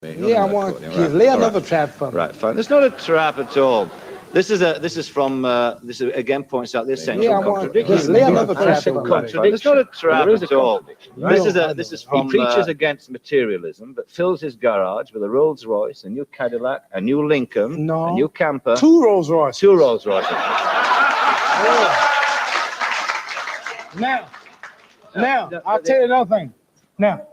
Yeah, I want to lay another trap for me. Right, fine. There's not a trap at all. This is from this again points out the essential contradiction. Just lay another trap for me. There's not a trap at all. This is from he preaches against materialism, but fills his garage with a Rolls Royce, a new Cadillac, a new Lincoln, a new camper, two Rolls Royces. Two Rolls Royces. Now, I'll tell you another thing. Now,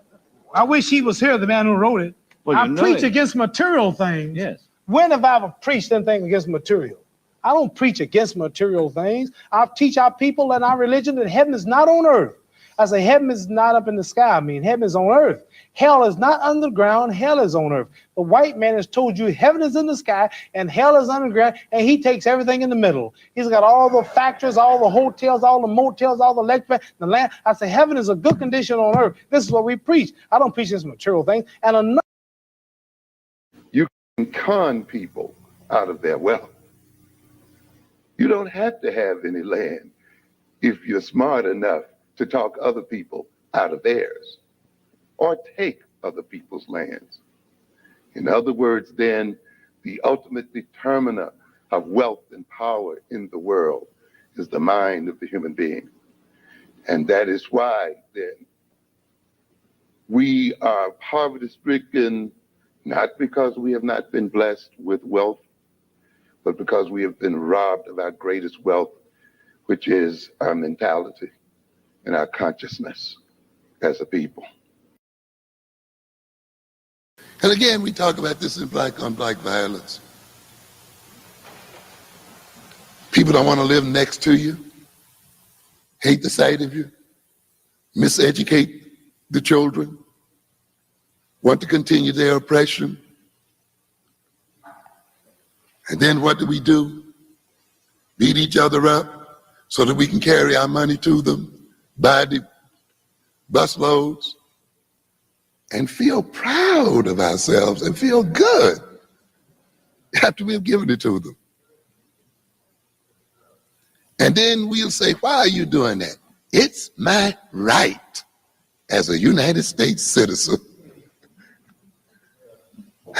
I wish he was here, the man who wrote it. Well, I preach against material things. Yes. When have I ever preached anything against material? I don't preach against material things. I teach our people and our religion that heaven is not on earth. I say heaven is not up in the sky. I mean, heaven is on earth. Hell is not underground. Hell is on earth. The white man has told you heaven is in the sky and hell is underground, and he takes everything in the middle. He's got all the factories, all the hotels, all the motels, all the electric, the land. I say heaven is a good condition on earth. This is what we preach. I don't preach against material things. And another. You can con people out of their wealth. You don't have to have any land if you're smart enough to talk other people out of theirs or take other people's lands. In other words, then, the ultimate determiner of wealth and power in the world is the mind of the human being. And that is why, then, we are poverty-stricken, not because we have not been blessed with wealth, but because we have been robbed of our greatest wealth, which is our mentality and our consciousness as a people. And again, we talk about this in black on black violence. People don't want to live next to you, hate the sight of you, miseducate the children, want to continue their oppression. And then what do? Beat each other up so that we can carry our money to them, buy the bus loads, and feel proud of ourselves and feel good after we've given it to them. And then we'll say, why are you doing that? It's my right as a United States citizen.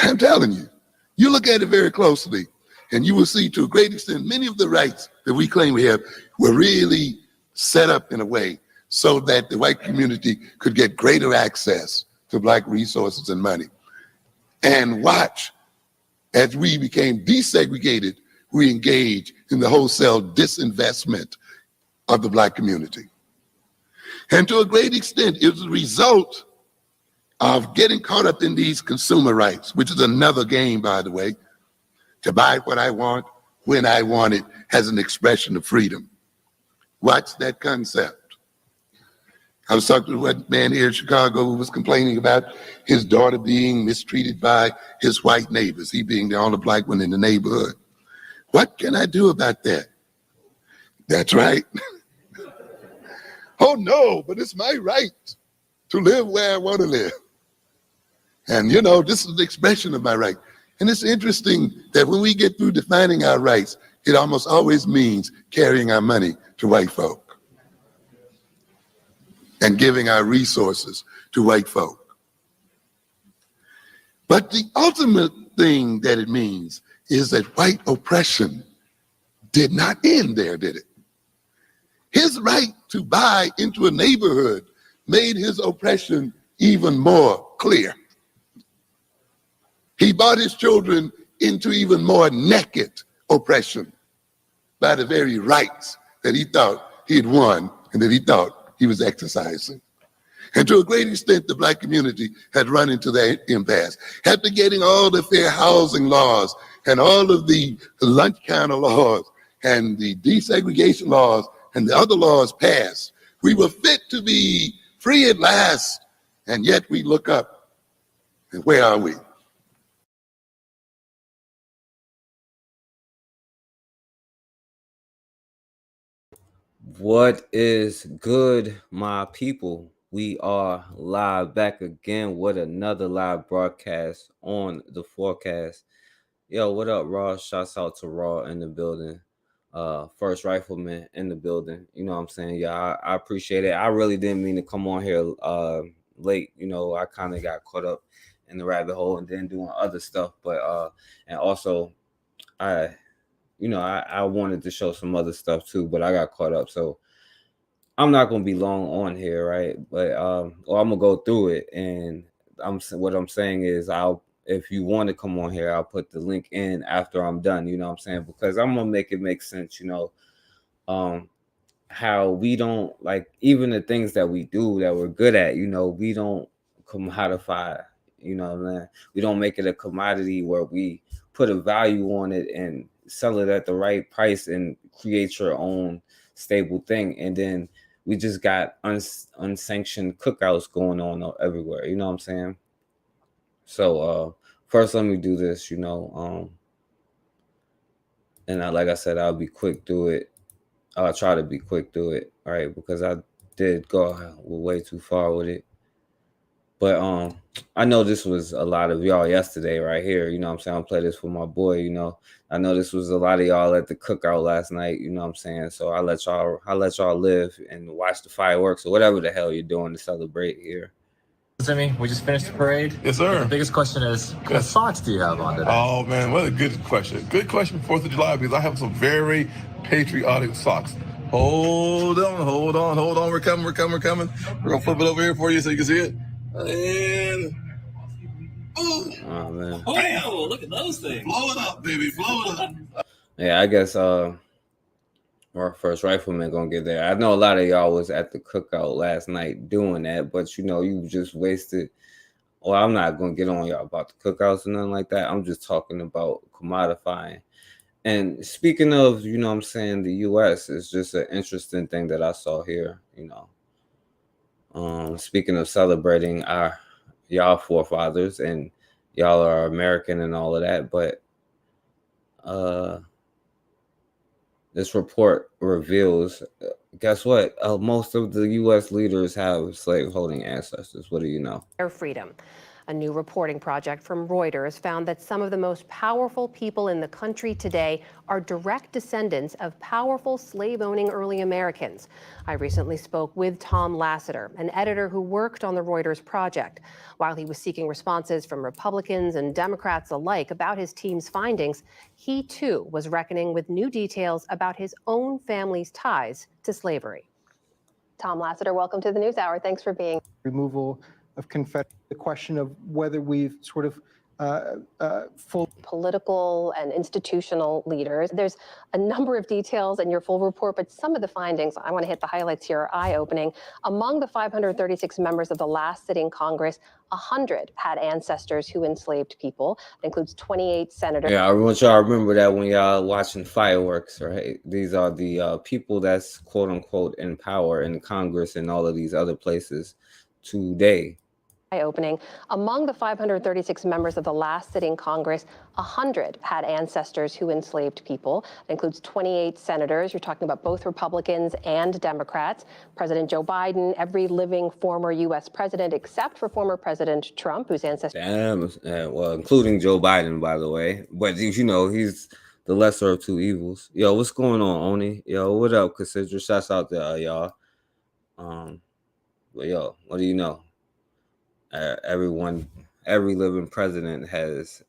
I'm telling you, you look at it very closely and you will see to a great extent many of the rights that we claim we have were really set up in a way so that the white community could get greater access to black resources and money. And watch, as we became desegregated, we engage in the wholesale disinvestment of the black community. And to a great extent, it was a result of getting caught up in these consumer rights, which is another game, by the way, to buy what I want, when I want it, as an expression of freedom. Watch that concept. I was talking to one man here in Chicago who was complaining about his daughter being mistreated by his white neighbors, he being the only black one in the neighborhood. What can I do about that? That's right. Oh no, but it's my right to live where I want to live. And you know, this is the expression of my right. And it's interesting that when we get through defining our rights, it almost always means carrying our money to white folk and giving our resources to white folk. But the ultimate thing that it means is that white oppression did not end there, did it? His right to buy into a neighborhood made his oppression even more clear. He brought his children into even more naked oppression by the very rights that he thought he had won and that he thought he was exercising. And to a great extent, the black community had run into that impasse. After getting all the fair housing laws and all of the lunch counter laws and the desegregation laws and the other laws passed, we were fit to be free at last. And yet we look up, and where are we? What is good, my people? We are live back again with another live broadcast on the forecast. Yo, what up, Raw? Shouts out to Raw in the building. First Rifleman in the building. You know what I'm saying? Yeah, I appreciate it. I really didn't mean to come on here late. You know, I kind of got caught up in the rabbit hole and then doing other stuff. But and also I wanted to show some other stuff too, but I got caught up. So I'm not gonna be long on here, right? But or I'm gonna go through it, and what I'm saying is if you want to come on here, I'll put the link in after I'm done. You know what I'm saying? Because I'm gonna make it make sense. How we don't, like, even the things that we do that we're good at. We don't commodify. We don't make it a commodity where we put a value on it and sell it at the right price and create your own stable thing, and then we just got unsanctioned cookouts going on everywhere. You know what I'm saying? So first, let me do this. And like I said, I'll be quick through it. I'll try to be quick through it, right? Because I did go way too far with it. But I know this was a lot of y'all yesterday right here. You know what I'm saying? I'll play this for my boy. I know this was a lot of y'all at the cookout last night. You know what I'm saying? So I'll let y'all live and watch the fireworks or whatever the hell you're doing to celebrate here. Timmy, we just finished the parade. Yes, sir. The biggest question is, what socks do you have on today? Oh, man, what a good question. Good question for 4th of July, because I have some very patriotic socks. Hold on. We're coming. We're going to flip it over here for you so you can see it. And boom. Oh, man. Oh, look at those things. Blow it up, baby. Blow it up. Yeah, I guess our first rifleman gonna get there. I know a lot of y'all was at the cookout last night doing that, but you just wasted. Well, I'm not gonna get on y'all about the cookouts or nothing like that. I'm just talking about commodifying. And speaking of, you know what I'm saying, the US is just an interesting thing that I saw here, Speaking of celebrating y'all forefathers, and y'all are American and all of that, but this report reveals, guess what? Most of the U.S. leaders have slave-holding ancestors. What do you know? Their freedom. A new reporting project from Reuters found that some of the most powerful people in the country today are direct descendants of powerful slave-owning early Americans. I recently spoke with Tom Lasseter, an editor who worked on the Reuters project. While he was seeking responses from Republicans and Democrats alike about his team's findings, he too was reckoning with new details about his own family's ties to slavery. Tom Lasseter, welcome to the NewsHour. Thanks for being. Removal of Confederate, the question of whether we've sort of full political and institutional leaders. There's a number of details in your full report, but some of the findings, I want to hit the highlights here, are eye-opening. Among the 536 members of the last sitting Congress, 100 had ancestors who enslaved people. That includes 28 senators. Yeah, I want y'all to remember that when y'all watching fireworks, right? These are the people that's quote unquote in power in Congress and all of these other places today. Eye-opening. Among the 536 members of the last sitting Congress, 100 had ancestors who enslaved people. That includes 28 senators. You're talking about both Republicans and Democrats. President Joe Biden, every living former U.S. president except for former President Trump, whose ancestors. Well, including Joe Biden, by the way. But he's the lesser of two evils. Yo, what's going on, Oni? Yo, what up, Cassandra? Shouts out to y'all. But yo, what do you know? Every living president has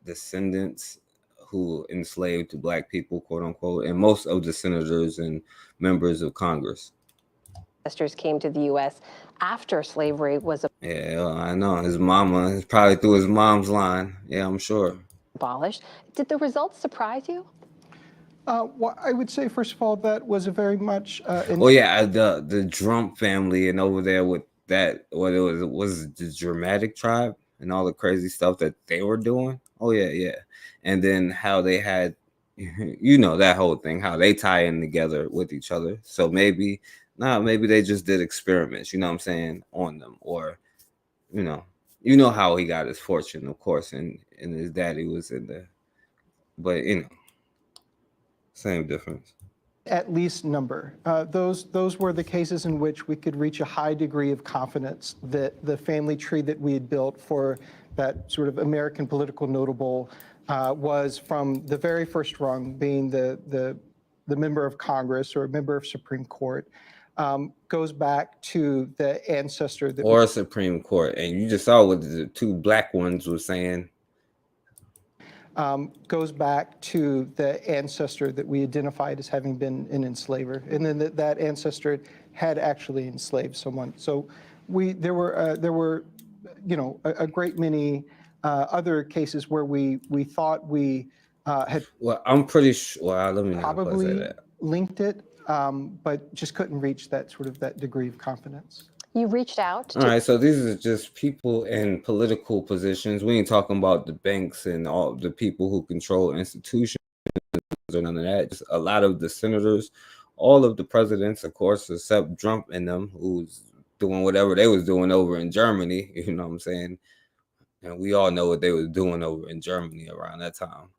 descendants who enslaved black people, quote unquote, and most of the senators and members of Congress. Ancestors came to the U.S. after slavery was I know. His mama, it's probably through his mom's line. Yeah, I'm sure. Abolished. Did the results surprise you? Well, I would say, first of all, that was a very much. The Trump family, and over there with that, what it was the Dramatic tribe and all the crazy stuff that they were doing. Oh yeah. And then how they had, that whole thing, how they tie in together with each other. So maybe they just did experiments, you know what I'm saying, on them, or how he got his fortune, of course, and his daddy was in there, but same difference. At least number. Those were the cases in which we could reach a high degree of confidence that the family tree that we had built for that sort of American political notable was from the very first rung, being the member of Congress or a member of Supreme Court, goes back to the ancestor that or Supreme Court. And you just saw what the two black ones were saying. Goes back to the ancestor that we identified as having been an enslaver, and then that ancestor had actually enslaved someone. So there were a great many other cases where we thought we had. Well, I'm pretty sure. Well, let me know. Probably linked it, but just couldn't reach that degree of confidence. You reached out. All right, so these are just people in political positions. We ain't talking about the banks and all the people who control institutions or none of that. Just a lot of the senators, all of the presidents, of course, except Trump and them, who's doing whatever they was doing over in Germany. You know what I'm saying? And we all know what they was doing over in Germany around that time.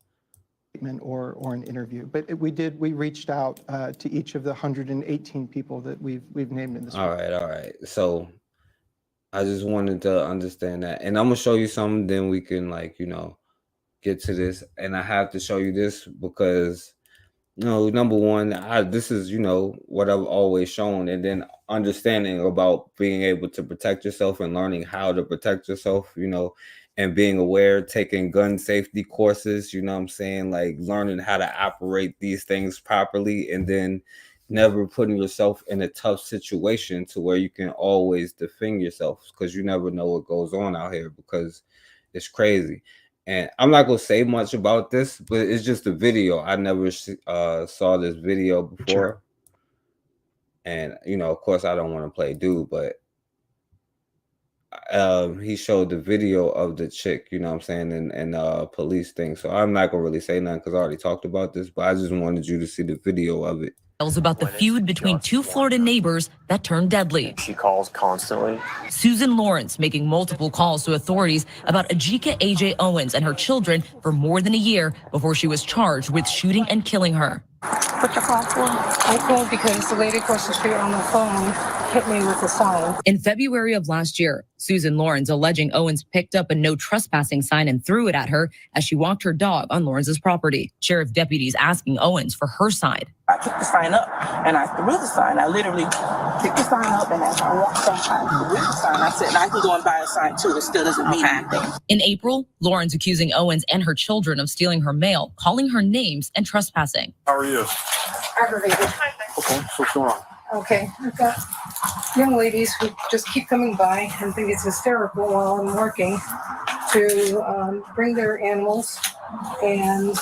Or an interview, but we reached out to each of the 118 people that we've named in this. All right. So I just wanted to understand that, and I'm gonna show you something. Then we can get to this, and I have to show you this because number one, this is what I've always shown, and then understanding about being able to protect yourself and learning how to protect yourself, and being aware, taking gun safety courses, what I'm saying, like learning how to operate these things properly, and then never putting yourself in a tough situation to where you can always defend yourself, because you never know what goes on out here, because it's crazy. And I'm not gonna say much about this, but it's just a video. I never saw this video before. Sure. And of course I don't want to play dude, but he showed the video of the chick, what I'm saying, and police thing. So I'm not gonna really say nothing because I already talked about this, but I just wanted you to see the video of it. About the feud between two Florida neighbors that turned deadly. She calls constantly. Susan Lawrence making multiple calls to authorities about Ajika AJ Owens and her children for more than a year before she was charged with shooting and killing her. What you call for? I called because the lady across the street on the phone hit me with a sign. In February of last year, Susan Lawrence alleging Owens picked up a no trespassing sign and threw it at her as she walked her dog on Lawrence's property. Sheriff deputies asking Owens for her side. I picked the sign up and I threw the sign. I literally picked the sign up, and as I walked up, I threw the sign. I said, I can go and buy a sign too. It still doesn't mean anything. In April, Lawrence accusing Owens and her children of stealing her mail, calling her names, and trespassing. How are you? Aggravated. Okay, so what's going on? Okay, I've got young ladies who just keep coming by and think it's hysterical while I'm working to bring their animals and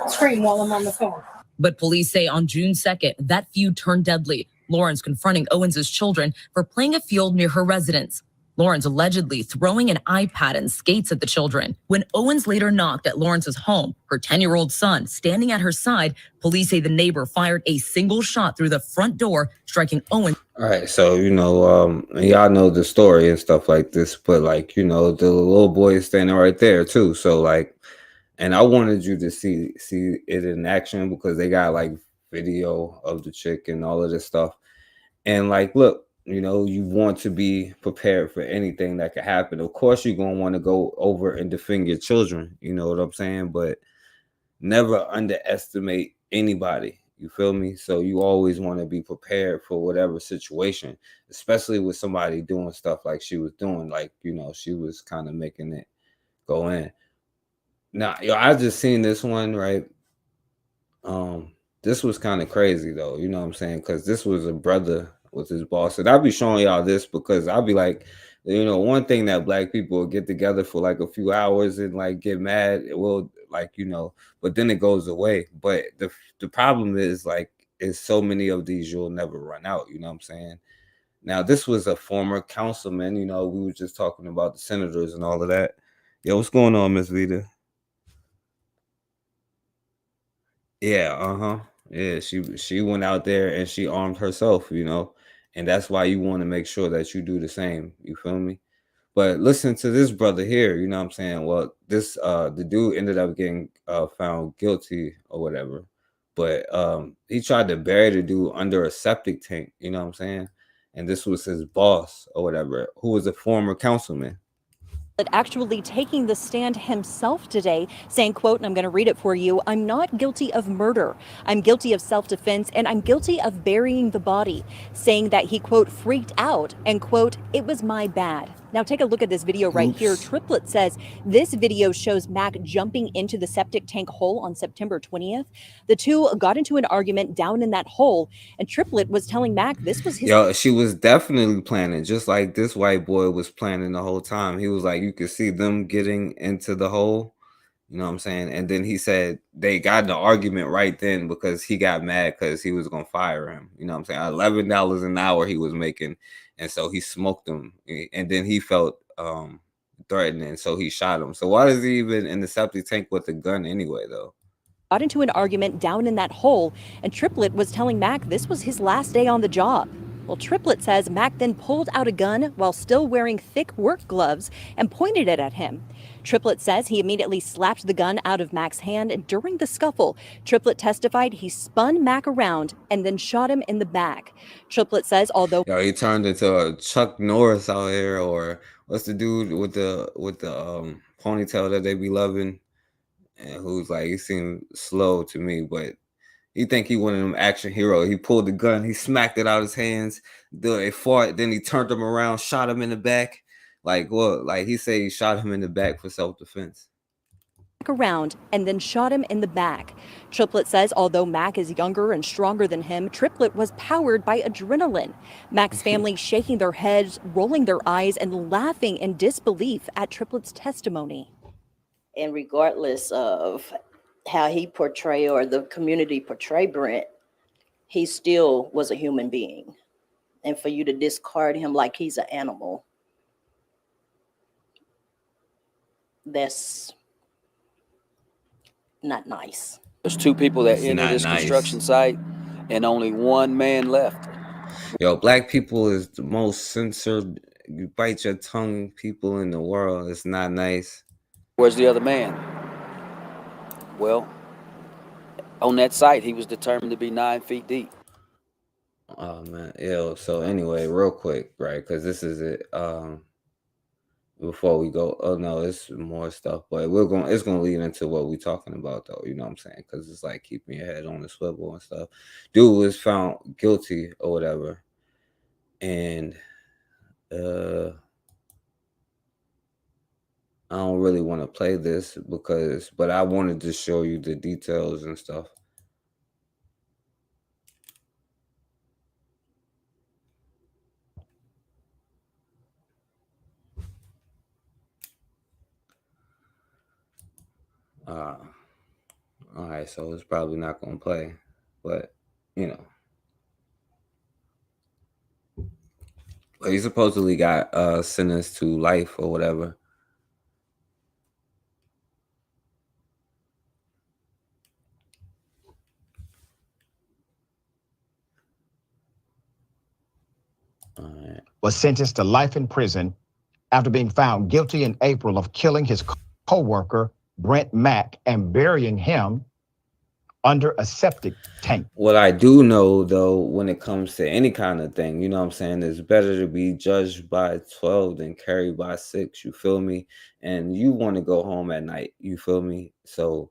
scream while I'm on the phone. But police say on June 2nd, that feud turned deadly. Lawrence confronting Owens' children for playing a field near her residence. Lawrence allegedly throwing an iPad and skates at the children. When Owens later knocked at Lawrence's home, her 10-year-old son standing at her side, police say the neighbor fired a single shot through the front door, striking Owens. All right, so y'all know the story and stuff like this, but the little boy is standing right there too. So and I wanted you to see it in action because they got video of the chick and all of this stuff. And look, you want to be prepared for anything that could happen. Of course, you're going to want to go over and defend your children. You know what I'm saying? But never underestimate anybody. You feel me? So you always want to be prepared for whatever situation, especially with somebody doing stuff like she was doing. She was kind of making it go in. Now, I just seen this one, right? This was kind of crazy though. You know what I'm saying? Because this was a brother with his boss. And I'll be showing y'all this because I'll be like, one thing that black people get together for a few hours and get mad, it will but then it goes away. But the problem is so many of these you'll never run out. You know what I'm saying? Now, this was a former councilman. We were just talking about the senators and all of that. Yo, what's going on, Miss Vita? Yeah, yeah, she went out there and she armed herself, and that's why you want to make sure that you do the same. You feel me? But listen to this brother here, you know what I'm saying? Well, this the dude ended up getting found guilty or whatever, but he tried to bury the dude under a septic tank, you know what I'm saying? And this was his boss or whatever, who was a former councilman. Actually taking the stand himself today, saying, quote, and I'm going to read it for you, "I'm not guilty of murder. I'm guilty of self-defense, and I'm guilty of burying the body," saying that he, quote, freaked out and, quote, "it was my bad." Now take a look at this video right here. Triplett says this video shows Mac jumping into the septic tank hole on September 20th. The two got into an argument down in that hole, and Triplett was telling Mac this was his... Yo, she was definitely planning, just like this white boy was planning the whole time. He was like, you could see them getting into the hole, you know what I'm saying? And then he said they got in an argument right then because he got mad because he was going to fire him. You know what I'm saying? $11 an hour he was making. And so he smoked him. And then he felt threatening, so he shot him. So why is he even in the septic tank with a gun anyway, though? Got into an argument down in that hole, and Triplett was telling Mac this was his last day on the job. Well, Triplett says Mac then pulled out a gun while still wearing thick work gloves and pointed it at him. Triplett says he immediately slapped the gun out of Mac's hand, and during the scuffle, Triplett testified he spun Mac around and then shot him in the back. Triplett says although... Yo, he turned into a Chuck Norris out here, or what's the dude with the ponytail that they be loving? And who's like, he seemed slow to me, but he think he one of them action heroes. He pulled the gun, he smacked it out of his hands, they fought, then he turned him around, shot him in the back. Like what? Like he said he shot him in the back for self-defense. Around and then shot him in the back. Triplett says although Mac is younger and stronger than him, Triplett was powered by adrenaline. Mac's family shaking their heads, rolling their eyes, and laughing in disbelief at Triplett's testimony. And regardless of how he portray or the community portray Brent, he still was a human being. And for you to discard him like he's an animal, that's not nice. There's two people that entered this construction site and only one man left. Yo, black people is the most censored, you bite your tongue people in the world. It's not nice. Where's the other man? Well, on that site, he was determined to be 9 feet deep. Oh man, yo. So anyway, real quick, right? Because this is it. Before we go, oh no, it's more stuff, but it's gonna lead into what we're talking about, though. You know what I'm saying? Because it's like keeping your head on the swivel and stuff. Dude was found guilty or whatever, and I don't really want to play this but I wanted to show you the details and stuff. All right, so it's probably not gonna play, but you know. But he supposedly got sentenced to life or whatever. Was sentenced to life in prison after being found guilty in April of killing his co-worker, Brent Mack, and burying him under a septic tank. What I do know, though, when it comes to any kind of thing, you know what I'm saying, it's better to be judged by 12 than carried by 6, you feel me? And you want to go home at night, you feel me? So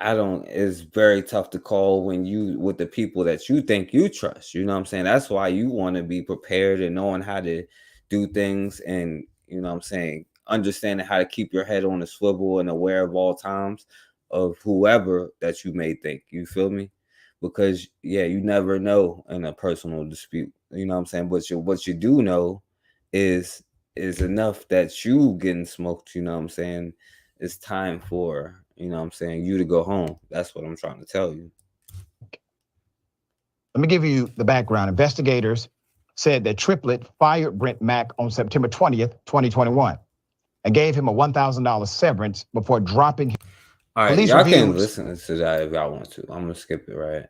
it's very tough to call when you with the people that you think you trust, you know what I'm saying? That's why you want to be prepared and knowing how to do things, and you know what I'm saying, understanding how to keep your head on the swivel and aware of all times of whoever that you may think, you feel me? Because yeah, you never know in a personal dispute, you know what I'm saying? But what you do know is enough that you getting smoked, you know what I'm saying? It's time for, you know what I'm saying, you to go home. That's what I'm trying to tell you. Let me give you the background. Investigators said that Triplett fired Brent Mack on September 20th, 2021, and gave him a $1,000 severance before dropping him. All right, Police y'all reviews. can listen to that if y'all want to. I'm gonna skip it, right?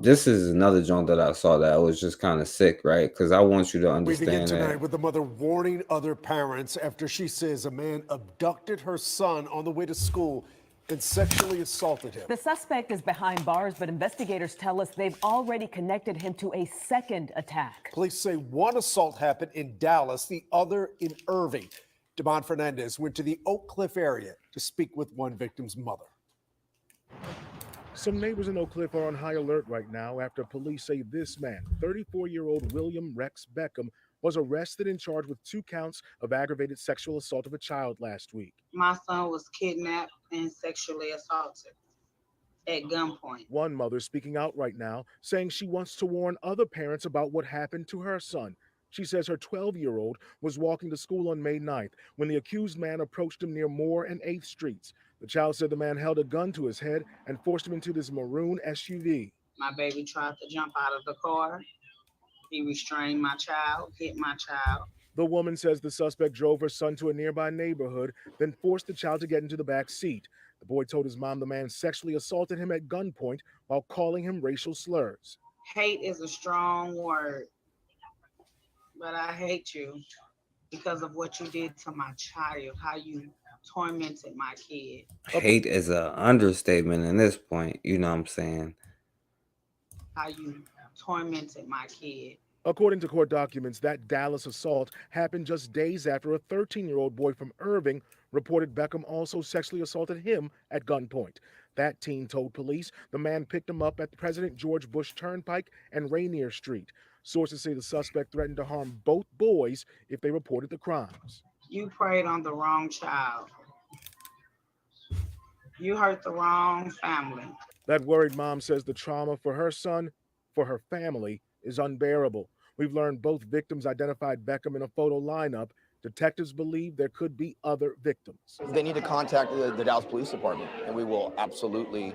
This is another joint that I saw that I was just kind of sick, right? Because I want you to understand We begin tonight that. with the mother warning other parents after she says a man abducted her son on the way to school and sexually assaulted him. The suspect is behind bars, but investigators tell us they've already connected him to a second attack. Police say one assault happened in Dallas, the other in Irving. Devon Fernandez went to the Oak Cliff area to speak with one victim's mother. Some neighbors in Oak Cliff are on high alert right now after police say this man, 34-year-old William Rex Beckham, was arrested and charged with 2 counts of aggravated sexual assault of a child last week. My son was kidnapped and sexually assaulted at gunpoint. One mother speaking out right now, saying she wants to warn other parents about what happened to her son. She says her 12-year-old was walking to school on May 9th when the accused man approached him near Moore and 8th Streets. The child said the man held a gun to his head and forced him into this maroon SUV. My baby tried to jump out of the car. He restrained my child, hit my child. The woman says the suspect drove her son to a nearby neighborhood, then forced the child to get into the back seat. The boy told his mom the man sexually assaulted him at gunpoint while calling him racial slurs. Hate is a strong word, but I hate you because of what you did to my child, how you tormented my kid. Hate is an understatement in this point, you know what I'm saying? How you tormented my kid. According to court documents, that Dallas assault happened just days after a 13-year-old boy from Irving reported Beckham also sexually assaulted him at gunpoint. That teen told police the man picked him up at President George Bush Turnpike and Rainier Street. Sources say the suspect threatened to harm both boys if they reported the crimes. You preyed on the wrong child. You hurt the wrong family. That worried mom says the trauma for her son, for her family, is unbearable. We've learned both victims identified Beckham in a photo lineup. Detectives believe there could be other victims. They need to contact the Dallas Police Department, and we will absolutely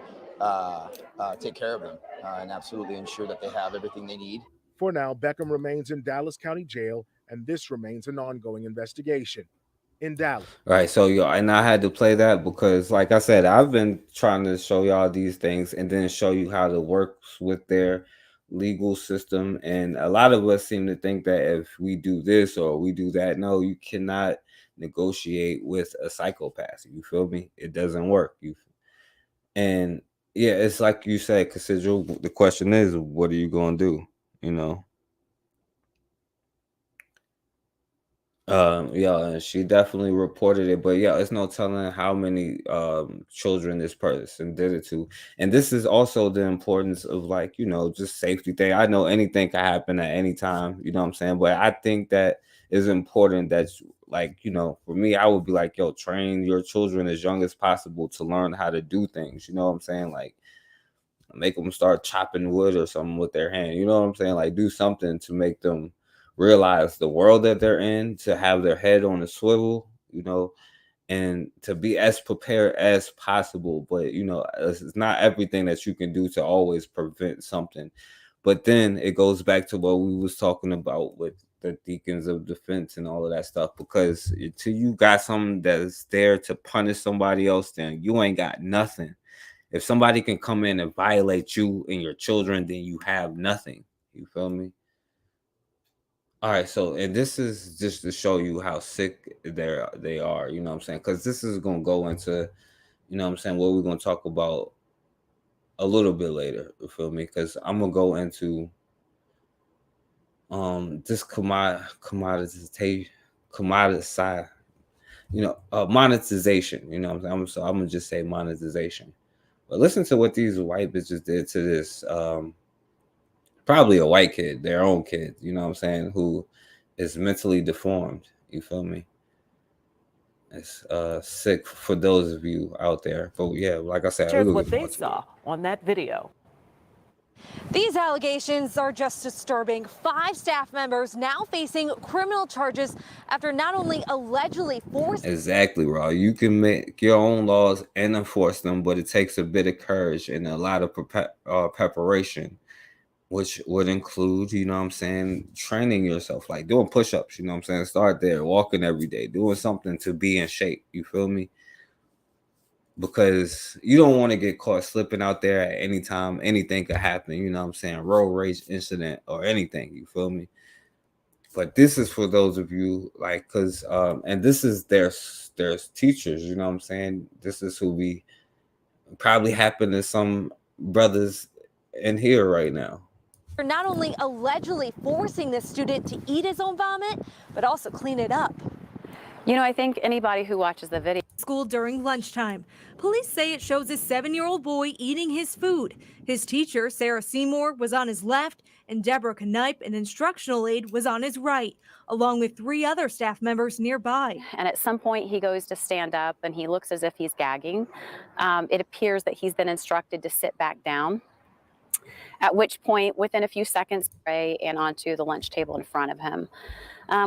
take care of them and absolutely ensure that they have everything they need. For now, Beckham remains in Dallas County Jail, and this remains an ongoing investigation in Dallas. All right, so and I had to play that because, like I said, I've been trying to show y'all these things and then show you how it works with their legal system. And a lot of us seem to think that if we do this or we do that, no, you cannot negotiate with a psychopath. You feel me? It doesn't work. And yeah, it's like you said, Cassandra, the question is, what are you going to do? You know? Yeah, and she definitely reported it, but yeah, it's no telling how many children this person did it to. And this is also the importance of, like, you know, just safety thing. I know anything can happen at any time, you know what I'm saying? But I think that is important that, like, you know, for me, I would be like, yo, train your children as young as possible to learn how to do things, you know what I'm saying? Like, make them start chopping wood or something with their hand, you know what I'm saying? Like, do something to make them realize the world that they're in, to have their head on a swivel, you know, and to be as prepared as possible. But, you know, it's not everything that you can do to always prevent something. But then it goes back to what we was talking about with the deacons of defense and all of that stuff, because until you got something that's there to punish somebody else, then you ain't got nothing. If somebody can come in and violate you and your children, then you have nothing. You feel me? All right, so, and this is just to show you how sick they are, you know what I'm saying? Because this is going to go into, you know what I'm saying, what we're going to talk about a little bit later, you feel me? Because I'm going to go into this commoditization, you know, monetization, you know what I'm saying? So I'm going to just say monetization. But listen to what these white bitches did to this probably a white kid, their own kid, you know what I'm saying, who is mentally deformed. You feel me? It's sick for those of you out there. But yeah, like I said, Here's what they saw on that video. These allegations are just disturbing. 5 staff members now facing criminal charges after not only allegedly forcing. Exactly, Raw. You can make your own laws and enforce them, but it takes a bit of courage and a lot of preparation, which would include, you know what I'm saying, training yourself, like doing push-ups, you know what I'm saying? Start there, walking every day, doing something to be in shape, you feel me? Because you don't want to get caught slipping out there at any time. Anything could happen, you know what I'm saying? Road rage incident or anything, you feel me? But this is for those of you, like, because, and this is there's teachers, you know what I'm saying? This is who we probably happen to some brothers in here right now. Not only allegedly forcing this student to eat his own vomit, but also clean it up. You know, I think anybody who watches the video. School during lunchtime. Police say it shows a 7-year-old boy eating his food. His teacher, Sarah Seymour, was on his left, and Deborah Knipe, an instructional aide, was on his right, along with 3 other staff members nearby. And at some point, he goes to stand up, and he looks as if he's gagging. It appears that he's been instructed to sit back down, at which point, within a few seconds, and onto the lunch table in front of him.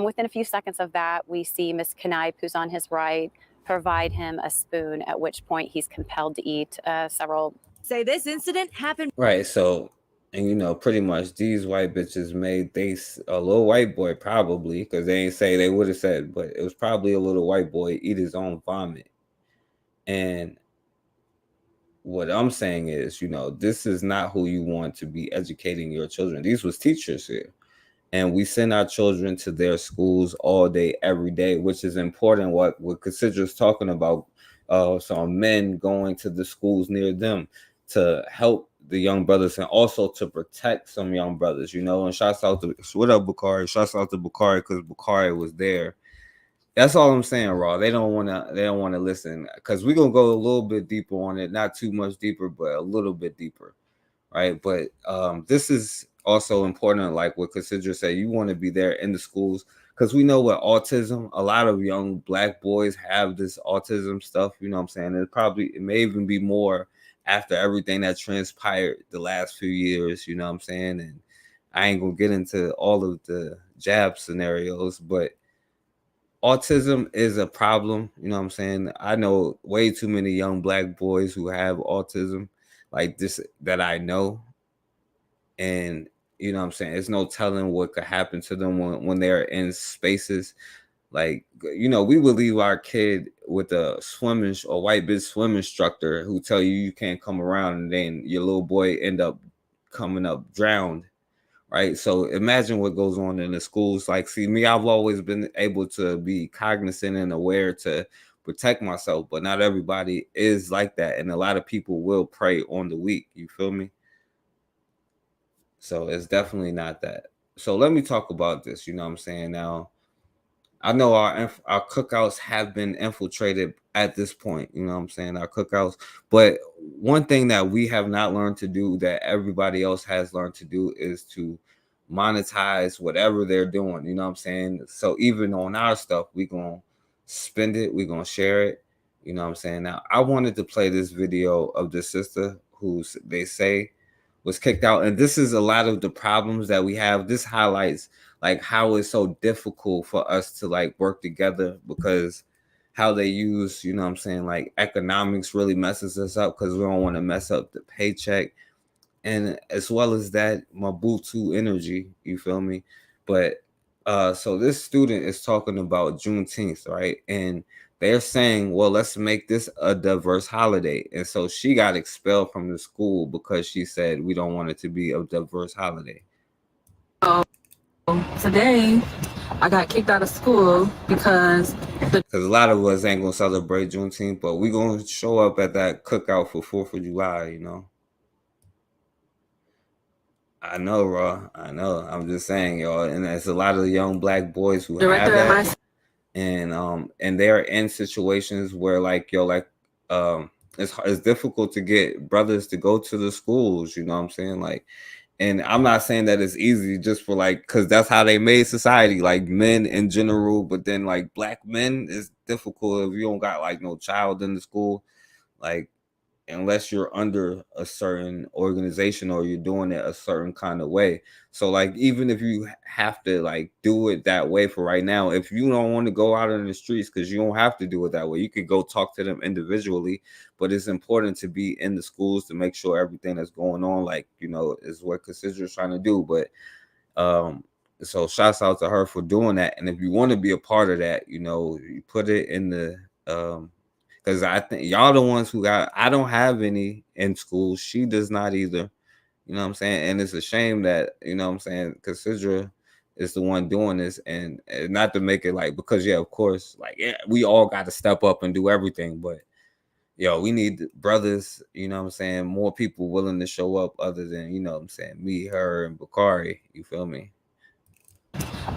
Within a few seconds of that, we see Miss Knipe, who's on his right, provide him a spoon, at which point he's compelled to eat several. Say this incident happened. Right. So, and you know, pretty much these white bitches made a little white boy probably, because they ain't say, they would have said, but it was probably a little white boy eat his own vomit. And what I'm saying is, you know, this is not who you want to be educating your children. These was teachers here. And we send our children to their schools all day, every day, which is important. What Cassidra's talking about, some men going to the schools near them to help the young brothers and also to protect some young brothers, you know. And shouts out to, what up, Bakari? Shouts out to Bakari, because Bakari was there. That's all I'm saying, Raw. They don't want to listen, because we're gonna go a little bit deeper on it, not too much deeper, but a little bit deeper, right? But this is also important, like what Cassidra said. You want to be there in the schools, because we know what autism, a lot of young Black boys have this autism stuff, you know what I'm saying? It may even be more after everything that transpired the last few years, you know what I'm saying? And I ain't gonna get into all of the jab scenarios, but autism is a problem, you know what I'm saying? I know way too many young Black boys who have autism like this that I know. And you know what I'm saying? There's no telling what could happen to them when they're in spaces. Like, you know, we would leave our kid with a white bitch swim instructor who tell you can't come around, and then your little boy end up coming up drowned. Right. So imagine what goes on in the schools. Like, see, me, I've always been able to be cognizant and aware to protect myself, but not everybody is like that. And a lot of people will prey on the weak. You feel me? So it's definitely not that. So let me talk about this. You know what I'm saying? Now, I know our cookouts have been infiltrated at this point. You know what I'm saying? Our cookouts. But one thing that we have not learned to do that everybody else has learned to do is to monetize whatever they're doing. You know what I'm saying? So even on our stuff, we're going to spend it. We're going to share it. You know what I'm saying? Now, I wanted to play this video of the sister who they say was kicked out. And this is a lot of the problems that we have. This highlights like how it's so difficult for us to like work together, because how they use, you know what I'm saying, like economics really messes us up, because we don't want to mess up the paycheck. And as well as that, Mabutu energy, you feel me? But so this student is talking about Juneteenth, right? And they're saying, well, let's make this a diverse holiday. And so she got expelled from the school because she said we don't want it to be a diverse holiday. Today, I got kicked out of school because a lot of us ain't gonna celebrate Juneteenth, but we gonna show up at that cookout for 4th of July, you know. I know, Raw. I know. I'm just saying, y'all. And there's a lot of young Black boys who have that. And they're in situations where like, yo, like it's difficult to get brothers to go to the schools, you know what I'm saying? Like, and I'm not saying that it's easy just for like, because that's how they made society, like men in general. But then like Black men, is difficult if you don't got like no child in the school, like unless you're under a certain organization or you're doing it a certain kind of way. So like, even if you have to like do it that way for right now, if you don't want to go out in the streets, because you don't have to do it that way, you could go talk to them individually. But it's important to be in the schools to make sure everything that's going on, like, you know, is what Cassidra's trying to do. But so shouts out to her for doing that. And if you want to be a part of that, you know, you put it in the because I think y'all the ones who got, I don't have any in school. She does not either. You know what I'm saying? And it's a shame that, you know what I'm saying, Cassidra is the one doing this. And not to make it like, because yeah, of course, like, yeah, we all got to step up and do everything. But yo, we need brothers, you know what I'm saying, more people willing to show up other than, you know what I'm saying, me, her, and Bakari. You feel me?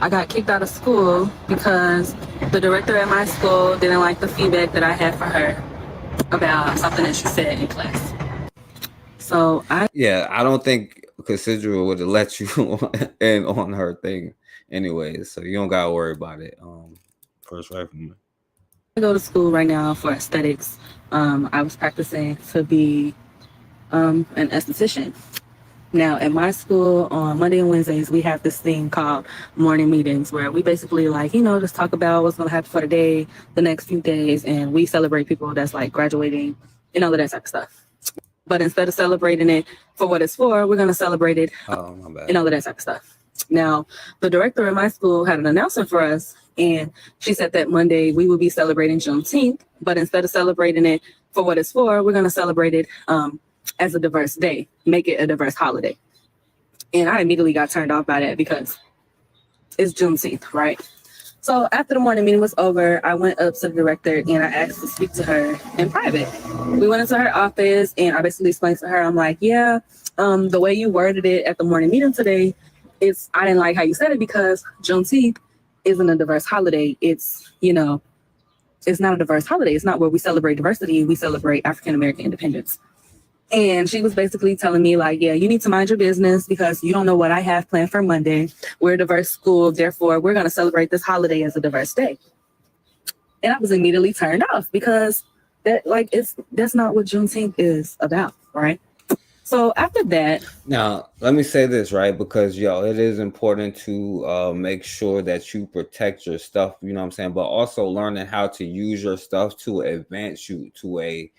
I got kicked out of school because the director at my school didn't like the feedback that I had for her about something that she said in class. So I don't think Cassandra would have let you in on her thing anyway, so you don't gotta worry about it. First rifleman. I go to school right now for aesthetics. I was practicing to be an esthetician. Now, at my school on Monday and Wednesdays, we have this thing called morning meetings where we basically just talk about what's going to happen for the day, the next few days, and we celebrate people that's like graduating and all of that type of stuff. But instead of celebrating it for what it's for, we're going to celebrate it and all of that type of stuff. Now, the director at my school had an announcement for us, and she said that Monday we will be celebrating Juneteenth, but instead of celebrating it for what it's for, we're going to celebrate it as a diverse day, make it a diverse holiday. And I immediately got turned off by that because it's Juneteenth, right? So after the morning meeting was over, I went up to the director and I asked to speak to her in private. We went into her office and I basically explained to her, I'm like, the way you worded it at the morning meeting today, I didn't like how you said it because Juneteenth isn't a diverse holiday. It's not a diverse holiday. It's not where we celebrate diversity. We celebrate African American independence. And she was basically telling me you need to mind your business because you don't know what I have planned for Monday. We're a diverse school. Therefore, we're going to celebrate this holiday as a diverse day. And I was immediately turned off because that's not what Juneteenth is about, right? So after that. Now, let me say this, right? Because, it is important to make sure that you protect your stuff, you know what I'm saying? But also learning how to use your stuff to advance you to a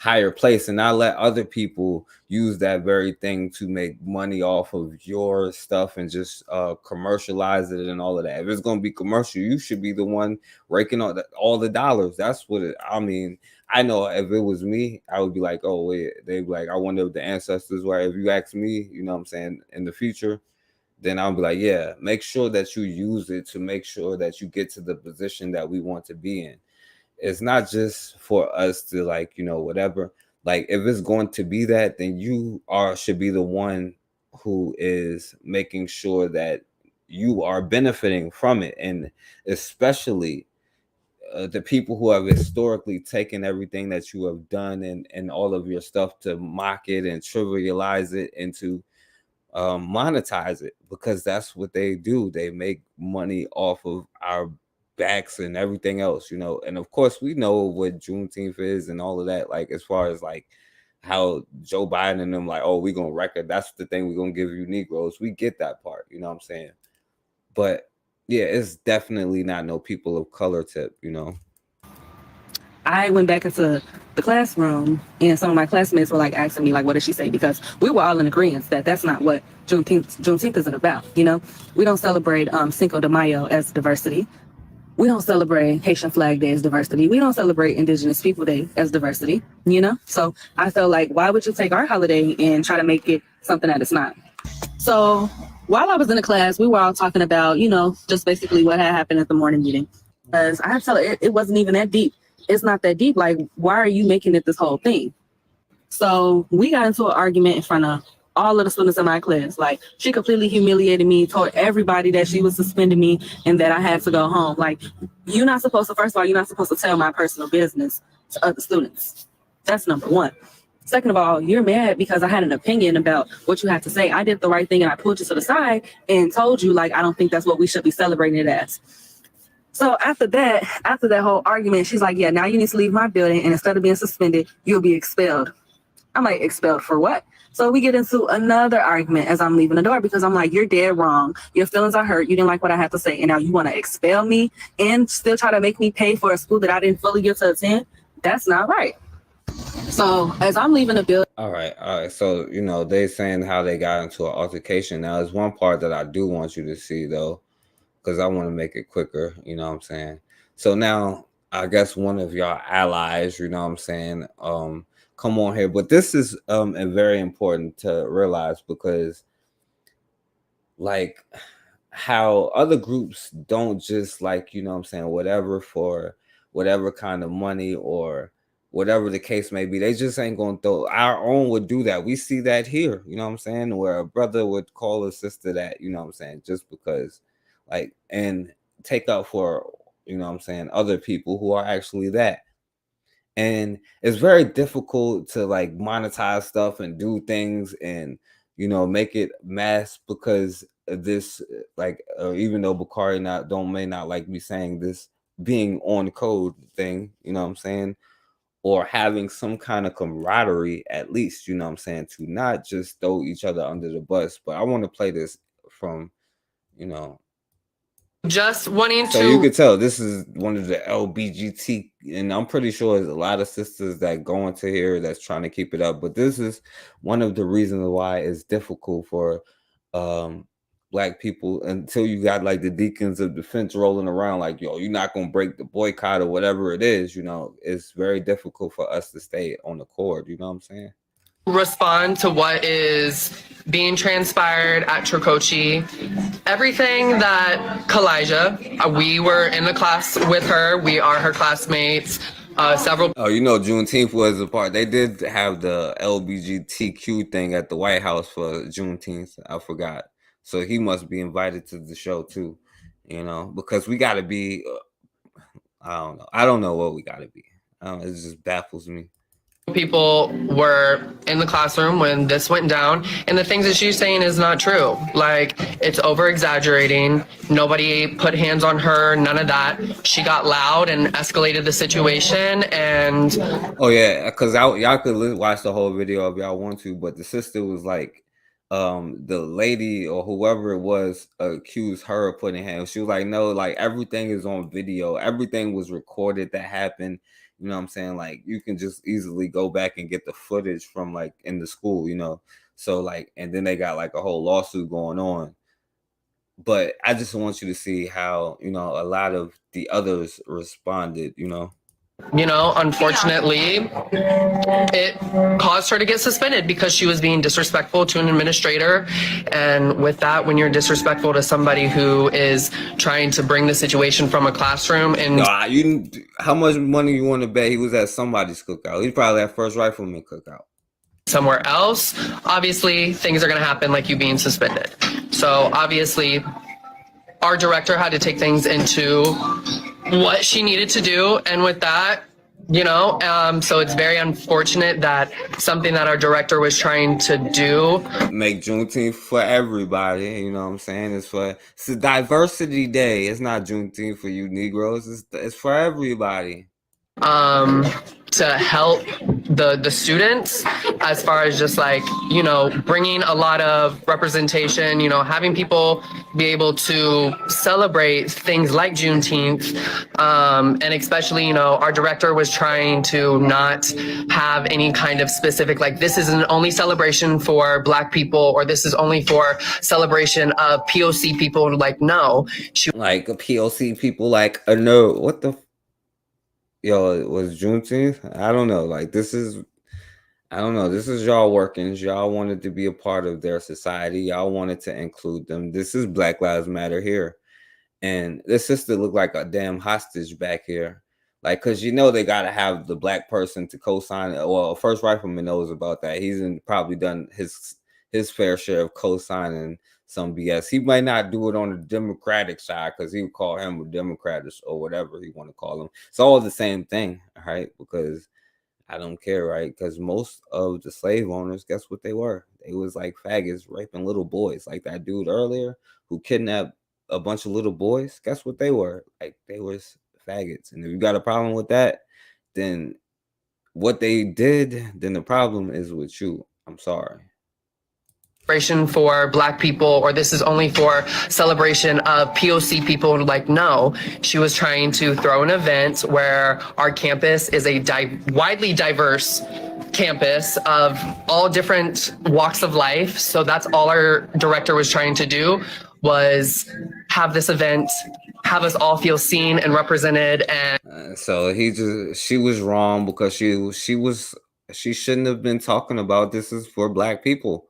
higher place and not let other people use that very thing to make money off of your stuff and just commercialize it and all of that. If it's going to be commercial, you should be the one raking all the dollars. That's what I know if it was me, I would be like, oh wait, they'd be like, I wonder if the ancestors were. If you ask me, you know what I'm saying, in the future, then I'll be like, yeah, make sure that you use it to make sure that you get to the position that we want to be in. It's not just for us to whatever. Like if it's going to be that, then you should be the one who is making sure that you are benefiting from it, and especially the people who have historically taken everything that you have done and all of your stuff to mock it and trivialize it and to monetize it, because that's what they do. They make money off of our backs and everything else, and of course we know what Juneteenth is and all of that, like as far as how Joe Biden and them we gonna record, that's the thing, we're gonna give you Negroes. We get that part, you know what I'm saying? But yeah, it's definitely not no people of color tip. I went back into the classroom and some of my classmates were asking me what did she say, because we were all in agreement that that's not what Juneteenth isn't about. We don't celebrate Cinco de Mayo as diversity. We don't celebrate Haitian Flag Day as diversity. We don't celebrate Indigenous People Day as diversity. So I felt like, why would you take our holiday and try to make it something that it's not? So while I was in the class, we were all talking about just basically what had happened at the morning meeting, because I have to tell her it wasn't even that deep. It's not that deep. Why are you making it this whole thing? So we got into an argument in front of all of the students in my class. She completely humiliated me, told everybody that she was suspending me and that I had to go home. You're not supposed to, first of all, you're not supposed to tell my personal business to other students. That's number one. Second of all, you're mad because I had an opinion about what you had to say. I did the right thing and I pulled you to the side and told you, I don't think that's what we should be celebrating it as. So after that whole argument, she's like, yeah, now you need to leave my building, and instead of being suspended, you'll be expelled. I'm like, expelled for what? So we get into another argument as I'm leaving the door, because I'm like, you're dead wrong. Your feelings are hurt. You didn't like what I had to say. And now you want to expel me and still try to make me pay for a school that I didn't fully get to attend? That's not right. So as I'm leaving the building. All right. So, they saying how they got into an altercation. Now, there's one part that I do want you to see, though, because I want to make it quicker. You know what I'm saying? So now, I guess one of y'all allies, you know what I'm saying, come on here. But this is very important to realize, because how other groups don't just you know what I'm saying, whatever for whatever kind of money or whatever the case may be, they just ain't gonna throw. Our own would do that. We see that here, you know what I'm saying, where a brother would call a sister that, you know what I'm saying, just because like, and take up for, you know what I'm saying, other people who are actually that. And it's very difficult to like monetize stuff and do things and, you know, make it mass because of this, like, even though Bakari may not like me saying this, being on code thing, you know what I'm saying, or having some kind of camaraderie at least, you know what I'm saying, to not just throw each other under the bus. But I want to play this from, you know, just wanting so to. you could tell this is one of the LBGT, and I'm pretty sure there's a lot of sisters that go into here that's trying to keep it up. But this is one of the reasons why it's difficult for Black people until you got like the deacons of defense rolling around like, yo, you're not gonna break the boycott or whatever it is. You know, it's very difficult for us to stay on the court. You know what I'm saying? Respond to what is being transpired at Tricoci. Everything that Kalijah, we were in the class with her. We are her classmates. Several. Oh, you know, Juneteenth was a part. They did have the LGBTQ thing at the White House for Juneteenth. I forgot. So he must be invited to the show too, you know, because we got to be. I don't know. I don't know what we got to be. It just baffles me. People were in the classroom when this went down, and the things that she's saying is not true. Like, it's over exaggerating. Nobody put hands on her, none of that. She got loud and escalated the situation. And oh yeah, because y'all could watch the whole video if y'all want to, but the sister was like, the lady or whoever it was accused her of putting hands. She was like, no, like everything is on video, everything was recorded that happened. You know what I'm saying? Like, you can just easily go back and get the footage from like in the school, you know? So like, and then they got like a whole lawsuit going on. But I just want you to see how, you know, a lot of the others responded, you know? you know, unfortunately, it caused her to get suspended because she was being disrespectful to an administrator. And with that, when you're disrespectful to somebody who is trying to bring the situation from a classroom and no, how much money you want to bet he was at somebody's cookout? He's probably at First Rifleman cookout. Somewhere else, obviously things are going to happen like you being suspended. So obviously our director had to take things into what she needed to do. And with that, you know, so it's very unfortunate that something that our director was trying to do. Make Juneteenth for everybody, you know what I'm saying? It's a diversity day. It's not Juneteenth for you Negroes. It's for everybody. To help the students as far as just like, you know, bringing a lot of representation, you know, having people be able to celebrate things like Juneteenth. And especially, you know, our director was trying to not have any kind of specific, like, this is an only celebration for Black people, or this is only for celebration of POC people. Like, no. Like a POC people, like, no, what the yo, it was Juneteenth? I don't know. Like, I don't know. This is y'all workings. Y'all wanted to be a part of their society. Y'all wanted to include them. This is Black Lives Matter here. And this sister looked like a damn hostage back here. Like, because you know they got to have the Black person to co-sign it. Well, First Rifleman knows about that. He's probably done his fair share of co-signing some BS. He might not do it on the Democratic side because he would call him a Democrat or whatever he want to call him. It's all the same thing, right? Because I don't care, right? Because most of the slave owners, guess what they were? They was like faggots raping little boys. Like that dude earlier who kidnapped a bunch of little boys. Guess what they were? Like they was faggots. And if you got a problem with that, then what they did, then the problem is with you. I'm sorry. Celebration for Black people, or this is only for celebration of POC people. Like, no, she was trying to throw an event where our campus is a widely diverse campus of all different walks of life. So that's all our director was trying to do, was have this event, have us all feel seen and represented. And so she was wrong because she shouldn't have been talking about this is for Black people.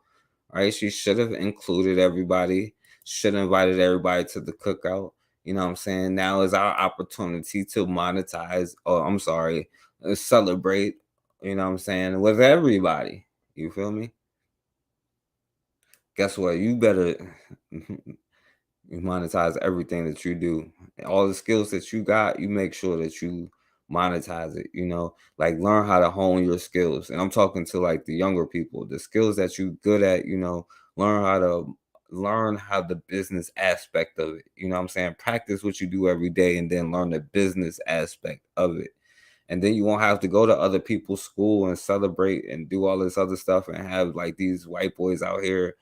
Right? She should have included everybody, should have invited everybody to the cookout. You know what I'm saying? Now is our opportunity to monetize, celebrate, you know what I'm saying, with everybody. You feel me? Guess what? You better You monetize everything that you do. All the skills that you got, you make sure that you monetize it, like learn how to hone your skills. And I'm talking to like the younger people, the skills that you good at, learn how the business aspect of it. You know what I'm saying? Practice what you do every day and then learn the business aspect of it. And then you won't have to go to other people's school and celebrate and do all this other stuff and have like these white boys out here,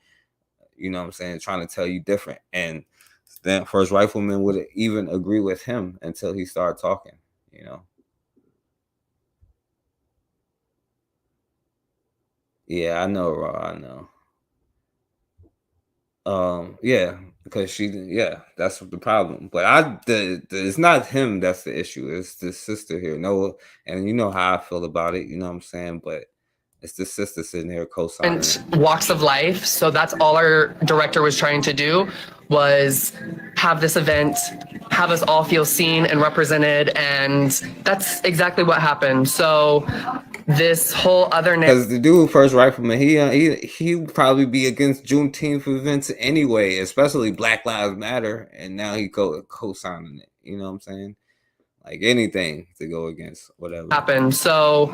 you know what I'm saying, trying to tell you different. And then First Rifleman would even agree with him until he started talking. Yeah, I know, Raw. I know. Yeah, because that's the problem. But it's not him that's the issue. It's the sister here. No, and you know how I feel about it. You know what I'm saying? But it's the sister sitting here co-signing it. Walks of life. So that's all our director was trying to do, was have this event, have us all feel seen and represented, and that's exactly what happened. So this whole other because the dude First Rifleman, he would probably be against Juneteenth events anyway, especially Black Lives Matter, and now he co-signing it. You know what I'm saying? Like anything to go against whatever happened. So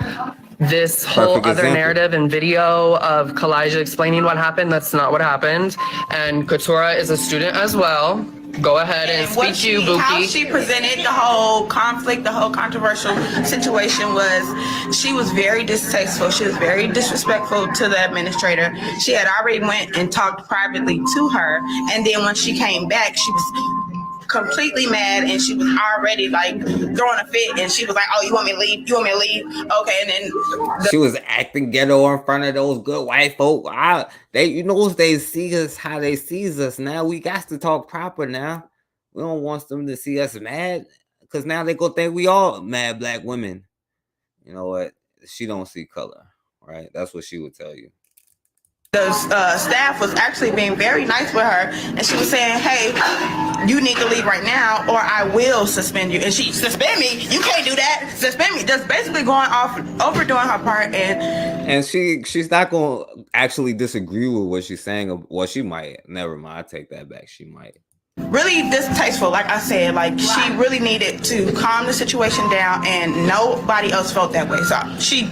this whole Perfect other example. narrative and video of Kalijah explaining what happened, that's not what happened. And Katura is a student as well. Go ahead and speak you, Buki. How she presented the whole conflict, the whole controversial situation was, she was very distasteful. She was very disrespectful to the administrator. She had already went and talked privately to her, and then when she came back, she was completely mad, and she was already like throwing a fit, and she was like, "Oh, you want me to leave? You want me to leave? Okay." And then she was acting ghetto in front of those good white folk. They see us how they sees us now. We got to talk proper now. We don't want them to see us mad, because now they go think we all mad Black women. You know what? She don't see color, right? That's what she would tell you. the staff was actually being very nice with her, and she was saying, "Hey, you need to leave right now, or I will suspend you." And she, "Suspend me? You can't do that. Suspend me." Just basically going off, overdoing her part, and she's not gonna actually disagree with what she's saying. Well, she might. Never mind. I take that back. She might. Really distasteful, like I said. Like, she really needed to calm the situation down, and nobody else felt that way. So she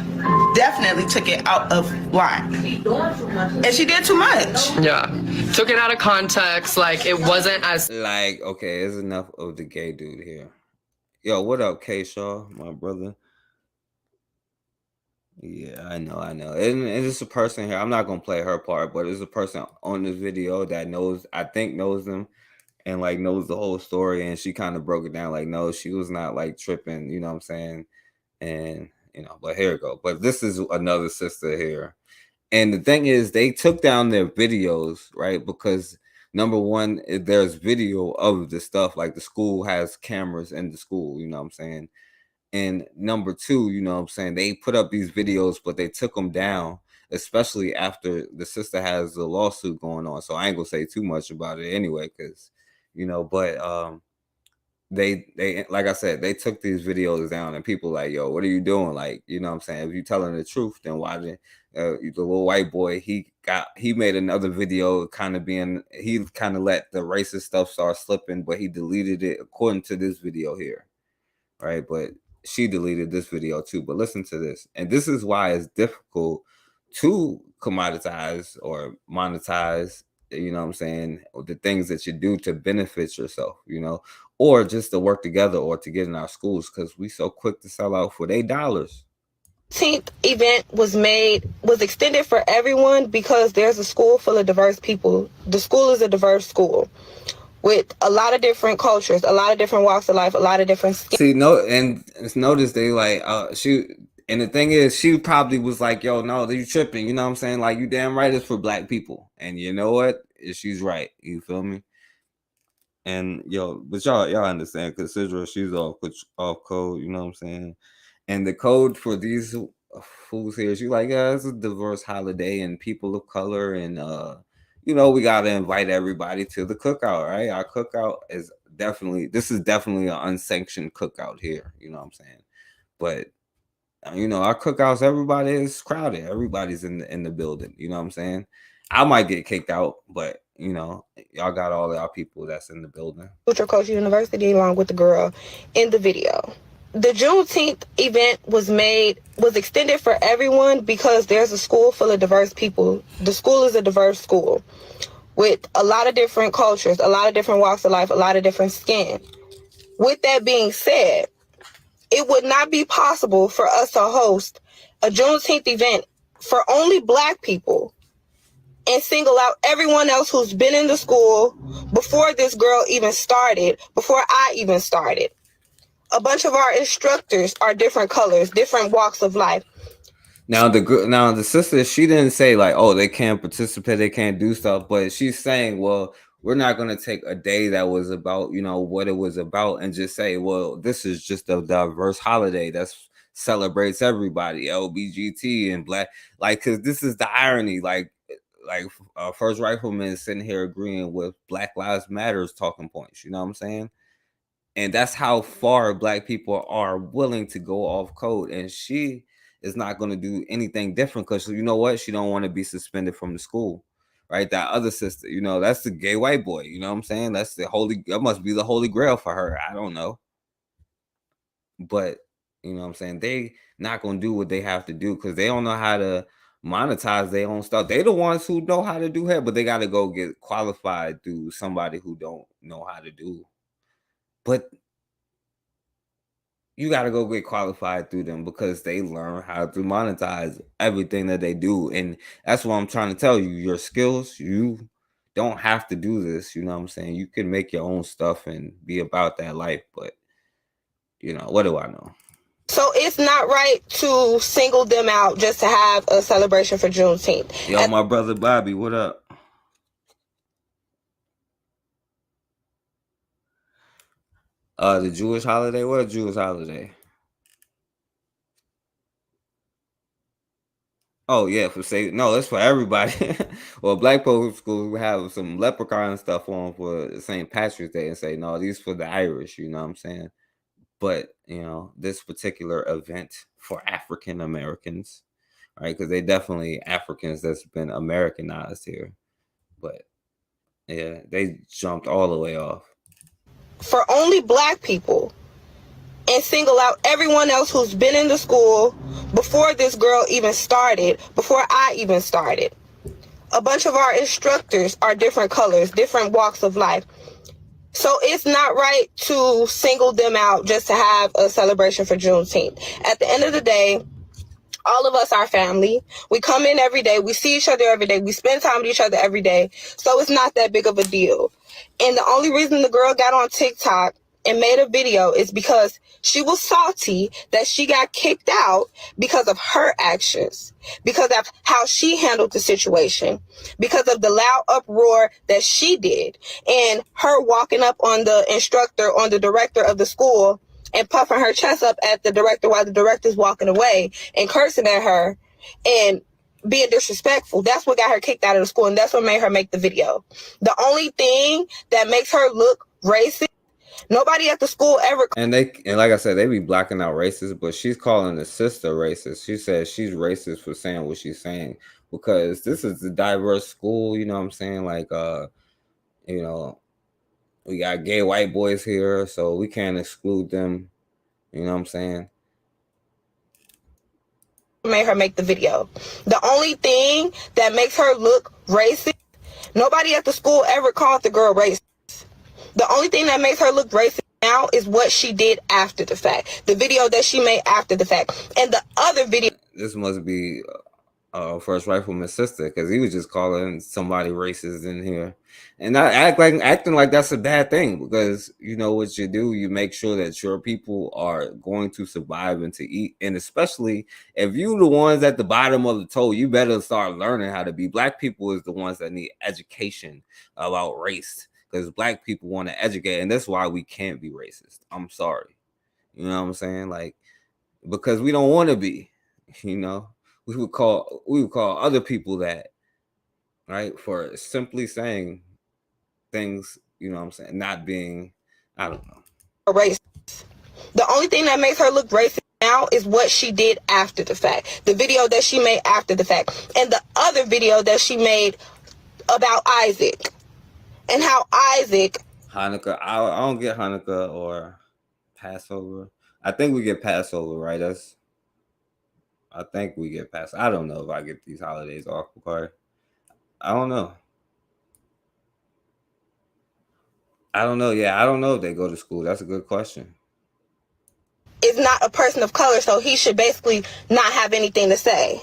definitely took it out of line, and she did too much. Yeah, took it out of context. Like, it wasn't as like, okay, it's enough of the gay dude here. Yo, what up, K Shaw, my brother? Yeah, I know. And it's a person here. I'm not gonna play her part, but there's a person on this video that knows them, and like knows the whole story, and she kind of broke it down. Like, no, she was not like tripping. You know what I'm saying? And but here we go. But this is another sister here, and the thing is, they took down their videos, right? Because number one, there's video of the stuff. Like, the school has cameras in the school. You know what I'm saying? And number two, you know what I'm saying, they put up these videos, but they took them down, especially after the sister has a lawsuit going on. So I ain't gonna say too much about it anyway, because but they like I said, they took these videos down, and people like, yo, what are you doing? Like, you know what I'm saying? If you're telling the truth, then why didn't the little white boy, he made another video he kind of let the racist stuff start slipping, but he deleted it according to this video here, right? But she deleted this video too. But listen to this. And this is why it's difficult to commoditize or monetize, you know what I'm saying, the things that you do to benefit yourself, or just to work together or to get in our schools, because we so quick to sell out for $8. 15th event was extended for everyone because there's a school full of diverse people. The school is a diverse school with a lot of different cultures, a lot of different walks of life, a lot of different and notice they like and the thing is, she probably was like, yo, no, you tripping, you know what I'm saying? Like, you damn right it's for Black people. And you know what? She's right. You feel me? And but y'all understand, consider she's off code, you know what I'm saying? And the code for these fools here, she's like, yeah, it's a diverse holiday and people of color, and we gotta invite everybody to the cookout, right? Our cookout is definitely an unsanctioned cookout here, you know what I'm saying? But our cookouts, everybody is crowded, everybody's in the building, you know what I'm saying? I might get kicked out, but you know, y'all got all y'all people that's in the building. Ultra Coach University along with the girl in the video. The Juneteenth event was extended for everyone because there's a school full of diverse people. The school is a diverse school with a lot of different cultures, a lot of different walks of life, a lot of different skin. With that being said, it would not be possible for us to host a Juneteenth event for only Black people and single out everyone else who's been in the school before this girl even started, before I even started. A bunch of our instructors are different colors, different walks of life. Now the sister, she didn't say like, oh, they can't participate, they can't do stuff, but she's saying, well, we're not going to take a day that was about, you know, what it was about and just say, well, this is just a diverse holiday that celebrates everybody, LBGT and Black, like, because this is the irony, like First Rifleman is sitting here agreeing with Black Lives Matters talking points, you know what I'm saying? And that's how far Black people are willing to go off code, and she is not going to do anything different because you know what, she don't want to be suspended from the school, right? That other sister, you know, that's the gay white boy, you know what I'm saying? That's that must be the holy grail for her. I don't know, but you know what I'm saying, they not going to do what they have to do because they don't know how to monetize their own stuff. They the ones who know how to do hair, but they got to go get qualified through somebody who don't know how to do. But you got to go get qualified through them because they learn how to monetize everything that they do. And that's what I'm trying to tell you. Your skills, you don't have to do this. You know what I'm saying? You can make your own stuff and be about that life. But, you know, what do I know? So it's not right to single them out just to have a celebration for Juneteenth. Yo, my brother Bobby, what up? The Jewish holiday? What a Jewish holiday? Oh yeah, no, it's for everybody. Well, Black Poets School have some leprechaun stuff on for St. Patrick's Day and say, no, these for the Irish, you know what I'm saying? But you know, this particular event for African Americans, right? Because they definitely Africans that's been Americanized here. But yeah, they jumped all the way off. For only Black people and single out everyone else who's been in the school before this girl even started, before I even started. A bunch of our instructors are different colors, different walks of life. So it's not right to single them out just to have a celebration for Juneteenth. At the end of the day, all of us are family. We come in every day. We see each other every day. We spend time with each other every day. So it's not that big of a deal. And the only reason the girl got on TikTok and made a video is because she was salty that she got kicked out because of her actions, because of how she handled the situation, because of the loud uproar that she did, and her walking up on the instructor, on the director of the school, and puffing her chest up at the director while the director's walking away and cursing at her and being disrespectful. That's what got her kicked out of the school, and that's what made her make the video. The only thing that makes her look racist, nobody at the school ever. And like I said, they be blocking out racist, but she's calling the sister racist. She says she's racist for saying what she's saying because this is a diverse school. You know what I'm saying? Like, you know, we got gay white boys here, so we can't exclude them. You know what I'm saying? Made her make the video. The only thing that makes her look racist, nobody at the school ever called the girl racist. The only thing that makes her look racist now is what she did after the fact. The video that she made after the fact. And the other video. This must be First Rifleman's sister because he was just calling somebody racist in here. And not acting like that's a bad thing because you know what you do, you make sure that your people are going to survive and to eat. And especially if you the ones at the bottom of the toe, you better start learning how to be. Black people is the ones that need education about race because Black people want to educate, and that's why we can't be racist. I'm sorry. You know what I'm saying? Like, because we don't want to be, you know. We would call other people that, right, for simply saying things, you know what I'm saying, not being, I don't know. Racist. The only thing that makes her look racist now is what she did after the fact. The video that she made after the fact. And the other video that she made about Isaac. and how Isaac. Hanukkah. I don't get Hanukkah or Passover. I think we get Passover, right? I think we get Passover. I don't know if I get these holidays off, okay? I don't know. Yeah, I don't know if they go to school. That's a good question. Is not a person of color, so he should basically not have anything to say.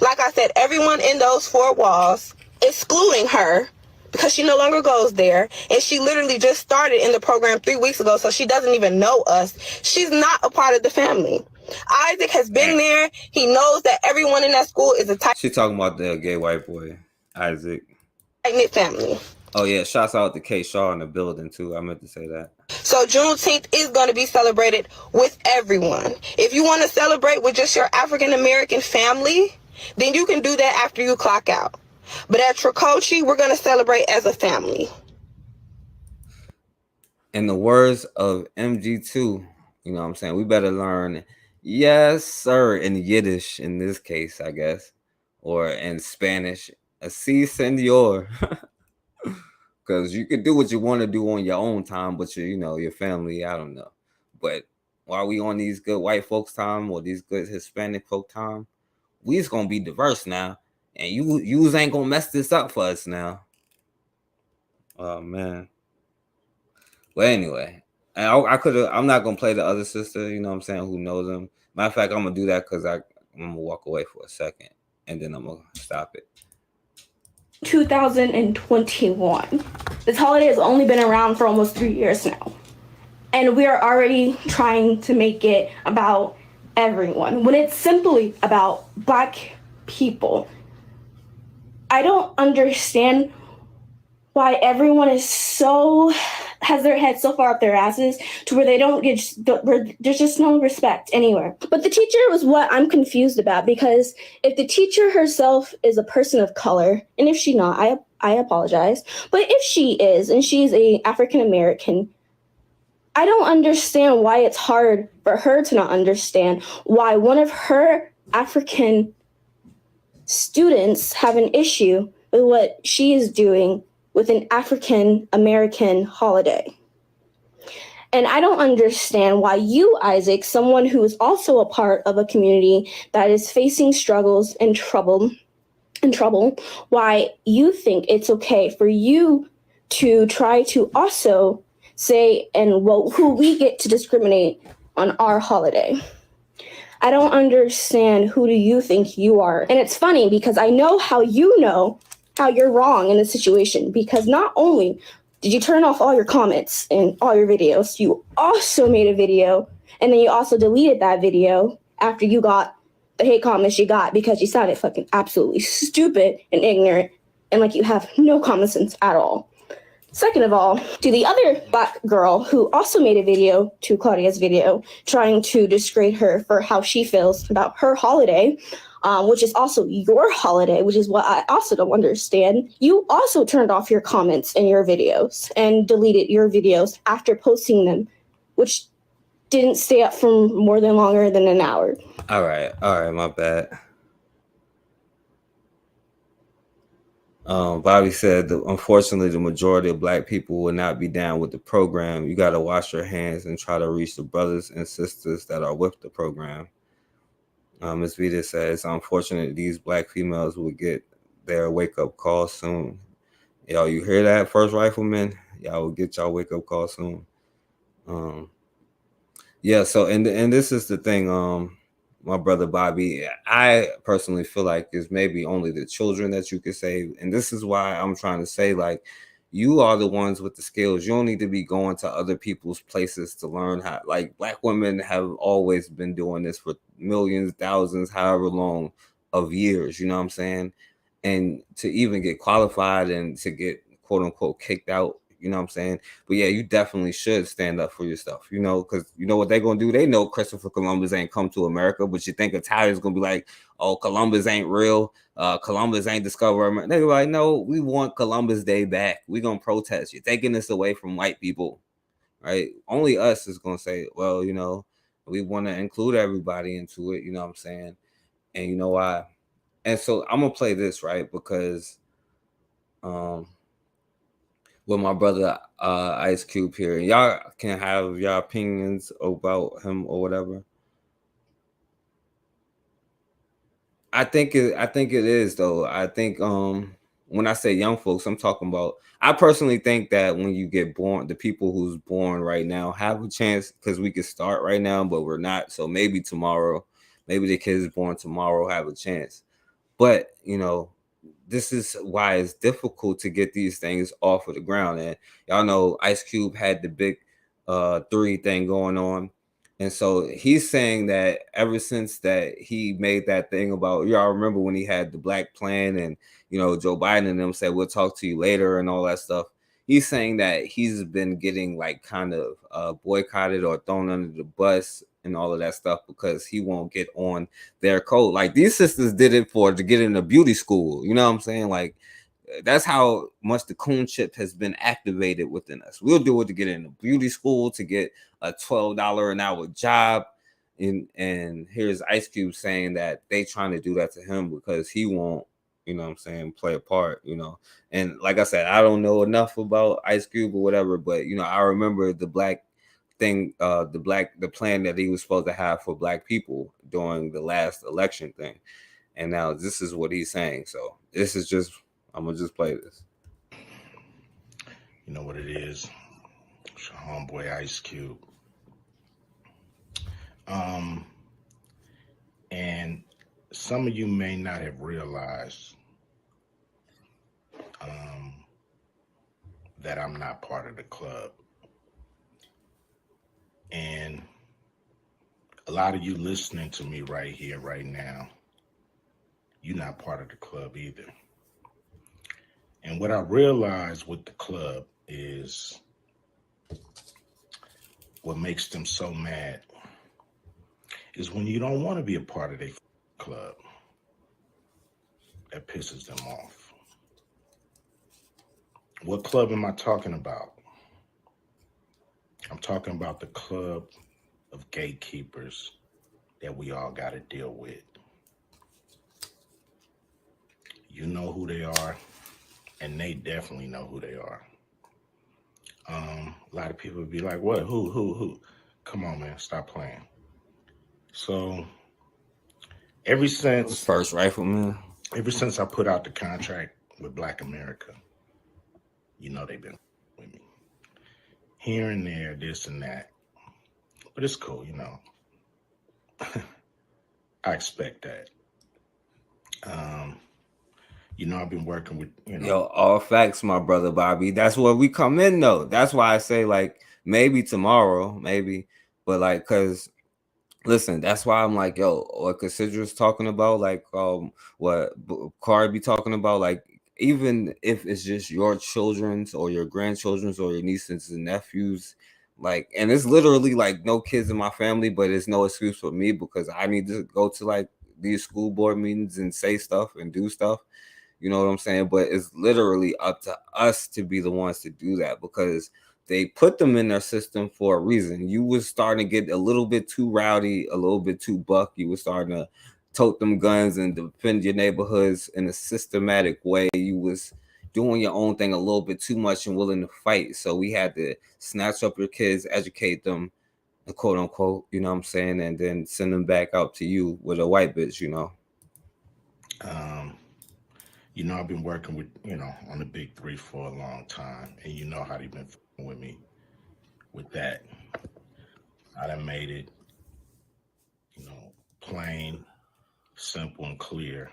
Like I said, everyone in those four walls, excluding her, because she no longer goes there, and she literally just started in the program 3 weeks ago, so she doesn't even know us. She's not a part of the family. Isaac has been there. He knows that everyone in that school is a She talking about the gay white boy, Isaac. tight-knit family. Oh yeah, shouts out to K. Shaw in the building too. I meant to say that. So Juneteenth is going to be celebrated with everyone. If you want to celebrate with just your African American family, then you can do that after you clock out. But at Tricoci, we're going to celebrate as a family. In the words of MG2, you know what I'm saying? We better learn, yes, sir, in Yiddish in this case, I guess, or in Spanish, así senor. Because you can do what you want to do on your own time, but your family, I don't know. But while we on these good white folks time or these good Hispanic folk time, we's gonna be diverse now, and you ain't gonna mess this up for us now. Oh man. But anyway, I'm not gonna play the other sister. You know what I'm saying? Who knows them? Matter of fact, I'm gonna do that because I'm gonna walk away for a second, and then I'm gonna stop it. 2021. This holiday has only been around for almost 3 years now. And we are already trying to make it about everyone when it's simply about Black people. I don't understand why everyone has their heads so far up their asses to where where there's just no respect anywhere. But the teacher was what I'm confused about, because if the teacher herself is a person of color, and if she's not, I apologize, but if she is, and she's a African American, I don't understand why it's hard for her to not understand why one of her African students have an issue with what she is doing with an African American holiday. And I don't understand why you, Isaac, someone who is also a part of a community that is facing struggles and trouble, why you think it's okay for you to try to also say who we get to discriminate on our holiday. I don't understand, who do you think you are? And it's funny because I know how you're wrong in this situation, because not only did you turn off all your comments and all your videos, you also made a video, and then you also deleted that video after you got the hate comments you got because you sounded fucking absolutely stupid and ignorant and like you have no common sense at all. Second of all, to the other Black girl who also made a video to Claudia's video trying to disgrade her for how she feels about her holiday, which is also your holiday, which is what I also don't understand. You also turned off your comments in your videos and deleted your videos after posting them, which didn't stay up for longer than an hour. All right, my bad. Bobby said that unfortunately the majority of Black people will not be down with the program. You got to wash your hands and try to reach the brothers and sisters that are with the program. Ms. Vita says it's unfortunate these Black females will get their wake-up call soon. Y'all, you hear that, First Rifleman? Y'all will get y'all wake-up call soon. Yeah, so and this is the thing, my brother Bobby, I personally feel like it's maybe only the children that you could save. And this is why I'm trying to say, like, you are the ones with the skills. You don't need to be going to other people's places to learn how. Like, Black women have always been doing this for millions, thousands, however long of years, you know what I'm saying? And to even get qualified and to get quote unquote kicked out, you know what I'm saying? But yeah, you definitely should stand up for your stuff, because you know what they're going to do? They know Christopher Columbus ain't come to America, but you think Italians going to be like, oh, Columbus ain't real. Columbus ain't discovered America. They're like, no, we want Columbus Day back. We're going to protest. You're taking this away from white people, right? Only us is going to say, well, we want to include everybody into it, you know what I'm saying? And you know why? And so I'm going to play this, right? Because with my brother Ice Cube here. Y'all can have y'all opinions about him or whatever. I think it is though. I think when I say young folks, I'm talking about, I personally think that when you get born, the people who's born right now have a chance, because we could start right now, but we're not. So maybe tomorrow, maybe the kids born tomorrow have a chance. But this is why it's difficult to get these things off of the ground. And y'all know Ice Cube had the big 3 thing going on. And so he's saying that ever since that he made that thing about, y'all remember when he had the black plan, and Joe Biden and them said we'll talk to you later and all that stuff. He's saying that he's been getting like kind of boycotted or thrown under the bus and all of that stuff because he won't get on their code. Like these sisters did it to get in a beauty school. You know what I'm saying? Like that's how much the coon chip has been activated within us. We'll do it to get in a beauty school, to get a $12 an hour job. And here's Ice Cube saying that they trying to do that to him because he won't, what I'm saying, play a part, And like I said, I don't know enough about Ice Cube or whatever, but I remember the black thing, the plan that he was supposed to have for black people during the last election thing. And now this is what he's saying. So this is just, I'm gonna just play this. You know what it is? It's your homeboy Ice Cube. And some of you may not have realized that I'm not part of the club. And a lot of you listening to me right here, right now, you're not part of the club either. And what I realized with the club is what makes them so mad is when you don't want to be a part of their club. That pisses them off. What club am I talking about? I'm talking about the club of gatekeepers that we all got to deal with. You know who they are, and they definitely know who they are. A lot of people would be like, what? Who? Come on, man, stop playing. So, ever since First Rifleman, ever since I put out the contract with Black America, they've been with me. Here and there, this and that. But it's cool, I expect that. I've been working with, Yo, all facts, my brother Bobby. That's where we come in though. That's why I say like maybe tomorrow, maybe. But like, cause listen, that's why I'm like, yo, what Cassandra's talking about, like what Card be talking about, like even if it's just your children's or your grandchildren's or your nieces and nephews, like, and it's literally like no kids in my family, but it's no excuse for me because I need to go to like these school board meetings and say stuff and do stuff. You know what I'm saying? But it's literally up to us to be the ones to do that because they put them in their system for a reason. You was starting to get a little bit too rowdy, a little bit too buck. You was starting to tote them guns and defend your neighborhoods in a systematic way. You was doing your own thing a little bit too much and willing to fight. So we had to snatch up your kids, educate them, quote unquote, you know what I'm saying, and then send them back out to you with a white bitch, I've been working with, on the big 3 for a long time, and you know how they've been with me with that. I done made it, plain, simple, and clear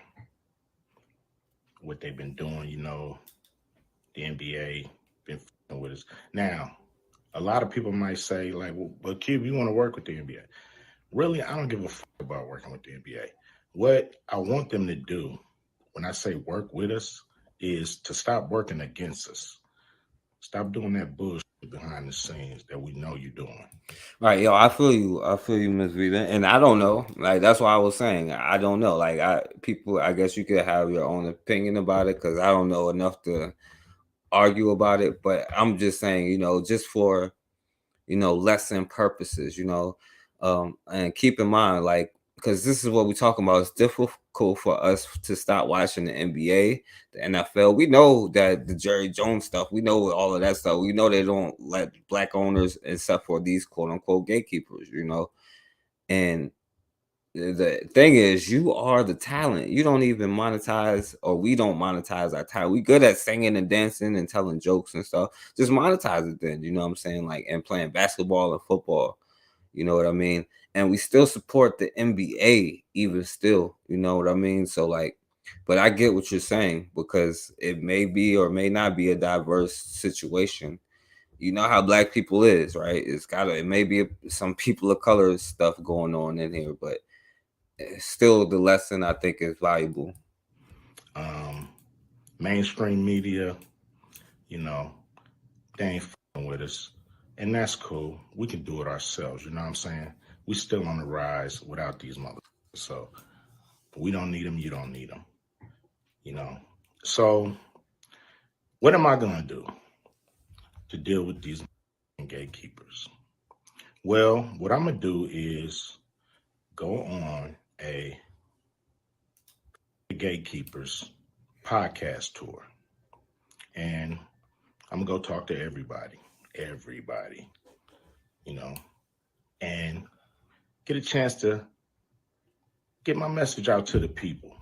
what they've been doing. The NBA been with us. Now, a lot of people might say, like, well, but Cube, you want to work with the NBA? Really, I don't give a fuck about working with the NBA. What I want them to do when I say work with us is to stop working against us. Stop doing that bullshit behind the scenes that we know you're doing. Right, yo, I feel you, Miss Vita, and I don't know, like that's why I was saying I don't know, like I guess you could have your own opinion about it because I don't know enough to argue about it, but I'm just saying, just for lesson purposes, and keep in mind, like, because this is what we're talking about. It's difficult for us to stop watching the NBA, the NFL. We know that the Jerry Jones stuff, we know all of that stuff. We know they don't let black owners, except for these quote unquote gatekeepers, you know. And the thing is, you are the talent. You don't even monetize, or we don't monetize our talent. We good at singing and dancing and telling jokes and stuff. Just monetize it then, you know what I'm saying? Like, and playing basketball and football, you know what I mean? And we still support the NBA even still, you know what I mean? So like, but I get what you're saying, because it may be or may not be a diverse situation. You know how black people is, right? It may be some people of color stuff going on in here, but still the lesson I think is valuable. Mainstream media, you know, they ain't fucking with us. And that's cool. We can do it ourselves, you know what I'm saying? We still on the rise without these motherfuckers. So we don't need them, you don't need them. You know. So what am I gonna do to deal with these gatekeepers? Well, what I'm gonna do is go on a gatekeepers podcast tour. And I'm gonna go talk to everybody, you know, and get a chance to get my message out to the people.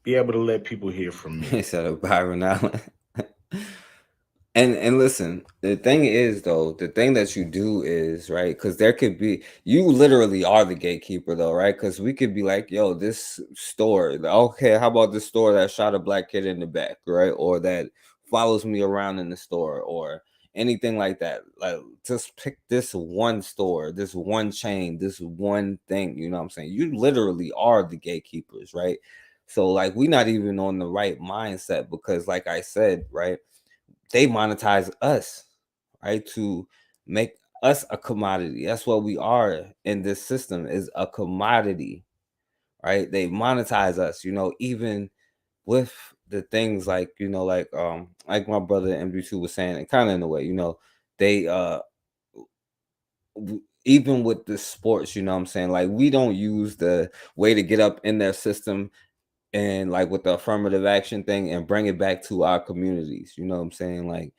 Be able to let people hear from me. Instead of Byron Allen. And listen, the thing is though, the thing that you do is, right, because there could be, you literally are the gatekeeper though, right? Because we could be like, yo, this store, okay, how about this store that shot a black kid in the back, right? Or that follows me around in the store, or anything like that. Like, just pick this one store, this one chain, this one thing, you know what I'm saying? You literally are the gatekeepers, right? So like, we're not even on the right mindset, because like I said, right, they monetize us, right, to make us a commodity. That's what we are in this system, is a commodity, right? They monetize us, you know, even with the things like, you know, like my brother MB2 was saying, and kind of in a way, you know, they even with the sports, you know what I'm saying, like, we don't use the way to get up in their system, and like with the affirmative action thing, and bring it back to our communities, you know what I'm saying? Like,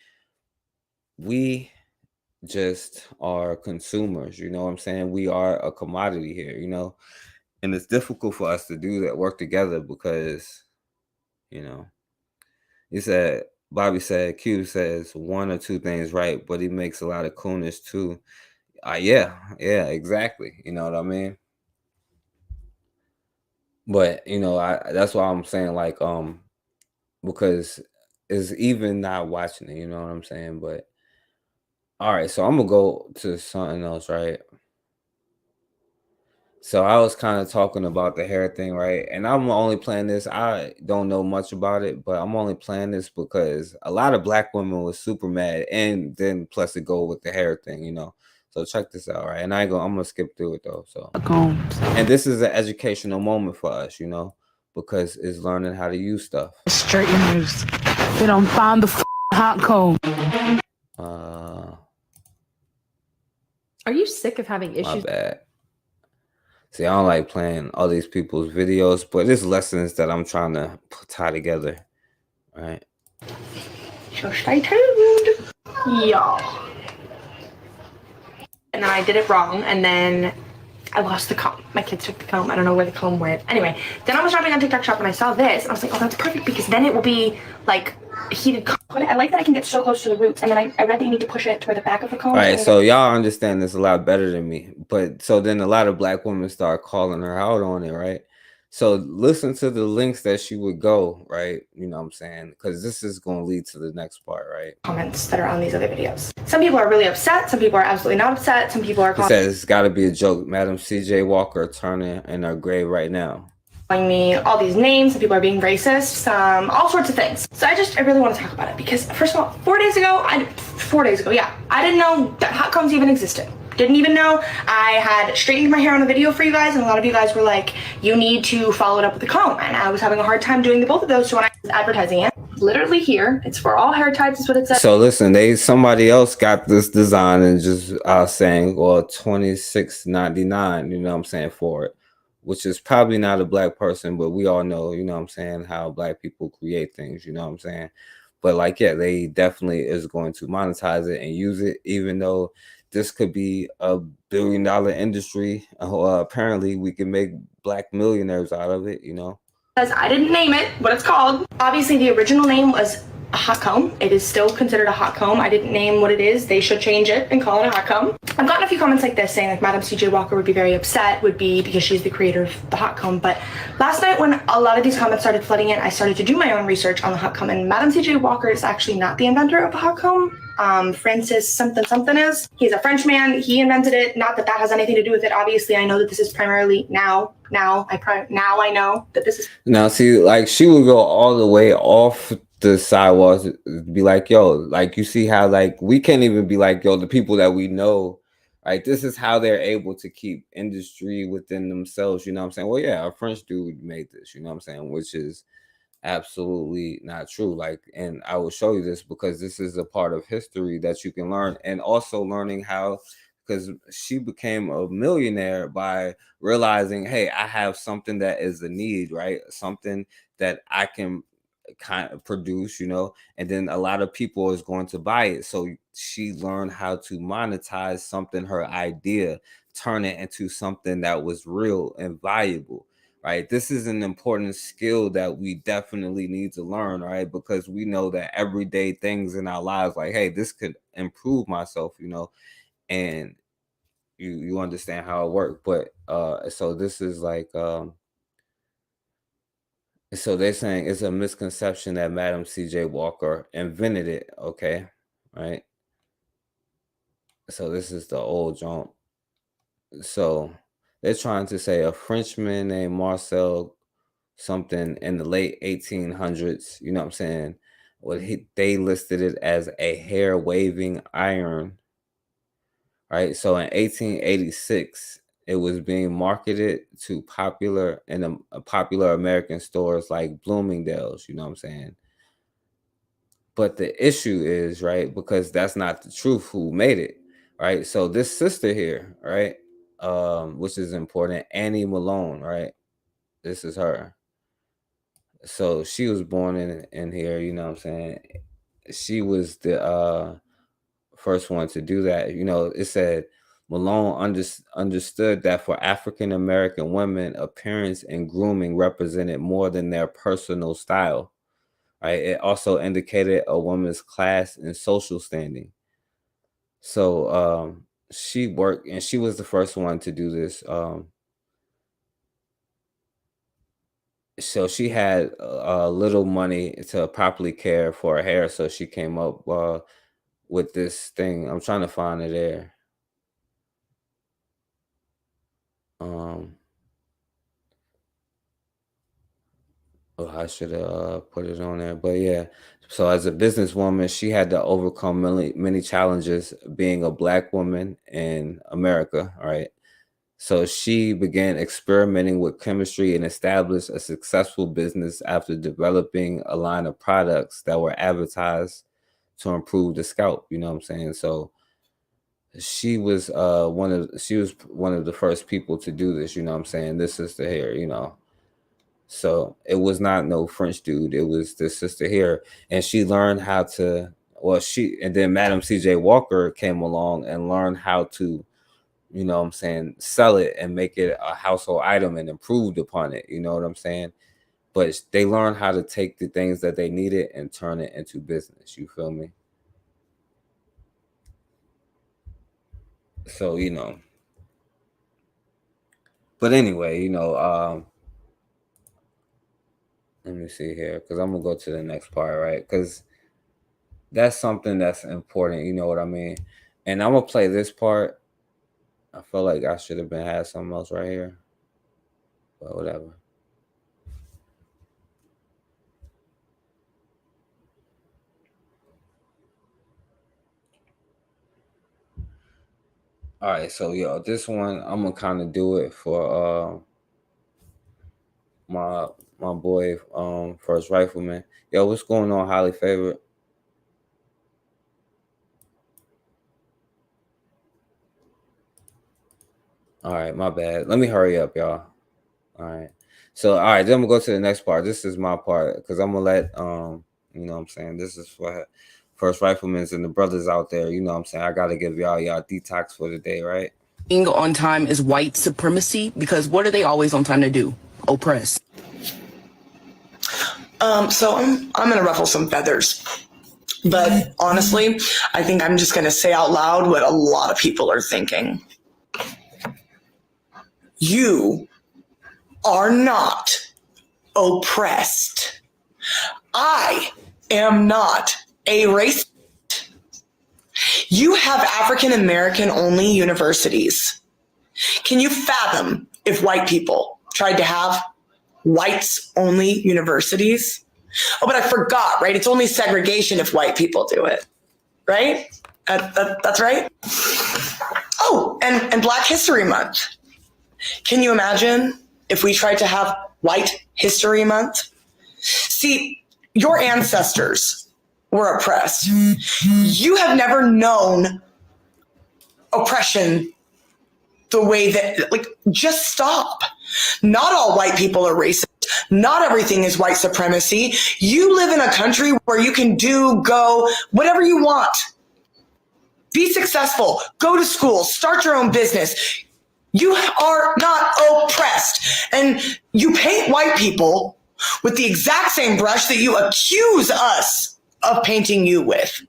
we just are consumers, you know what I'm saying? We are a commodity here, you know, and it's difficult for us to do that, work together, because, you know, Bobby said, Q says one or two things right, but he makes a lot of coonish too. Yeah, exactly. You know what I mean? But, you know, that's why I'm saying, like, because it's even not watching it, you know what I'm saying? But all right, so I'm gonna go to something else, right? So I was kind of talking about the hair thing, right? And I'm only playing this. I don't know much about it, but I'm only playing this because a lot of black women was super mad, and then plus it go with the hair thing, you know. So check this out, right? And I'm gonna skip through it though. So, and this is an educational moment for us, you know, because it's learning how to use stuff. Straighteners, they don't find the hot comb. Are you sick of having issues? My bad. See, I don't like playing all these people's videos, but it's lessons that I'm trying to tie together, right? So stay tuned, y'all. And then I did it wrong, and then I lost the comb. My kids took the comb. I don't know where the comb went. Anyway, then I was shopping on TikTok Shop, and I saw this, and I was like, oh, that's perfect, because then it will be like heated comb. I like that I can get so close to the roots, and then I read that you need to push it toward the back of the comb. All right, so y'all understand this a lot better than me. But so then a lot of black women start calling her out on it, right? So listen to the links that she would go, right? You know what I'm saying? Because this is going to lead to the next part, right? Comments that are on these other videos. Some people are really upset. Some people are absolutely not upset. Some people are It says it's got to be a joke. Madam C.J. Walker turning in her grave right now. calling me all these names. Some people are being racist. All sorts of things. So I really want to talk about it because, first of all, 4 days ago, I didn't know that hot combs even existed. Didn't even know. I had straightened my hair on a video for you guys, and a lot of you guys were like, you need to follow it up with a comb. And I was having a hard time doing both of those, so when I was advertising it, literally here, it's for all hair types, is what it says. So listen, somebody else got this design and just saying, well, $26.99, you know what I'm saying, for it. which is probably not a black person, but we all know, you know what I'm saying, how black people create things, you know what I'm saying? But like, yeah, they definitely is going to monetize it and use it, even though this could be a billion-dollar industry. Apparently, we can make black millionaires out of it, you know? Because I didn't name it, what it's called. Obviously, the original name was a hot comb. It is still considered a hot comb. I didn't name what it is. They should change it and call it a hot comb. I've gotten a few comments like this saying like Madam CJ Walker would be very upset, would be because she's the creator of the hot comb. But last night when a lot of these comments started flooding in, I started to do my own research on the hot comb, and Madam CJ Walker is actually not the inventor of the hot comb. Francis something is. He's a French man. He invented it. Not that that has anything to do with it. Obviously, I know that this is primarily now I know that this is. Now, see, like, she would go all the way off the sidewalks, be like, yo, like, you see how, like, we can't even be like, yo, the people that we know, like, this is how they're able to keep industry within themselves, you know what I'm saying? Well, yeah, a French dude made this, you know what I'm saying? Which is absolutely not true. Like, and I will show you this because this is a part of history that you can learn, and also learning how, because she became a millionaire by realizing, hey, I have something that is a need, right? Something that I can kind of produce, you know, and then a lot of people is going to buy it. So she learned how to monetize something, her idea, turn it into something that was real and valuable. Right, this is an important skill that we definitely need to learn, right? Because we know that everyday things in our lives, like, hey, this could improve myself, you know, and you understand how it works. But so this is like so they're saying it's a misconception that Madam CJ Walker invented it, okay? Right? So this is the old jump. So they're trying to say a Frenchman named Marcel something in the late 1800s, you know what I'm saying? Well, they listed it as a hair waving iron, right? So in 1886, it was being marketed to popular in popular American stores like Bloomingdale's, you know what I'm saying? But the issue is, right, because that's not the truth who made it, right? So this sister here, right, which is important, Annie Malone, right? This is her. So she was born in here, you know what I'm saying? She was the first one to do that. You know, it said Malone understood that for African American women, appearance and grooming represented more than their personal style. Right? It also indicated a woman's class and social standing. So she worked, and she was the first one to do this. So she had little money to properly care for her hair, so she came up with this thing. I'm trying to find it there. Um, oh, I should have put it on there, but yeah. So as a businesswoman, she had to overcome many challenges being a black woman in America, right? So she began experimenting with chemistry and established a successful business after developing a line of products that were advertised to improve the scalp. You know what I'm saying? So she was one of the first people to do this. You know what I'm saying? This sister here, you know. So it was not no French dude. It was this sister here, and she learned how to. Well, and then Madam CJ Walker came along and learned how to, you know what I'm saying, sell it and make it a household item and improved upon it. You know what I'm saying? But they learned how to take the things that they needed and turn it into business. You feel me? So, you know. But anyway, you know, let me see here, because I'm gonna go to the next part, right? Because that's something that's important, you know what I mean? And I'm gonna play this part. I feel like I should have been had something else right here. But whatever. All right, so yo, this one I'm gonna kind of do it for my boy First Rifleman. Yo, what's going on, highly favored? All right, my bad. Let me hurry up, y'all. All right. So all right, then I'm gonna go to the next part. This is my part because I'm gonna let you know what I'm saying, this is for first riflemen and the brothers out there, you know what I'm saying. I gotta give y'all detox for the day, right? Being on time is white supremacy because what are they always on time to do? Oppress. So I'm gonna ruffle some feathers. But honestly, I think I'm just gonna say out loud what a lot of people are thinking. You are not oppressed. I am not a racist. You have African American only universities. Can you fathom if white people tried to have whites only universities? Oh, but I forgot, right? It's only segregation if white people do it, right? That's right. Oh, and Black History Month. Can you imagine if we tried to have White History Month? See, your ancestors were oppressed. You have never known oppression the way that, like, just stop. Not all white people are racist. Not everything is white supremacy. You live in a country where you can go, whatever you want. Be successful, go to school, start your own business. You are not oppressed. And you paint white people with the exact same brush that you accuse us of painting you with.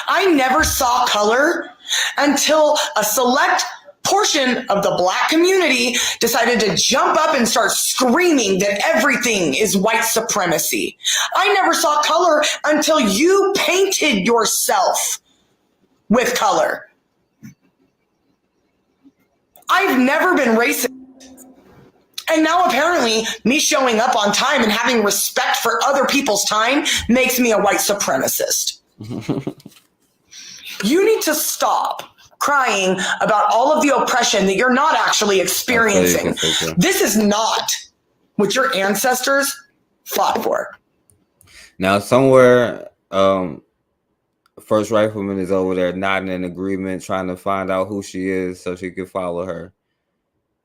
I never saw color until a select portion of the Black community decided to jump up and start screaming that everything is white supremacy. I never saw color until you painted yourself with color. I've never been racist. And now apparently me showing up on time and having respect for other people's time makes me a white supremacist. You need to stop crying about all of the oppression that you're not actually experiencing. This is not what your ancestors fought for. Now somewhere First Rifleman is over there nodding in agreement, trying to find out who she is so she can follow her.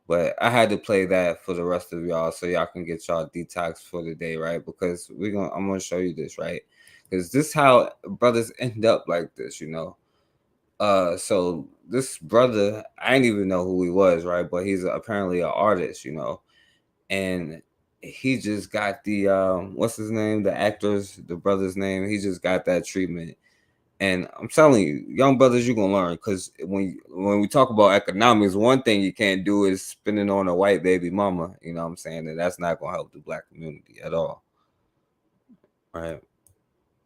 But I had to play that for the rest of y'all so y'all can get y'all detox for the day, right? Because I'm gonna show you this, right? Because this is how brothers end up like this, you know. So this brother, I didn't even know who he was, right? But he's apparently an artist, you know, and he just got the what's his name? The brother's name. He just got that treatment. And I'm telling you, young brothers, you're gonna learn, because when we talk about economics, one thing you can't do is spending on a white baby mama. You know what I'm saying? And that's not gonna help the Black community at all. Right.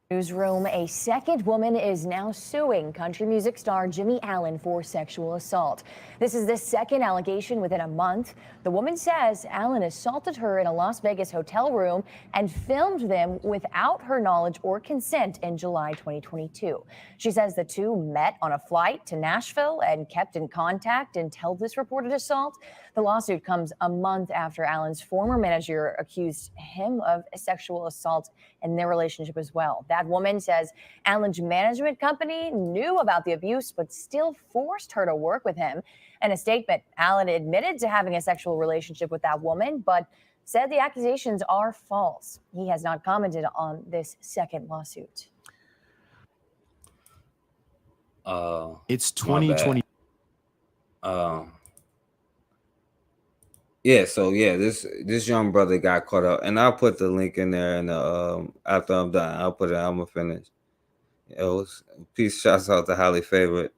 Newsroom, a second woman is now suing country music star Jimmy Allen for sexual assault. This is the second allegation within a month. The woman says Allen assaulted her in a Las Vegas hotel room and filmed them without her knowledge or consent in July 2022. She says the two met on a flight to Nashville and kept in contact until this reported assault. The lawsuit comes a month after Allen's former manager accused him of sexual assault in their relationship as well. That woman says Allen's management company knew about the abuse but still forced her to work with him. In a statement, Allen admitted to having a sexual relationship with that woman, but said the accusations are false. He has not commented on this second lawsuit. It's 2020. Yeah, so yeah, this young brother got caught up, and I'll put the link in there, and after I'm done, I'll put it. I'm gonna finish. It was peace. Shouts out to Highly Favorite.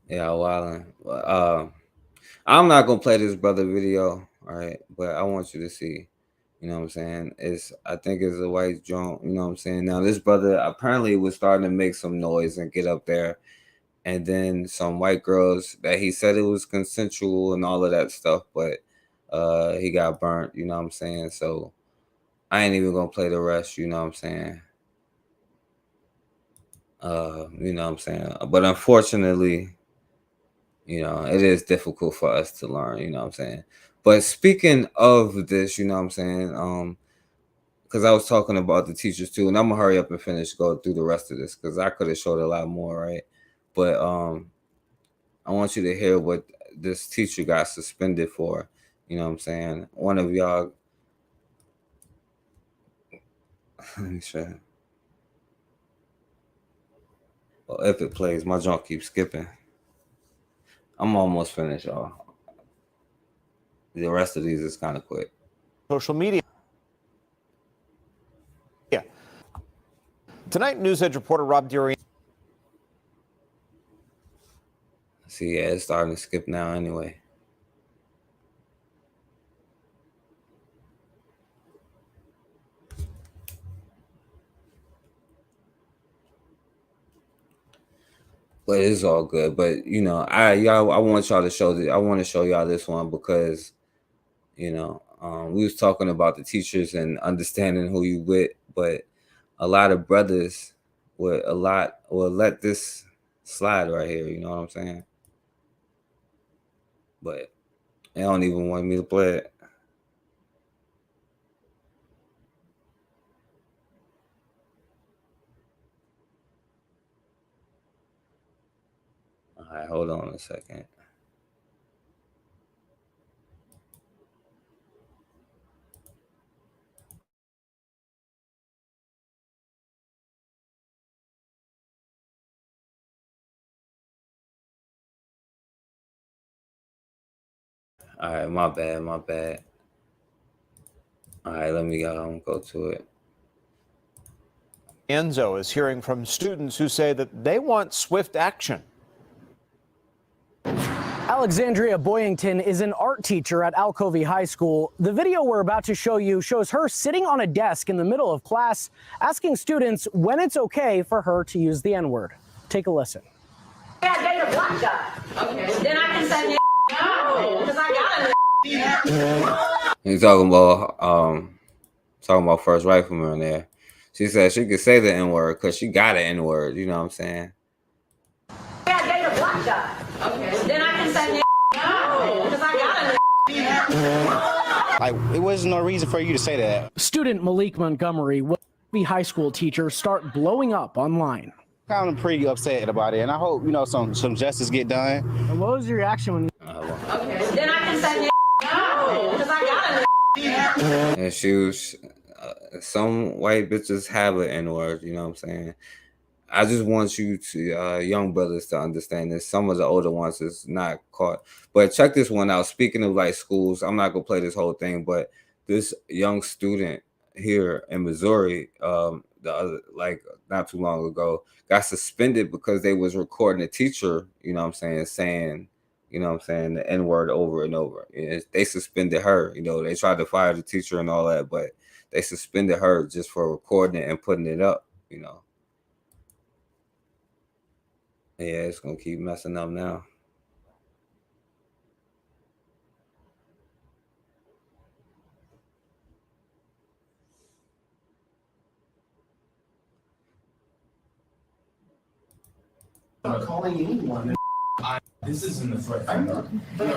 Yeah, wildin'. I'm not gonna play this brother video, all right? But I want you to see. You know what I'm saying? I think it's a white joint. You know what I'm saying? Now this brother apparently was starting to make some noise and get up there, and then some white girls that he said it was consensual and all of that stuff, but he got burnt. You know what I'm saying? So I ain't even gonna play the rest. You know what I'm saying? You know what I'm saying? But unfortunately, you know, it is difficult for us to learn. You know what I'm saying? But speaking of this, you know what I'm saying? because I was talking about the teachers too, and I'm gonna hurry up and go through the rest of this because I could have showed a lot more, right? But I want you to hear what this teacher got suspended for. You know what I'm saying? One of y'all. Let me show you. Well, if it plays, my junk keeps skipping. I'm almost finished, y'all. The rest of these is kind of quick. Social media. Yeah. Tonight, News Edge reporter Rob Durian. See, yeah, it's starting to skip now anyway. But it's all good. But you know, I want y'all to show I want to show y'all this one because you know, we was talking about the teachers and understanding who you with, but a lot of brothers will let this slide right here. You know what I'm saying? But they don't even want me to play it. All right, hold on a second. All right, my bad. All right, let me go to it. Enzo is hearing from students who say that they want swift action. Alexandria Boyington is an art teacher at Alcovey High School. The video we're about to show you shows her sitting on a desk in the middle of class, asking students when it's okay for her to use the N-word. Take a listen. Yeah, date a black guy. Okay. Then I can say no, because I got a He's talking about First Rifleman there. She said she could say the N-word because she got an N-word. You know what I'm saying? Yeah, date a black guy. Okay. Then I can say no, because I got a It was no reason for you to say that. Student Malik Montgomery will be high school teacher start blowing up online. I'm pretty upset about it, and I hope some justice get done. And what was your reaction when? Okay. Then I can say no, because I got a And she was some white bitches have an N-word. You know what I'm saying? I just want you to young brothers to understand this. Some of the older ones is not caught. But check this one out. Speaking of like schools, I'm not gonna play this whole thing, but this young student here in Missouri, not too long ago, got suspended because they was recording a teacher, you know what I'm saying, you know what I'm saying, the N-word over and over. They suspended her, you know, they tried to fire the teacher and all that, but they suspended her just for recording it and putting it up, you know. Yeah, it's gonna keep messing up now. I'm not calling anyone. This isn't a threat. I'm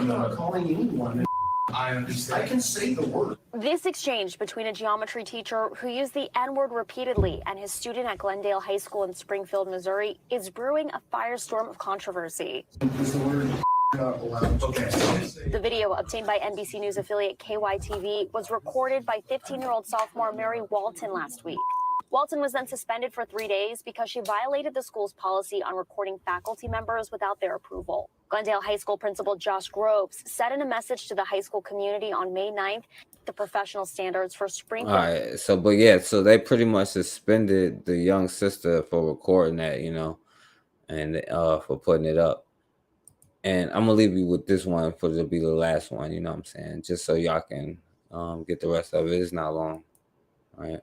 not calling anyone. I understand. I can say the word. This exchange between a geometry teacher who used the N-word repeatedly and his student at Glendale High School in Springfield, Missouri, is brewing a firestorm of controversy. The video, obtained by NBC News affiliate KYTV, was recorded by 15-year-old sophomore Mary Walton last week. Walton was then suspended for 3 days because she violated the school's policy on recording faculty members without their approval. Glendale High School principal Josh Groves said in a message to the high school community on May 9th the professional standards for Springfield. All right, so they pretty much suspended the young sister for recording that, you know, and for putting it up. And I'm gonna leave you with this one for to be the last one, you know what I'm saying, just so y'all can get the rest of it. It's not long. All right.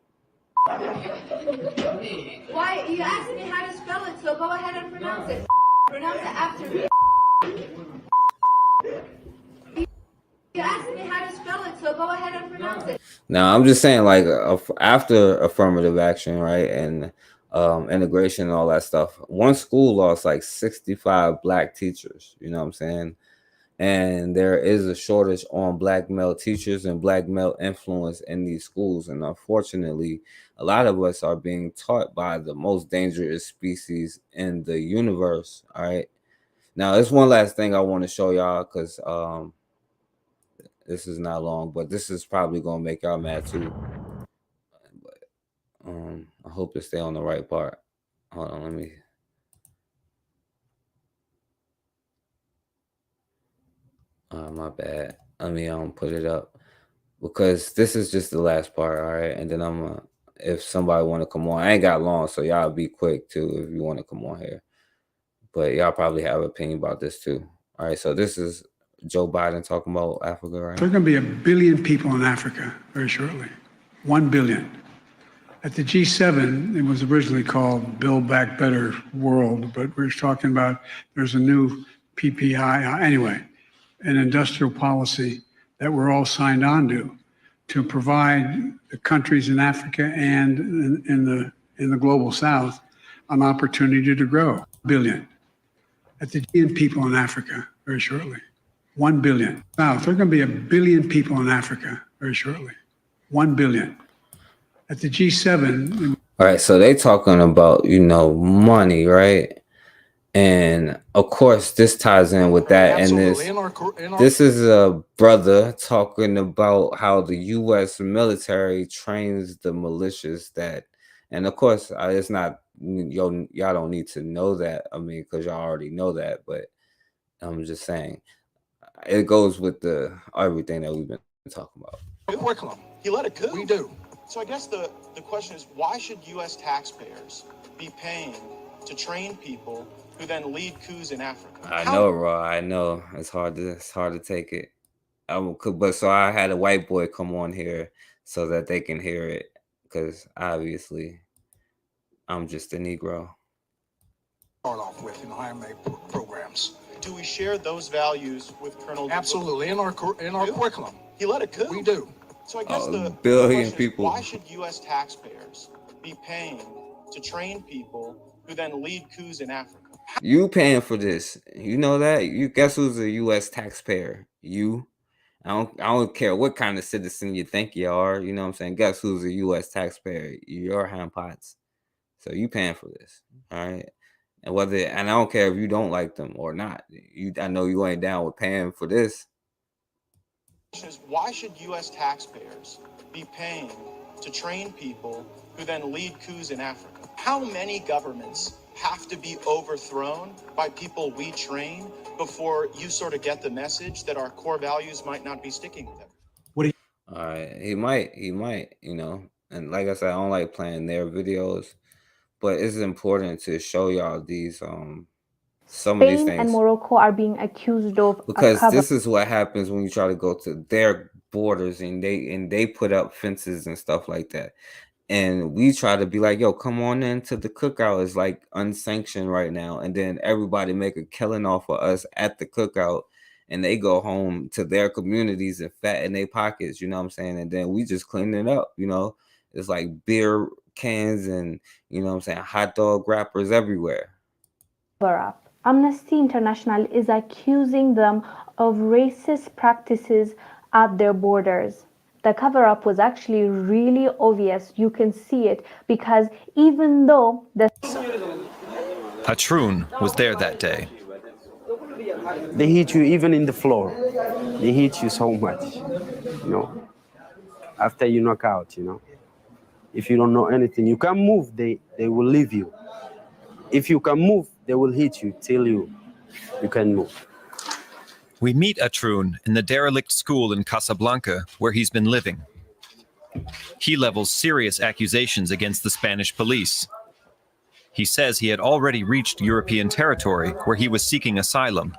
Why? You asked me how to spell it, so go ahead and pronounce it. Pronounce it after me. You asked me how to spell it, so go ahead and pronounce it. Now, I'm just saying, like, after affirmative action, right, and integration and all that stuff, one school lost like 65 black teachers, you know what I'm saying? And there is a shortage on black male teachers and black male influence in these schools. And unfortunately, a lot of us are being taught by the most dangerous species in the universe. All right. Now, there's one last thing I want to show y'all, because this is not long, but this is probably gonna make y'all mad too. But I hope to stay on the right part. Hold on, let me. My bad. Let me put it up, because this is just the last part. All right, and then if somebody want to come on, I ain't got long, so y'all be quick too if you want to come on here. But y'all probably have an opinion about this too. All right, so this is Joe Biden talking about Africa, right? There are going to be 1 billion people in Africa very shortly. 1 billion. At the G7, it was originally called Build Back Better World, but we're talking about there's a new PPI, anyway, an industrial policy that we're all signed on to provide the countries in Africa and in the global South an opportunity to grow. Billion. At the G7 people in Africa very shortly. 1 billion. South, there are going to be 1 billion people in Africa very shortly. 1 billion. At the G7. All right, so they talking about, money, right? And of course, this ties in with that. Absolutely. And this is a brother talking about how the U.S. military trains the militias that, and of course, it's not, y'all don't need to know that. I mean, because y'all already know that, but I'm just saying it goes with everything that we've been talking about. Curriculum. He let it go. We do. So I guess the question is, why should U.S. taxpayers be paying to train people who then lead coups in Africa? I know, Raw. I know it's hard to take it. But so I had a white boy come on here so that they can hear it, because obviously I'm just a Negro. Start off with higher May programs. Do we share those values with Colonel? Absolutely. In our curriculum. He let it go. We do. So I guess the billion people. Why should U.S. taxpayers be paying to train people who then lead coups in Africa? You paying for this? You know that? You guess who's a U.S. taxpayer? You. I don't care what kind of citizen you think you are. You know what I'm saying? Guess who's a U.S. taxpayer? Your handpots. So you paying for this, all right? And I don't care if you don't like them or not. I know you ain't down with paying for this. Why should U.S. taxpayers be paying to train people who then lead coups in Africa? How many governments have to be overthrown by people we train before you sort of get the message that our core values might not be sticking with them? All right, he might, and like I said, I don't like playing their videos, but it's important to show y'all these some of these Spain things. and Morocco are being accused of Because this is what happens when you try to go to their borders and they put up fences and stuff like that. And we try to be like, yo, come on into the cookout. It's like unsanctioned right now. And then everybody make a killing off of us at the cookout, and they go home to their communities and fatten their pockets, you know what I'm saying? And then we just clean it up, It's like beer cans and, you know what I'm saying, hot dog wrappers everywhere. cover-up. Amnesty International is accusing them of racist practices at their borders. The cover-up was actually really obvious. You can see it because even though the Hatroon was there that day. They hit you even in the floor. They hit you so much, after you knock out, If you don't know anything, you can't move, they will leave you. If you can move, they will hit you till you can move. We meet Hatroon in the derelict school in Casablanca, where he's been living. He levels serious accusations against the Spanish police. He says he had already reached European territory where he was seeking asylum,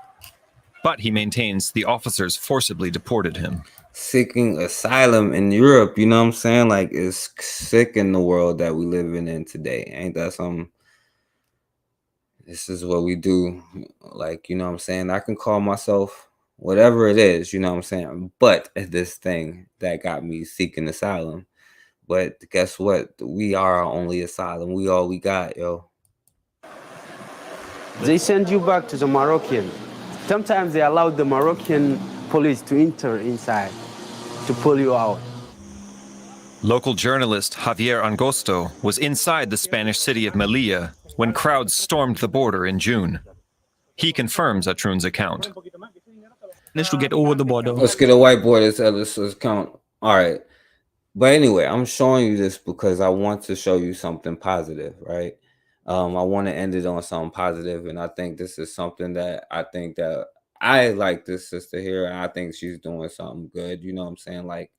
but he maintains the officers forcibly deported him. Seeking asylum in Europe, you know what I'm saying? Like, it's sick in the world that we live in today. Ain't that something? This is what we do. Like, you know what I'm saying? I can call myself whatever it is, you know what I'm saying? But this thing that got me seeking asylum. But guess what? We are our only asylum. We all we got, yo. They send you back to the Moroccan. Sometimes they allow the Moroccan police to enter inside to pull you out. Local journalist Javier Angosto was inside the Spanish city of Melilla when crowds stormed the border in June. He confirms Atroun's account. To get over the border. Let's get a whiteboard. Let's count. All right. But anyway, I'm showing you this because I want to show you something positive, right? I want to end it on something positive, and I think this is something that I like this sister here, and I think she's doing something good. You know what I'm saying? Like,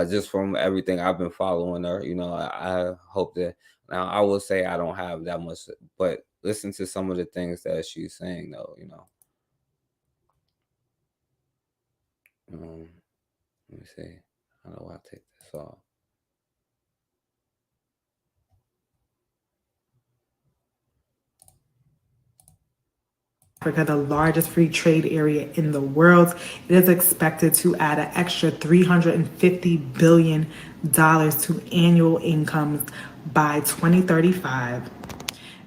just from everything I've been following her, I hope that now I will say I don't have that much, but listen to some of the things that she's saying, though. Let me see. How do I take this off? Africa, the largest free trade area in the world. It is expected to add an extra $350 billion to annual incomes by 2035.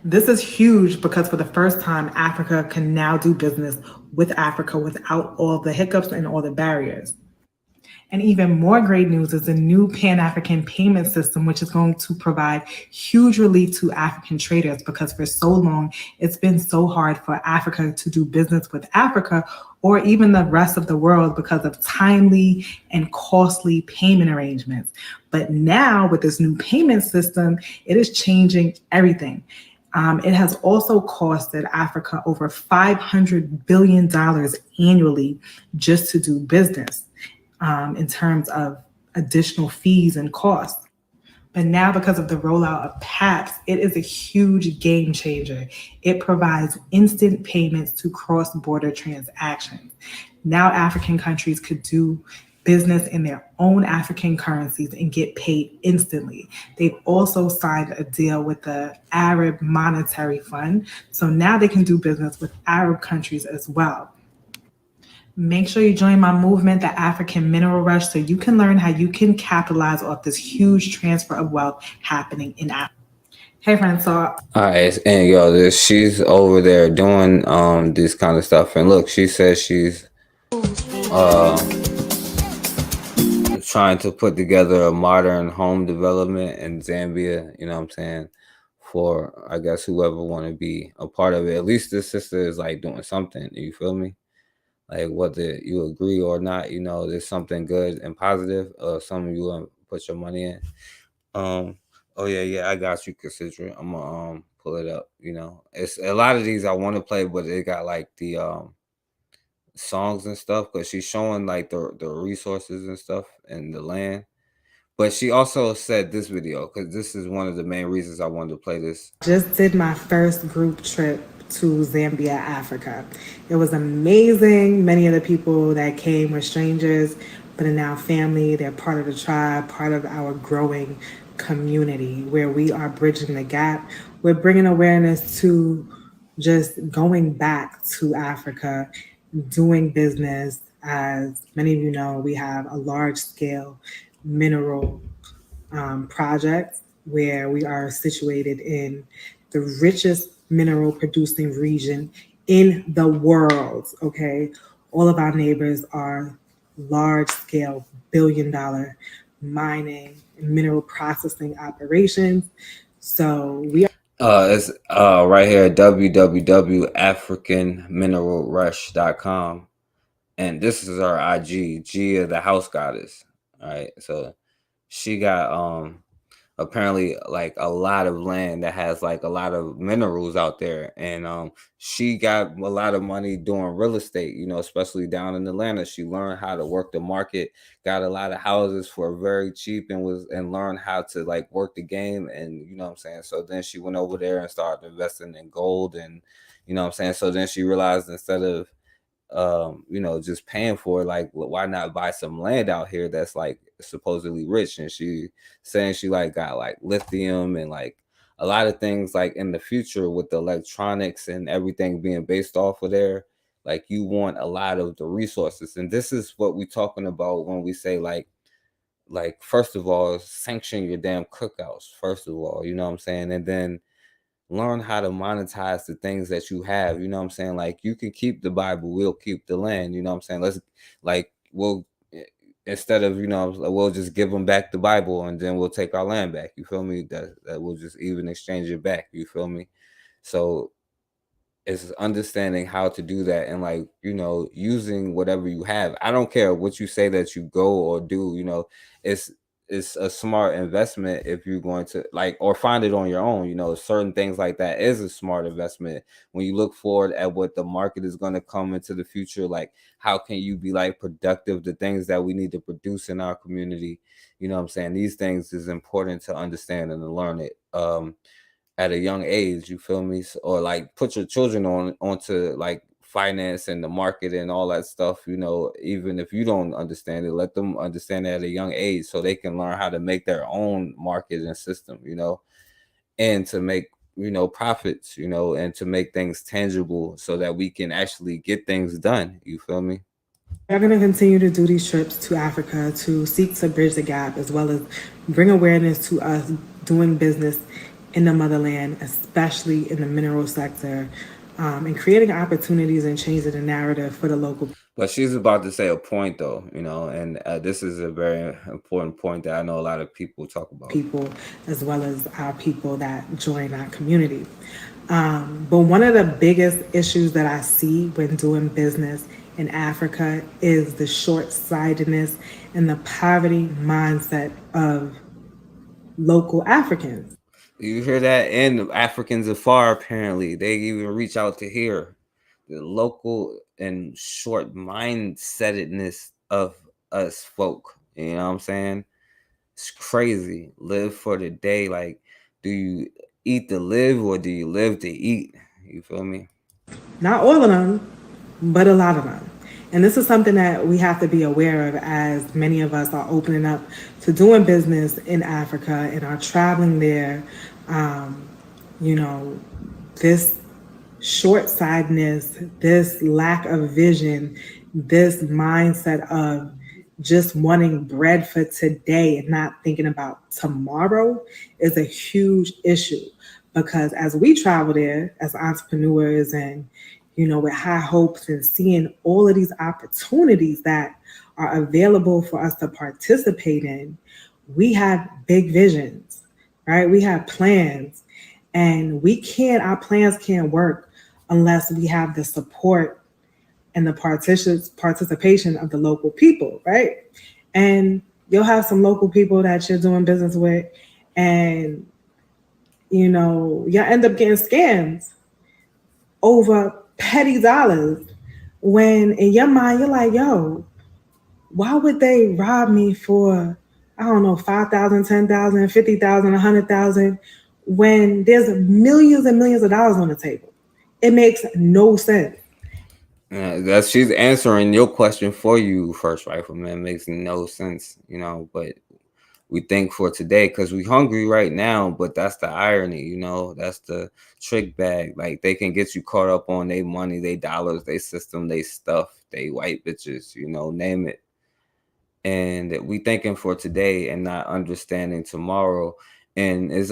This is huge because for the first time, Africa can now do business with Africa without all the hiccups and all the barriers. And even more great news is the new Pan-African payment system, which is going to provide huge relief to African traders because for so long, it's been so hard for Africa to do business with Africa or even the rest of the world because of timely and costly payment arrangements. But now with this new payment system, it is changing everything. It has also costed Africa over $500 billion annually just to do business. In terms of additional fees and costs. But now because of the rollout of PAPS, it is a huge game changer. It provides instant payments to cross-border transactions. Now African countries could do business in their own African currencies and get paid instantly. They've also signed a deal with the Arab Monetary Fund, so now they can do business with Arab countries as well. Make sure you join my movement, the African Mineral Rush, so you can learn how you can capitalize off this huge transfer of wealth happening in Africa. Hey, friends. So, all right, and she's over there doing this kind of stuff, and look, she says she's trying to put together a modern home development in Zambia. You know what I'm saying? For I guess whoever want to be a part of it. At least this sister is like doing something. You feel me? Like whether you agree or not, there's something good and positive, something you want to put your money in. Oh yeah, I got you, Cassandra. I'm gonna pull it up. It's a lot of these I want to play, but it got like the songs and stuff because she's showing like the resources and stuff and the land. But she also said this video because this is one of the main reasons I wanted to play this. Just did my first group trip to Zambia, Africa. It was amazing. Many of the people that came were strangers, but are now family. They're part of the tribe, part of our growing community where we are bridging the gap. We're bringing awareness to just going back to Africa, doing business. As many of you know, we have a large scale mineral project where we are situated in the richest mineral producing region in the world. Okay. All of our neighbors are large scale $billion mining and mineral processing operations. So we are it's right here, www.africanmineralrush.com. And this is our IG, G of the house goddess. All right. So she got apparently like a lot of land that has like a lot of minerals out there. And she got a lot of money doing real estate, especially down in Atlanta. She learned how to work the market, got a lot of houses for very cheap and learned how to like work the game. And you know what I'm saying? So then she went over there and started investing in gold and you know what I'm saying? So then she realized instead of just paying for it, like why not buy some land out here that's like supposedly rich? And she saying she like got like lithium and like a lot of things like in the future with the electronics and everything being based off of there, like you want a lot of the resources. And this is what we're talking about when we say like first of all, sanction your damn cookouts, first of all, you know what I'm saying? And then learn how to monetize the things that you have. You know what I'm saying? Like, you can keep the Bible, we'll keep the land. You know what I'm saying? Let's, like, we'll, instead of, we'll just give them back the Bible and then we'll take our land back. You feel me? That we'll just even exchange it back. You feel me? So it's understanding how to do that and, like, using whatever you have. I don't care what you say that you go or do, it's a smart investment if you're going to, like, or find it on your own. Certain things like that is a smart investment when you look forward at what the market is going to come into the future. Like, how can you be, like, productive, the things that we need to produce in our community. You know what I'm saying? These things is important to understand and to learn it at a young age. You feel me? Or, like, put your children onto, like, finance and the market and all that stuff. Even if you don't understand it, let them understand it at a young age so they can learn how to make their own market and system, and to make, profits, and to make things tangible so that we can actually get things done. You feel me? We're going to continue to do these trips to Africa to seek to bridge the gap, as well as bring awareness to us doing business in the motherland, especially in the mineral sector, and creating opportunities and changing the narrative for the local. But she's about to say a point, though, and this is a very important point that I know a lot of people talk about. People, as well as our people that join our community. But one of the biggest issues that I see when doing business in Africa is the short-sightedness and the poverty mindset of local Africans. You hear that? And Africans afar, apparently, they even reach out to here. The local and short mindsetedness of us folk. You know what I'm saying? It's crazy. Live for the day. Like, do you eat to live or do you live to eat? You feel me? Not all of them, but a lot of them. And this is something that we have to be aware of as many of us are opening up to doing business in Africa and are traveling there. This short-sightedness, this lack of vision, this mindset of just wanting bread for today and not thinking about tomorrow is a huge issue. Because as we travel there as entrepreneurs and, with high hopes and seeing all of these opportunities that are available for us to participate in, we have big visions, right? We have plans, and our plans can't work unless we have the support and the participation of the local people, right? And you'll have some local people that you're doing business with, and y'all end up getting scammed over petty dollars, when in your mind you're like, yo, why would they rob me for, I don't know, 5,000, 10,000, 50,000, 100,000, when there's millions and millions of dollars on the table? It makes no sense. Yeah, she's answering your question for you, First Rifleman. It makes no sense, but we think for today because we hungry right now. But that's the irony, that's the trick bag. Like, they can get you caught up on their money, they dollars, they system, they stuff, they white bitches, name it. And we thinking for today and not understanding tomorrow. And it is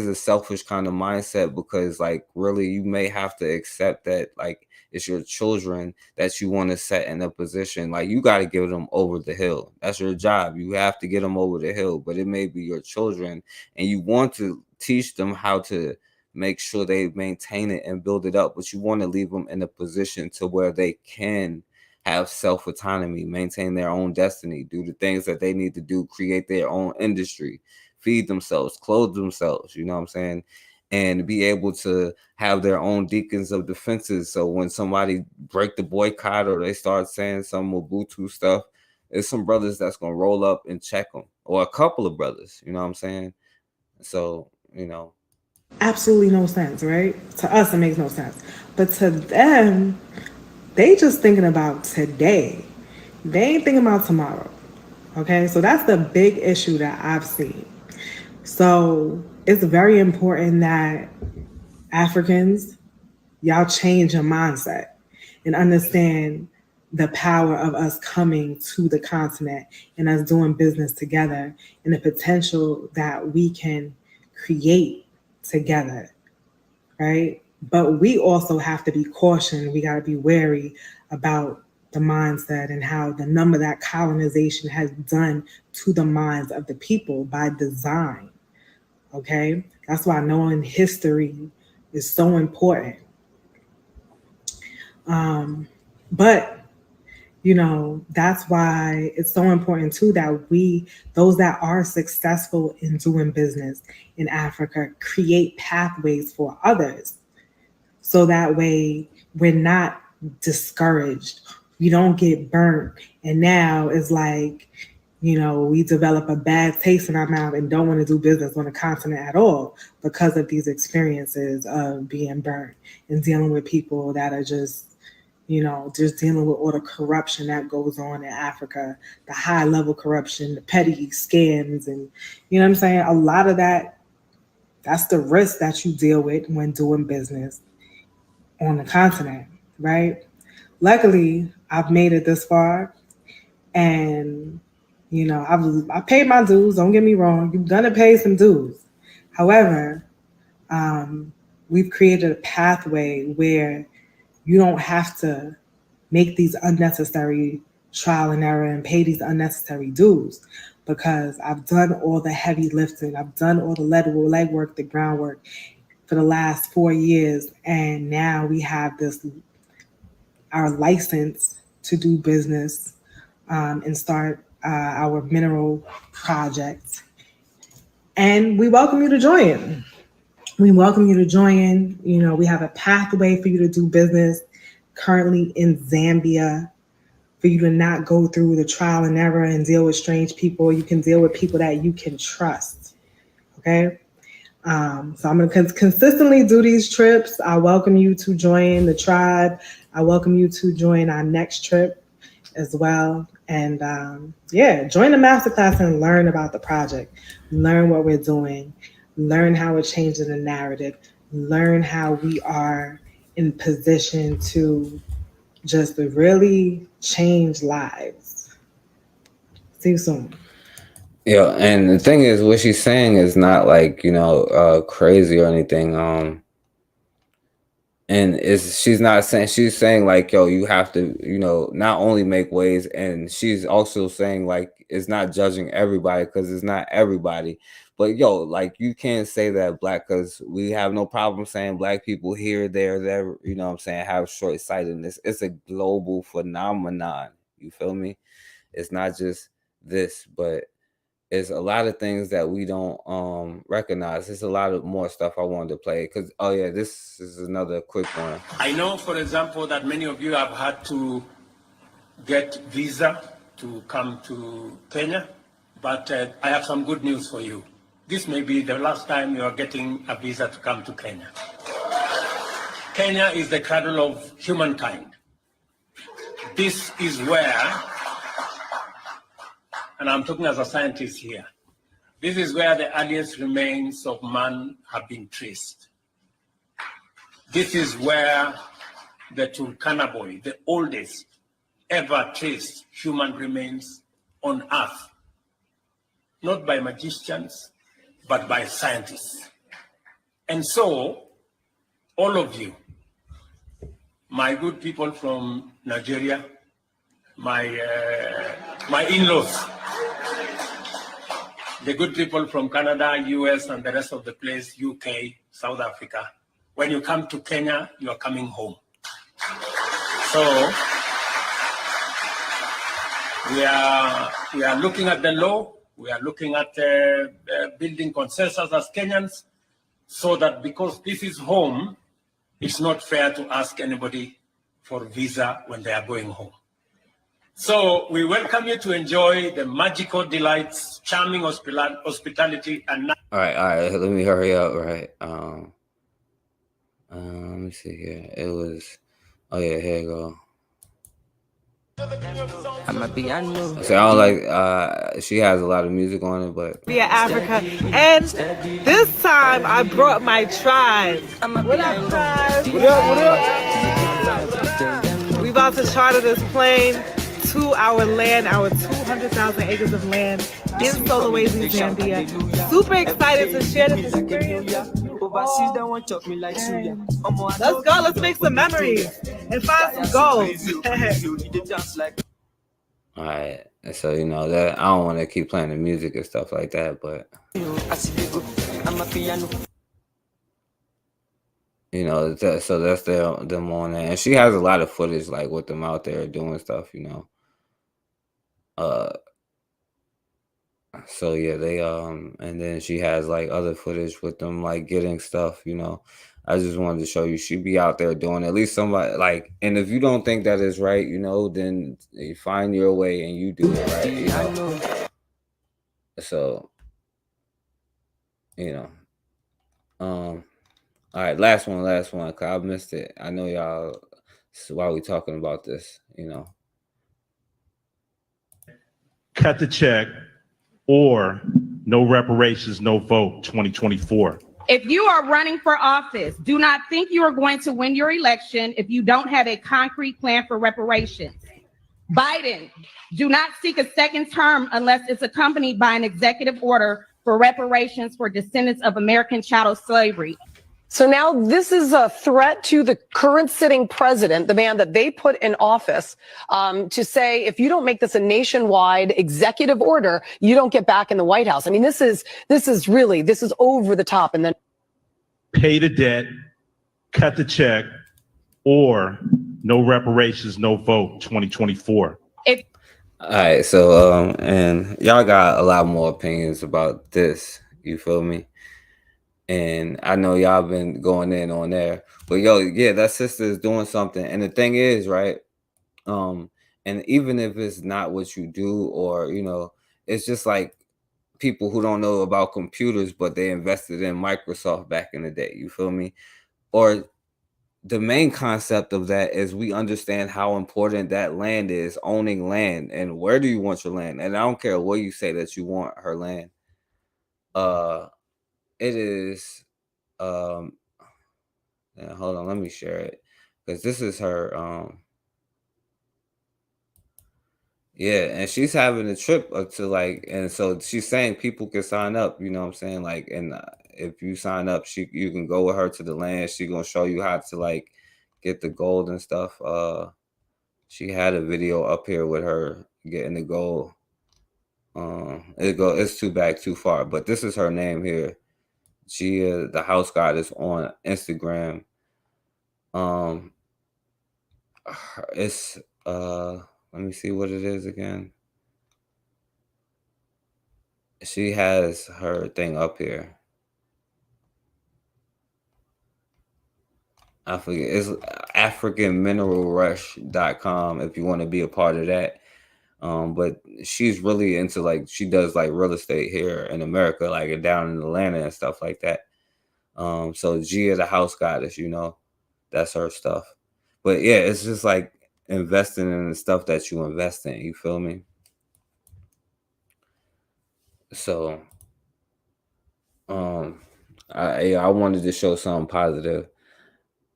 a selfish kind of mindset, because, like, really you may have to accept that, like, it's your children that you want to set in a position. Like, you got to give them over the hill. That's your job. You have to get them over the hill, but it may be your children and you want to teach them how to make sure they maintain it and build it up, but you want to leave them in a position to where they can have self-autonomy, maintain their own destiny, do the things that they need to do, create their own industry, feed themselves, clothe themselves, you know what I'm saying? And be able to have their own deacons of defenses. So when somebody break the boycott or they start saying some Mobutu stuff, there's some brothers that's going to roll up and check them, or a couple of brothers, you know what I'm saying? So, Absolutely no sense, right? To us, it makes no sense. But to them, they just thinking about today. They ain't thinking about tomorrow. Okay, so that's the big issue that I've seen. So it's very important that Africans, y'all change your mindset and understand the power of us coming to the continent and us doing business together, and the potential that we can create together. right? But we also have to be cautioned. We got to be wary about the mindset and how the number that colonization has done to the minds of the people by design. Okay? That's why knowing history is so important. But that's why it's so important too that those that are successful in doing business in Africa, create pathways for others. So that way we're not discouraged. We don't get burnt. And now it's like, we develop a bad taste in our mouth and don't want to do business on the continent at all because of these experiences of being burnt and dealing with people that are just dealing with all the corruption that goes on in Africa, the high level corruption, the petty scams, and you know what I'm saying? A lot of that's the risk that you deal with when doing business on the continent, right? Luckily, I've made it this far, and I paid my dues. Don't get me wrong, you're gonna pay some dues. However, we've created a pathway where you don't have to make these unnecessary trial and error and pay these unnecessary dues, because I've done all the heavy lifting. I've done all the legwork, the groundwork for the last 4 years. And now we have our license to do business and start our mineral project. And we welcome you to join. We have a pathway for you to do business currently in Zambia, for you to not go through the trial and error and deal with strange people. You can deal with people that you can trust. Okay? So I'm going to consistently do these trips. I welcome you to join the tribe. I welcome you to join our next trip as well. And join the masterclass and learn about the project. Learn what we're doing. Learn how we're changing the narrative. Learn how we are in position to just really change lives. See you soon. Yeah, and the thing is, what she's saying is not like, crazy or anything. And she's saying like, yo, you have to, not only make waves, and she's also saying like, it's not judging everybody, because it's not everybody. But yo, like, you can't say that black, because we have no problem saying black people here, there, have short-sightedness. It's a global phenomenon. You feel me? It's not just this, but it's a lot of things that we don't recognize. There's a lot of more stuff I wanted to play, because this is another quick one. I know, for example, that many of you have had to get visa to come to Kenya, but I have some good news for you. This may be the last time you are getting a visa to come to Kenya. Kenya is the cradle of humankind. This is where, and I'm talking as a scientist here, this is where the earliest remains of man have been traced. This is where the Turkana boy, the oldest ever traced human remains on Earth, not by magicians, but by scientists. And so, all of you, my good people from Nigeria, my in-laws, the good people from Canada, US, and the rest of the place, UK, South Africa, when you come to Kenya, you are coming home. So, we are looking at the law. We are looking at building consensus as Kenyans, so that because this is home, it's not fair to ask anybody for visa when they are going home. So we welcome you to enjoy the magical delights, charming hospitality, and all right. Let me hurry up. Right. Let me see here. It was. Oh yeah, here you go. I'm a piano. So I don't like. She has a lot of music on it, but Via Africa, and this time I brought my tribe. What up, tribe? What up? We about to charter this plane to our land, our 200,000 acres of land in Solaway, Zambia. Super excited to share this experience with you all. Let's go. Let's make some memories and find some goals. All right. So you know that I don't want to keep playing the music and stuff like that, but you know, so that's them on there, and she has a lot of footage like with them out there doing stuff. You know, so yeah, they and then she has like other footage with them like getting stuff. You know, I just wanted to show you she be out there doing at least somebody like, and if you don't think that is right, you know, then you find your way and you do it right. You know, so you know, all right, last one, 'cause I missed it. I know y'all. So why we talking about this? You know. Cut the check or no reparations, no vote 2024. If you are running for office, do not think you are going to win your election if you don't have a concrete plan for reparations. Biden, do not seek a second term unless it's accompanied by an executive order for reparations for descendants of American chattel slavery. So now this is a threat to the current sitting president, the man that they put in office, to say, if you don't make this a nationwide executive order, you don't get back in the White House. I mean, this is over the top. And then Pay the debt, cut the check, or no reparations, no vote 2024. All right, so and y'all got a lot more opinions about this. You feel me? And I know y'all been going in on there, but yo, yeah, that sister is doing something. And the thing is, right? And even if it's not what you do, or you know, it's just like people who don't know about computers, but they invested in Microsoft back in the day. You feel me? Or the main concept of that is we understand how important that land is, owning land, and where do you want your land? And I don't care what you say that you want her land. It is yeah, hold on, let me share it because this is her yeah, and she's having a trip up to like, and so she's saying people can sign up, you know what I'm saying? Like, and if you sign up, you can go with her to the land. She gonna show you how to like get the gold and stuff. She had a video up here with her getting the gold. It's too far, but this is her name here. She the house goddess on Instagram. It's let me see what it is again. She has her thing up here. I forget. It's africanmineralrush.com if you want to be a part of that. But she's really into like, she does like real estate here in America, like down in Atlanta and stuff like that. So Gia the house goddess, you know, that's her stuff. But yeah, it's just like investing in the stuff that you invest in. You feel me? So I wanted to show something positive.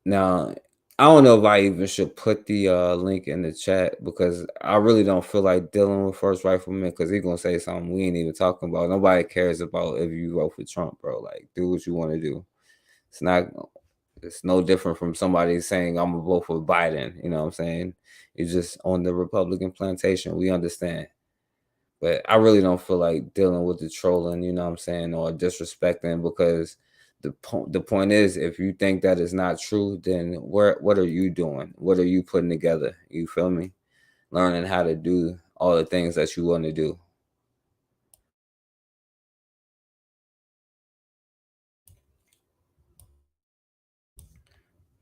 Now, I don't know if I even should put the link in the chat because I really don't feel like dealing with First Rifleman because he's gonna say something we ain't even talking about. Nobody cares about if you vote for Trump, bro. Like, do what you want to do. It's no different from somebody saying I'm gonna vote for Biden. You know what I'm saying? You're just on the Republican plantation. We understand. But I really don't feel like dealing with the trolling, you know what I'm saying, or disrespecting, because the point is, if you think that is not true, then what are you doing? What are you putting together? You feel me? Learning how to do all the things that you want to do.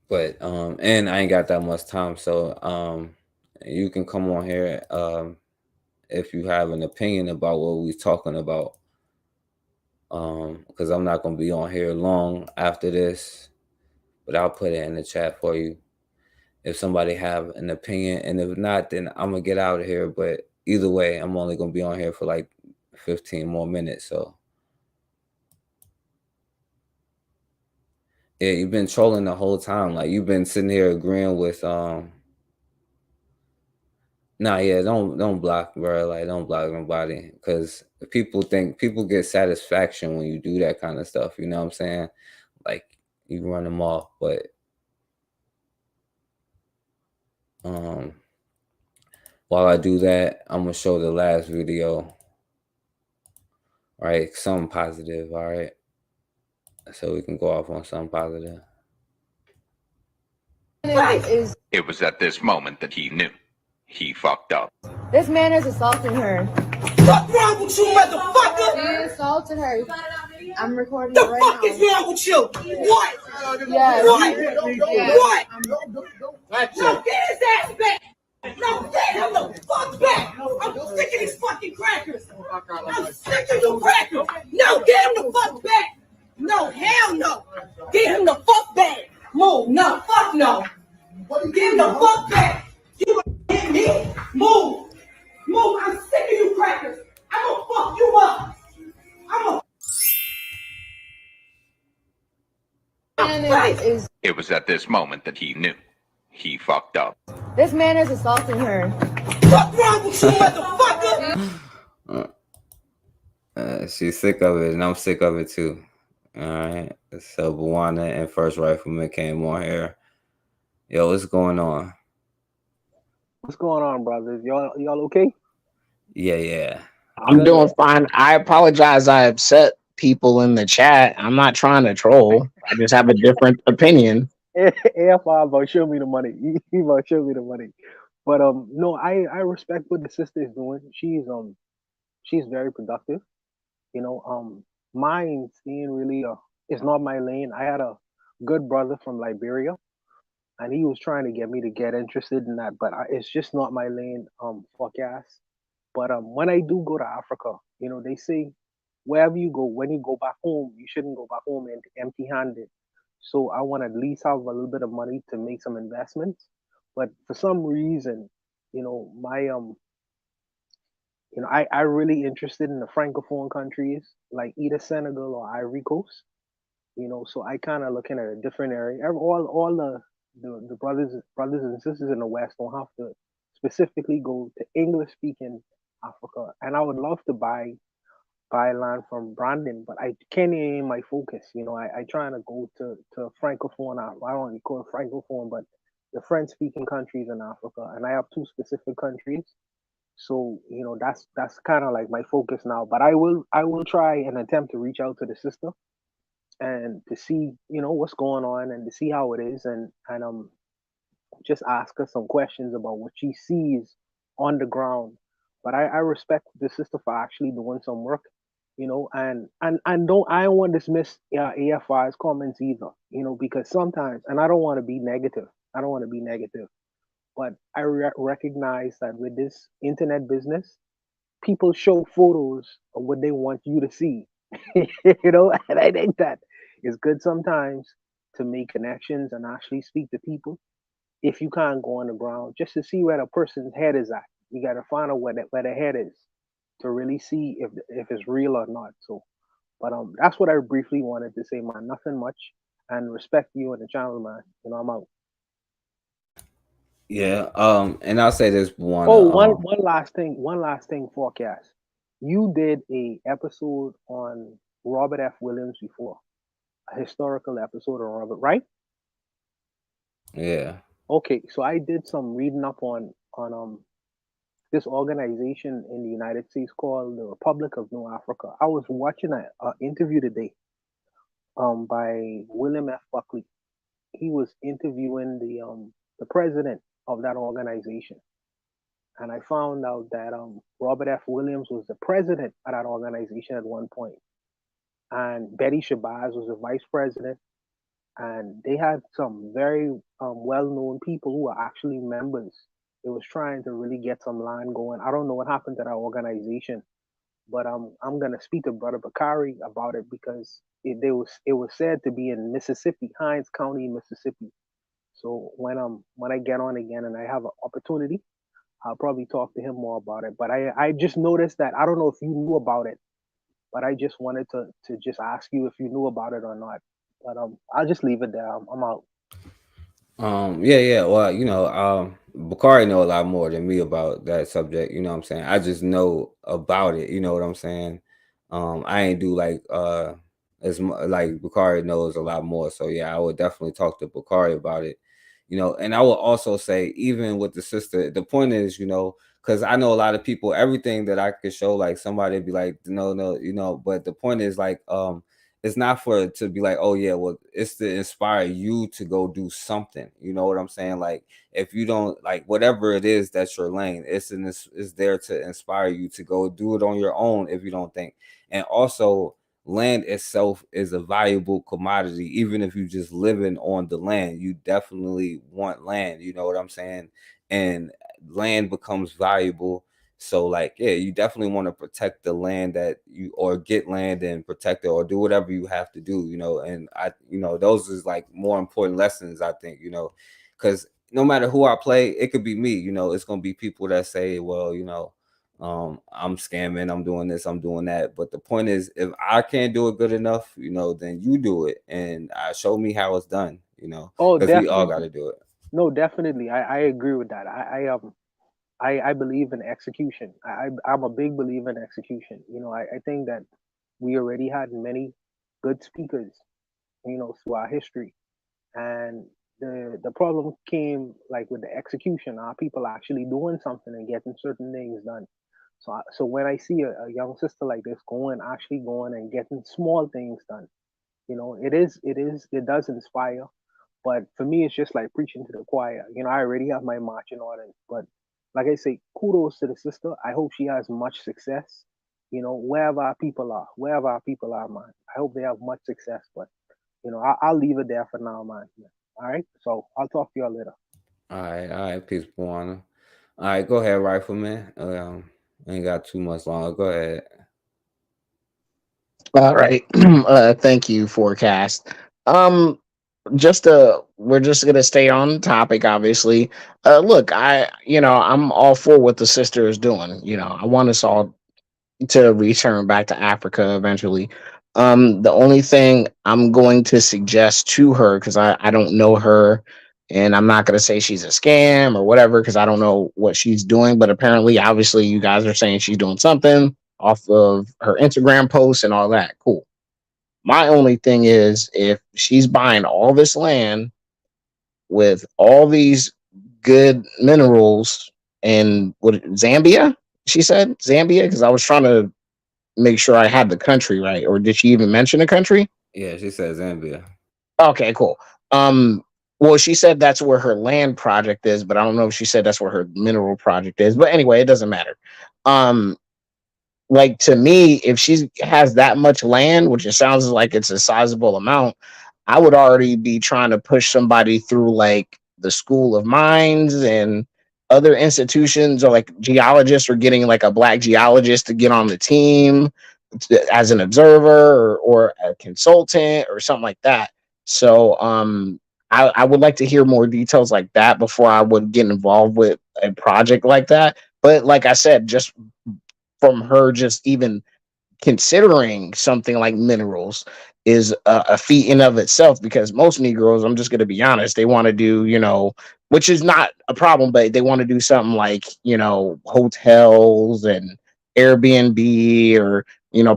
But and I ain't got that much time, so you can come on here if you have an opinion about what we're talking about. Because I'm not gonna be on here long after this, but I'll put it in the chat for you if somebody have an opinion, and if not, then I'm gonna get out of here. But either way, I'm only gonna be on here for like 15 more minutes. So yeah, you've been trolling the whole time. Like, you've been sitting here agreeing with Nah, yeah, don't block, bro. Like, don't block nobody, because people get satisfaction when you do that kind of stuff. You know what I'm saying? Like, you run them off, but while I do that, I'm gonna show the last video. All right, something positive. All right, so we can go off on something positive. It was at this moment that he knew he fucked up. This man is assaulting her. What's wrong with you, motherfucker? He assaulted her. I'm recording The it right fuck now. is wrong with you? What? Yes. What? What? No, get his ass back. No, get him the fuck back. I'm sick of these fucking crackers. I'm sick of you crackers. No, get him the fuck back. No, hell no. Get him the fuck back. Move. No, fuck no. Get him the fuck back. You gonna hit me? Move. Move. I'm sick of you crackers. I'm gonna fuck you up. I'm gonna. It was at this moment that he knew he fucked up. This man is assaulting her. What's wrong with you, motherfucker? She's sick of it, and I'm sick of it too. All right. So Buwana and First Rifleman came on here. Yo, what's going on? What's going on, brothers? Y'all okay? Yeah. I'm doing fine. I apologize. I upset people in the chat. I'm not trying to troll. I just have a different opinion. AFI about show me the money. He about show me the money. But no, I respect what the sister is doing. She's very productive. You know, mine being really it's not my lane. I had a good brother from Liberia, and he was trying to get me to get interested in that, but it's just not my lane. Fuck ass. But when I do go to Africa, you know, they say wherever you go, when you go back home, you shouldn't go back home empty-handed. So I want to at least have a little bit of money to make some investments. But for some reason, you know, I really interested in the francophone countries like either Senegal or Ivory Coast. You know, so I kind of looking at a different area. All the brothers and sisters in the West don't have to specifically go to English speaking Africa. And I would love to buy land from Brandon, but I can't name my focus. You know, I trying to go to francophone. I don't want to call it francophone, but the French speaking countries in Africa, and I have two specific countries. So you know that's kind of like my focus now. But I will try and attempt to reach out to the sister and to see what's going on and to see how it is and just ask her some questions about what she sees on the ground. But I respect the sister for actually doing some work, and don't I don't want to dismiss AFI's comments either, because sometimes, and I don't want to be negative. I don't want to be negative, but I recognize that with this internet business, people show photos of what they want you to see, and I think that it's good sometimes to make connections and actually speak to people if you can't go on the ground just to see where the person's head is at. You got to find out where the head is to really see if it's real or not. So, but that's what I briefly wanted to say, man. Nothing much, and respect you and the channel, man. I'm out. Yeah. And I'll say this one. Oh, one last thing. Forecast. You did a episode on Robert F. Williams before, a historical episode on Robert, right? Yeah. Okay, so I did some reading up on this organization in the United States called the Republic of New Africa. I was watching an interview today by William F. Buckley. He was interviewing the president of that organization. And I found out that Robert F. Williams was the president of that organization at one point. And Betty Shabazz was the vice president. And they had some very well-known people who were actually members. They was trying to really get some line going. I don't know what happened to that organization, but I'm gonna speak to Brother Bakari about it because it was said to be in Mississippi, Hinds County, Mississippi. So when I get on again and I have an opportunity, I'll probably talk to him more about it. But I just noticed that I don't know if you knew about it, but I just wanted to just ask you if you knew about it or not. But I'll just leave it there. I'm out. Yeah. Well, Bakari know a lot more than me about that subject. You know what I'm saying? I just know about it. You know what I'm saying? I ain't do like like Bakari knows a lot more. So yeah, I would definitely talk to Bakari about it. And I will also say, even with the sister, the point is, because I know a lot of people, everything that I could show, like somebody be like, no, no, but the point is like, it's not for it to be like, oh yeah, well, it's to inspire you to go do something. You know what I'm saying? Like, if you don't like whatever it is that's your lane, it's there to inspire you to go do it on your own if you don't think. And also, land itself is a valuable commodity. Even if you just living on the land, you definitely want land. You know what I'm saying? And land becomes valuable. So like, yeah, you definitely want to protect the land that you, or get land and protect it, or do whatever you have to do, and those is like more important lessons, I think, because no matter who I play, it could be me, it's going to be people that say, well, I'm scamming, I'm doing this, I'm doing that. But the point is, if I can't do it good enough, then you do it and show me how it's done, Oh, because we all got definitely. to do it. No, definitely. I agree with that. I believe in execution. I'm a big believer in execution. I think that we already had many good speakers, through our history, and the problem came like with the execution. Our people actually doing something and getting certain things done. So when I see a young sister like this actually going and getting small things done, it does inspire. But for me, it's just like preaching to the choir. I already have my marching orders, but like I say, kudos to the sister. I hope she has much success. Wherever our people are, man. I hope they have much success. But I'll leave it there for now, man. All right. So I'll talk to y'all later. All right, peace, Buana. All right, go ahead, Rifleman. Ain't got too much longer. Go ahead. All right. Thank you, forecast. Um, we're just gonna stay on topic, obviously. Look, I'm all for what the sister is doing. I want us all to return back to Africa eventually. The only thing I'm going to suggest to her, because I don't know her, and I'm not going to say she's a scam or whatever, because I don't know what she's doing, but apparently, obviously, you guys are saying she's doing something off of her Instagram posts and all that. Cool. My only thing is, if she's buying all this land with all these good minerals in Zambia, she said Zambia, because I was trying to make sure I had the country right, or did she even mention a country? Yeah, she said Zambia. Okay, cool. Well, she said that's where her land project is, but I don't know if she said that's where her mineral project is. But anyway, it doesn't matter. Um, like to me, if she has that much land, which it sounds like it's a sizable amount, I would already be trying to push somebody through like the School of Mines and other institutions, or like geologists, or getting like a black geologist to get on the team as an observer, or a consultant or something like that. So I would like to hear more details like that before I would get involved with a project like that. But like I said, just from her just even considering something like minerals is a feat in of itself, because most Negroes, I'm just going to be honest, they want to do, which is not a problem, but they want to do something like, hotels and Airbnb, or,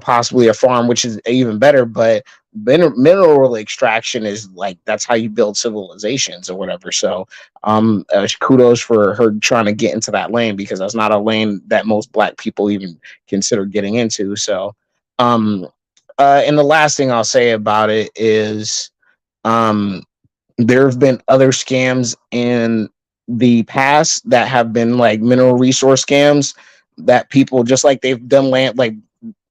possibly a farm, which is even better. But mineral extraction is like, that's how you build civilizations or whatever. So kudos for her trying to get into that lane, because that's not a lane that most black people even consider getting into. So and the last thing I'll say about it is, um, there have been other scams in the past that have been like mineral resource scams, that people, just like they've done land, like,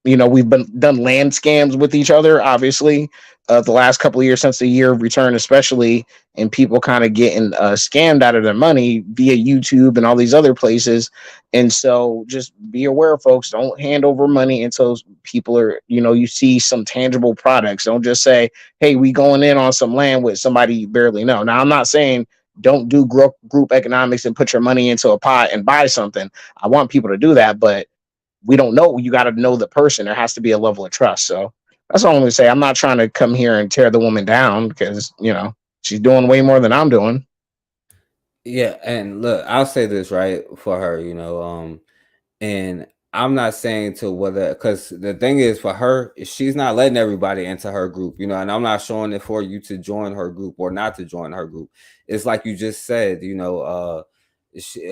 we've been done land scams with each other, obviously, the last couple of years, since the year of return especially, and people kind of getting scammed out of their money via YouTube and all these other places. And so just be aware, folks, don't hand over money until people are, you see some tangible products. Don't just say, hey, we going in on some land with somebody you barely know. Now, I'm not saying don't do group economics and put your money into a pot and buy something. I want people to do that, but we don't know. You got to know the person. There has to be a level of trust. So that's all I'm going to say. I'm not trying to come here and tear the woman down, because, she's doing way more than I'm doing. Yeah, and look, I'll say this right for her, and I'm not saying to whether, because the thing is for her, she's not letting everybody into her group, and I'm not showing it for you to join her group or not to join her group. It's like you just said,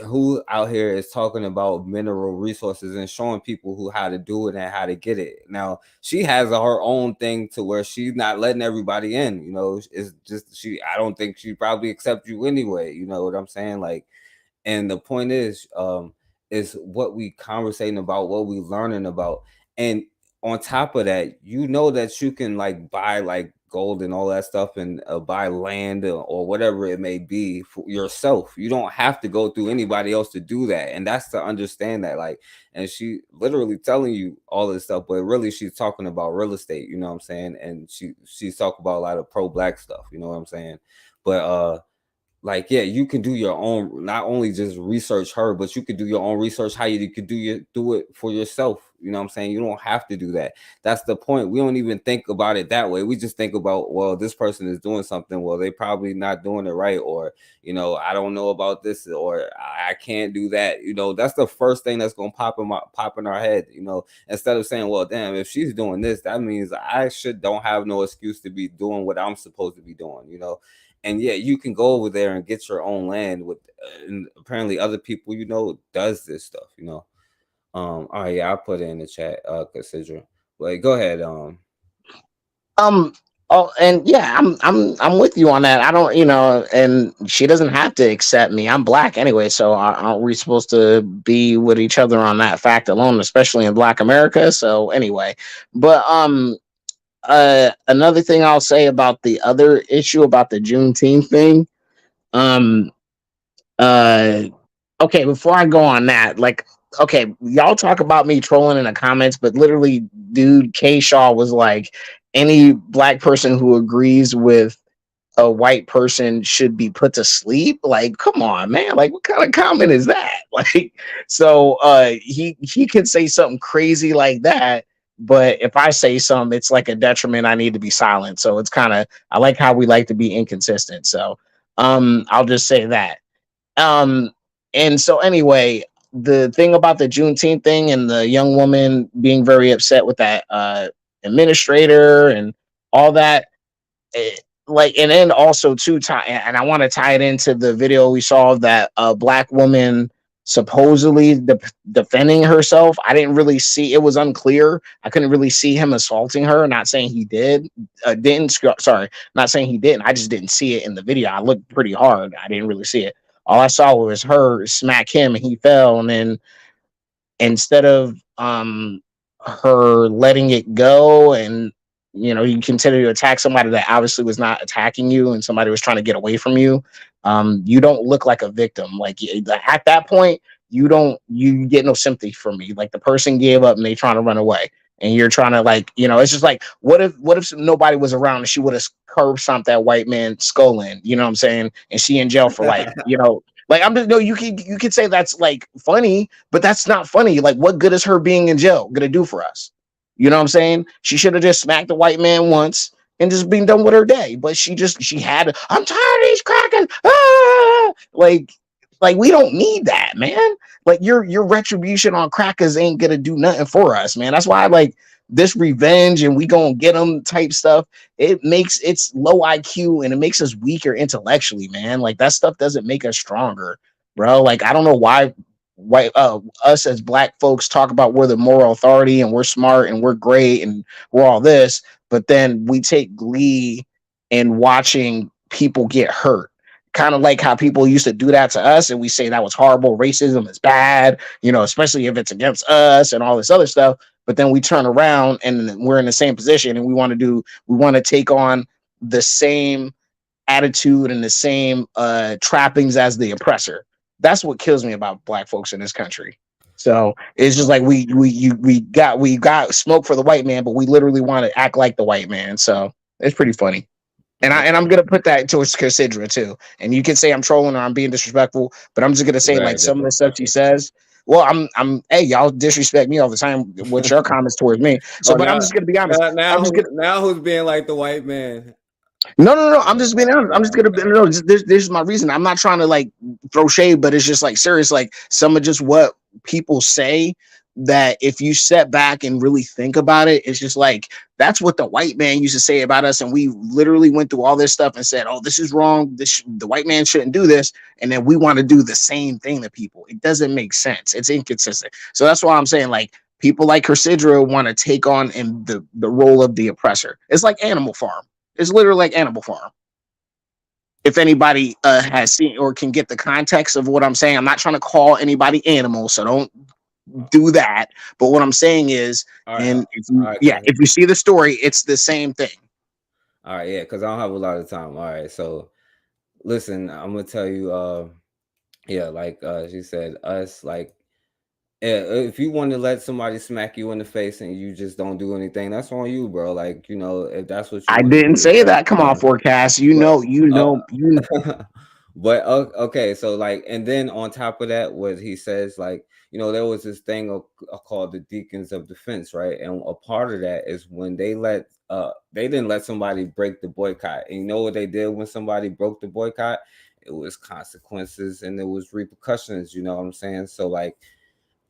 who out here is talking about mineral resources and showing people who how to do it and how to get it. Now she has her own thing to where she's not letting everybody in. It's just I don't think she probably accept you anyway. You know what I'm saying? Like, and the point is what we conversating about, what we learning about. And on top of that, that you can like buy like gold and all that stuff and buy land or whatever it may be for yourself. You don't have to go through anybody else to do that. And that's to understand that, like, and she literally telling you all this stuff, but really she's talking about real estate, you know what I'm saying? And she's talking about a lot of pro-black stuff, you know what I'm saying? But like, yeah, you can do your own, not only just research her, but you could do your own research how you could do it for yourself. You know what I'm saying? You don't have to do that. That's the point. We don't even think about it that way. We just think about, well, this person is doing something, well, they probably not doing it right, or I don't know about this, or I can't do that. That's the first thing that's gonna pop in our head. Instead of saying, well, damn, if she's doing this, that means I don't have no excuse to be doing what I'm supposed to be doing. And yeah, you can go over there and get your own land with, and apparently other people does this stuff. All right, yeah, I'll put it in the chat. Consider. Wait, go ahead. Oh, and yeah, I'm with you on that. I don't, and she doesn't have to accept me. I'm black anyway, so aren't we supposed to be with each other on that fact alone, especially in Black America? So anyway, but another thing I'll say about the other issue about the Juneteenth thing, um, uh, okay, before I go on that, like, okay, y'all talk about me trolling in the comments, but literally, dude, K Shaw was like, any black person who agrees with a white person should be put to sleep. Like, come on, man. Like, what kind of comment is that? Like, so he could say something crazy like that, but if I say something, it's like a detriment. I need to be silent. So it's kind of, I like how we like to be inconsistent. So I'll just say that. Um, and so anyway, the thing about the Juneteenth thing and the young woman being very upset with that administrator and all that, like, and then also too, and I want to tie it into the video we saw of that black woman supposedly defending herself. I didn't really see, it was unclear. I couldn't really see him assaulting her. Not saying he sorry, not saying he didn't. I just didn't see it in the video. I looked pretty hard. I didn't really see it. All I saw was her smack him and he fell, and then instead of her letting it go, and you continue to attack somebody that obviously was not attacking you and somebody was trying to get away from you, you don't look like a victim. Like, at that point, you get no sympathy from me. Like, the person gave up and they trying to run away, and you're trying to, like, it's just like, what if nobody was around and she would have curb stomped that white man's skull in, you know what I'm saying, and she in jail for life, like, I'm just, no, you could say that's like funny, but that's not funny. Like, what good is her being in jail gonna do for us? You know what I'm saying? She should have just smacked the white man once and just been done with her day. But she had, I'm tired of these crackers. Ah! Like we don't need that, man. Like, your retribution on crackers ain't gonna do nothing for us, man. That's why I like this revenge and we gonna get them type stuff. It's low IQ and it makes us weaker intellectually, man. Like, that stuff doesn't make us stronger, bro. Like, I don't know why us as black folks talk about we're the moral authority and we're smart and we're great and we're all this, but then we take glee in watching people get hurt. Kind of like how people used to do that to us and we say that was horrible, racism is bad, especially if it's against us and all this other stuff. But then we turn around and we're in the same position and we want to take on the same attitude and the same trappings as the oppressor. That's what kills me about black folks in this country. So it's just like we got smoke for the white man, but we literally want to act like the white man. So it's pretty funny. And I'm gonna put that to Cassandra too. And you can say I'm trolling or I'm being disrespectful, but I'm just gonna say, like, some of the stuff she says. Well, hey, y'all disrespect me all the time with your comments towards me. So, but I'm just gonna be honest. Now who's being like the white man? No. I'm just being honest. I'm just gonna be no. This is my reason. I'm not trying to like throw shade, but it's just like serious. Like some of just what people say that if you step back and really think about it, it's just like that's what the white man used to say about us, and we literally went through all this stuff and said, "Oh, this is wrong. The white man shouldn't do this," and then we want to do the same thing to people. It doesn't make sense. It's inconsistent. So that's why I'm saying like. People like Hersidra want to take on in the role of the oppressor. It's like Animal Farm. It's literally like Animal Farm. If anybody has seen or can get the context of what I'm saying, I'm not trying to call anybody animal, so don't do that. But what I'm saying is, All right, and all right, cool. if you see the story, it's the same thing. All right, yeah, because I don't have a lot of time. All right, so listen, I'm gonna tell you, yeah, like she said, us like if you want to let somebody smack you in the face and you just don't do anything, that's on you, bro. Like, if that's what you I want to didn't do, say that's that. Come on, fine. forecast. You But know. but okay, so like, and then on top of that, what he says, like, there was this thing called the Deacons of Defense, right? And a part of that is when they didn't let somebody break the boycott. And you know what they did when somebody broke the boycott? It was consequences and there was repercussions. You know what I'm saying? So like,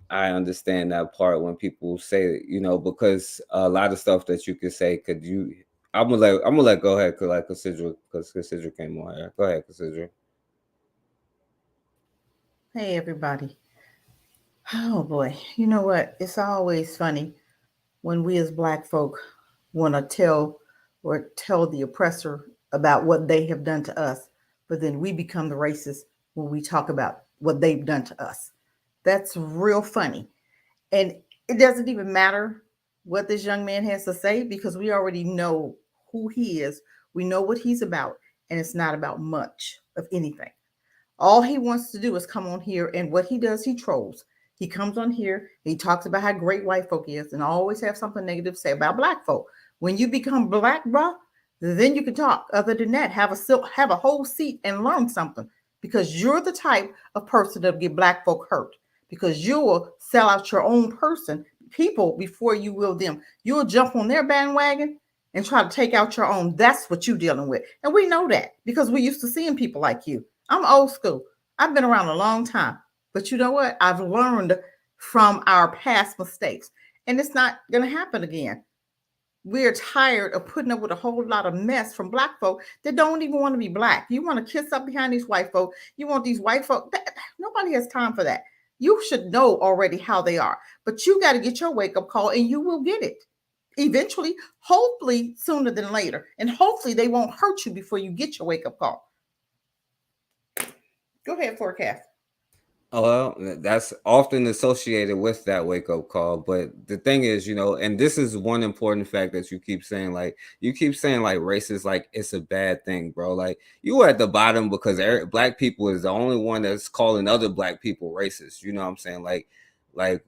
I understand that part when people say, because a lot of stuff that you could say, I'm gonna let go ahead because Cassandra came on here. Go ahead, Cassandra. Hey, everybody. Oh boy. You know what? It's always funny when we as Black folk want to tell the oppressor about what they have done to us, but then we become the racist when we talk about what they've done to us. That's real funny. And it doesn't even matter what this young man has to say because we already know who he is. We know what he's about, and it's not about much of anything. All he wants to do is come on here, and what he does, he trolls. He comes on here, he talks about how great white folk is, and always have something negative to say about Black folk. When you become Black, bro, then you can talk. Other than that, have a whole seat and learn something, because you're the type of person that'll get Black folk hurt, because you will sell out your own people before you will them. You'll jump on their bandwagon and try to take out your own. That's what you're dealing with, and we know that because we used to seeing people like you. I'm old school. I've been around a long time. But you know what? I've learned from our past mistakes. And it's not going to happen again. We're tired of putting up with a whole lot of mess from Black folk that don't even want to be Black. You want to kiss up behind these white folk. You want these white folk. Nobody has time for that. You should know already how they are. But you got to get your wake-up call, and you will get it. Eventually, hopefully sooner than later. And hopefully they won't hurt you before you get your wake-up call. Go ahead, forecast. Oh, well, that's often associated with that wake up call. But the thing is, and this is one important fact that you keep saying, like racist, like it's a bad thing, bro. Like you are at the bottom because Black people is the only one that's calling other Black people racist. You know what I'm saying? Like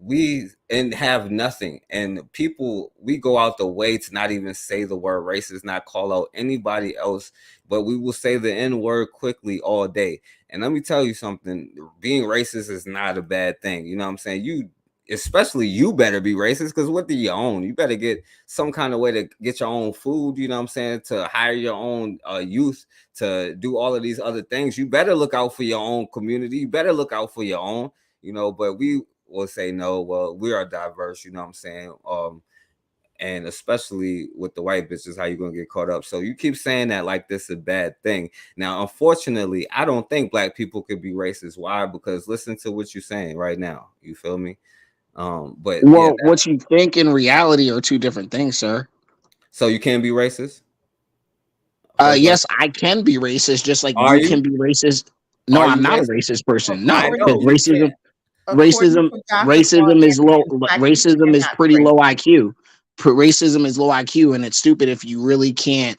we and have nothing, and people, we go out the way to not even say the word racist, not call out anybody else, but we will say the N word quickly all day. And let me tell you something, being racist is not a bad thing. You know what I'm saying? Especially you better be racist, because what do you own? You better get some kind of way to get your own food, you know what I'm saying? To hire your own youth, to do all of these other things. You better look out for your own community. You better look out for your own, but we will say no, well, we are diverse, you know what I'm saying? And especially with the white bitches, how you gonna get caught up? So you keep saying that like this is a bad thing. Now, unfortunately, I don't think Black people could be racist. Why? Because listen to what you're saying right now. You feel me? But yeah, What you think in reality are two different things, sir. So you can't be racist? Yes, I can be racist, just like Are you you? can be racist. No, Are I'm you not a racist? racist person. I No, because know you said. racism racism is pretty low IQ. Racism is low IQ, and it's stupid if you really can't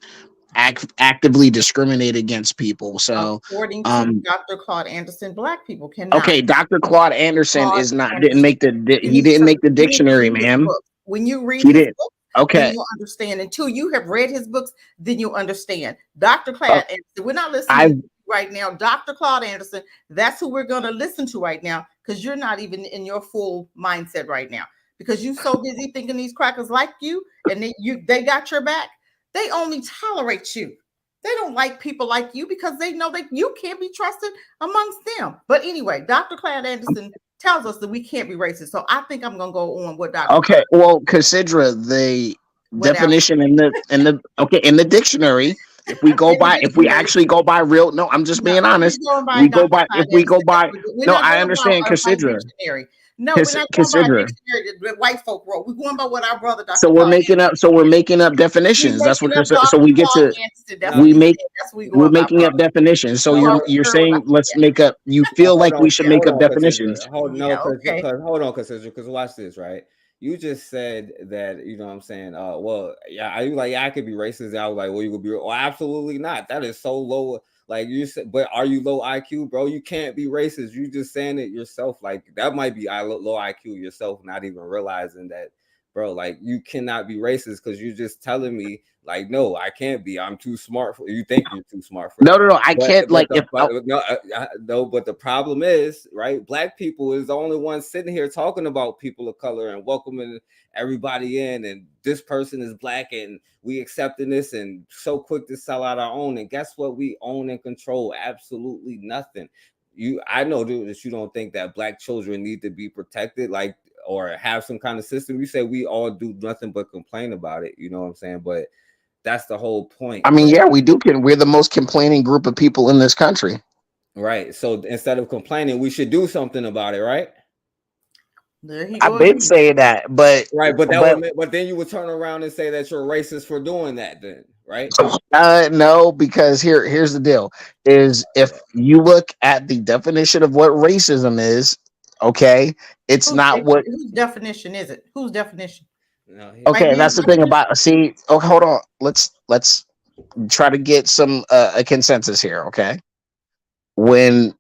actively discriminate against people. So, according to Dr. Claude Anderson, Black people cannot. okay, Dr. Claude Anderson Claude didn't make the dictionary, his ma'am. book. When you read He his did. book, Okay. then you'll understand. Until you have read his books, then you'll understand. Dr. Claude Anderson, we're not listening to you right now. Dr. Claude Anderson, that's who we're going to listen to right now, because you're not even in your full mindset right now, because you're so busy thinking these crackers like you and they got your back. They only tolerate you. They don't like people like you because they know that you can't be trusted amongst them. But anyway, Dr. Cloud Anderson tells us that we can't be racist. So I think I'm going to go on what Dr. Okay, well, consider the definition in the dictionary. If we actually go by real, no, I'm just being honest. We go by if we go by. No, I understand. Consider. No, we're not going by a dictionary that white folk wrote. We're going by what our brother Dr. So we're making up. So we're making up definitions. That's what you're saying. So we get to. We're making up definitions. So you're saying let's make up. You feel like we should make up definitions. Hold on, because watch this, right? You just said that, you know what I'm saying? Well, yeah, are you like, yeah, I could be racist? I was like, well, you could be, well, absolutely not. That is so low. Like you said, but are you low IQ, bro? You can't be racist. You just saying it yourself. Like that might be low IQ yourself, not even realizing that, bro. Like you cannot be racist because you're just telling me, like, no, I can't be. I'm too smart for you. Think you're too smart for no. I can't. But the problem is, right? Black people is the only one sitting here talking about people of color and welcoming everybody in, and this person is black, and we accepting this, and so quick to sell out our own. And guess what? We own and control absolutely nothing. I know, dude, that you don't think that black children need to be protected, like, or have some kind of system. You say we all do nothing but complain about it. You know what I'm saying? But that's the whole point. I mean, yeah, we do. We're the most complaining group of people in this country. Right. So instead of complaining, we should do something about it, right? I've been saying that, but right, but then you would turn around and say that you're racist for doing that, then, right? No, because here's the deal: is if you look at the definition of what racism is, okay, it's not what. Whose definition is it? Whose definition? No, okay, that's the thing about. See, okay, hold on. Let's try to get some a consensus here, okay? When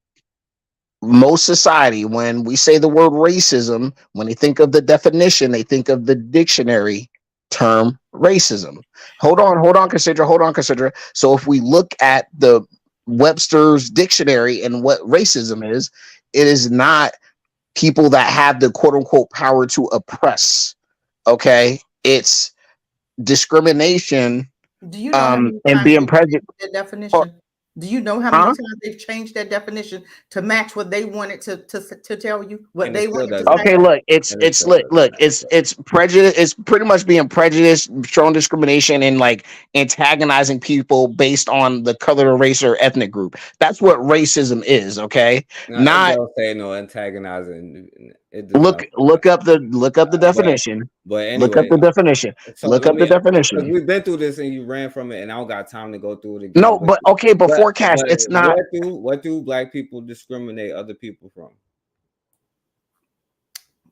most society, when we say the word racism, when they think of the definition, they think of the dictionary term racism. Hold on, consider. So if we look at the Webster's dictionary and what racism is, it is not people that have the quote unquote power to oppress. Okay, it's discrimination. Do you know and being prejudiced? Definition. Do you know how many times they've changed that definition to match what they wanted to tell you? What they wanted to say? Okay, look, it's prejudice. It's pretty much being prejudiced, showing discrimination, and like antagonizing people based on the color, race, or ethnic group. That's what racism is. Okay, not don't say no antagonizing. Look up the definition. But anyway, look up the definition. The definition. We've been through this and you ran from it, and I don't got time to go through it again. No, but okay, but forecast. It's not. What do black people discriminate other people from?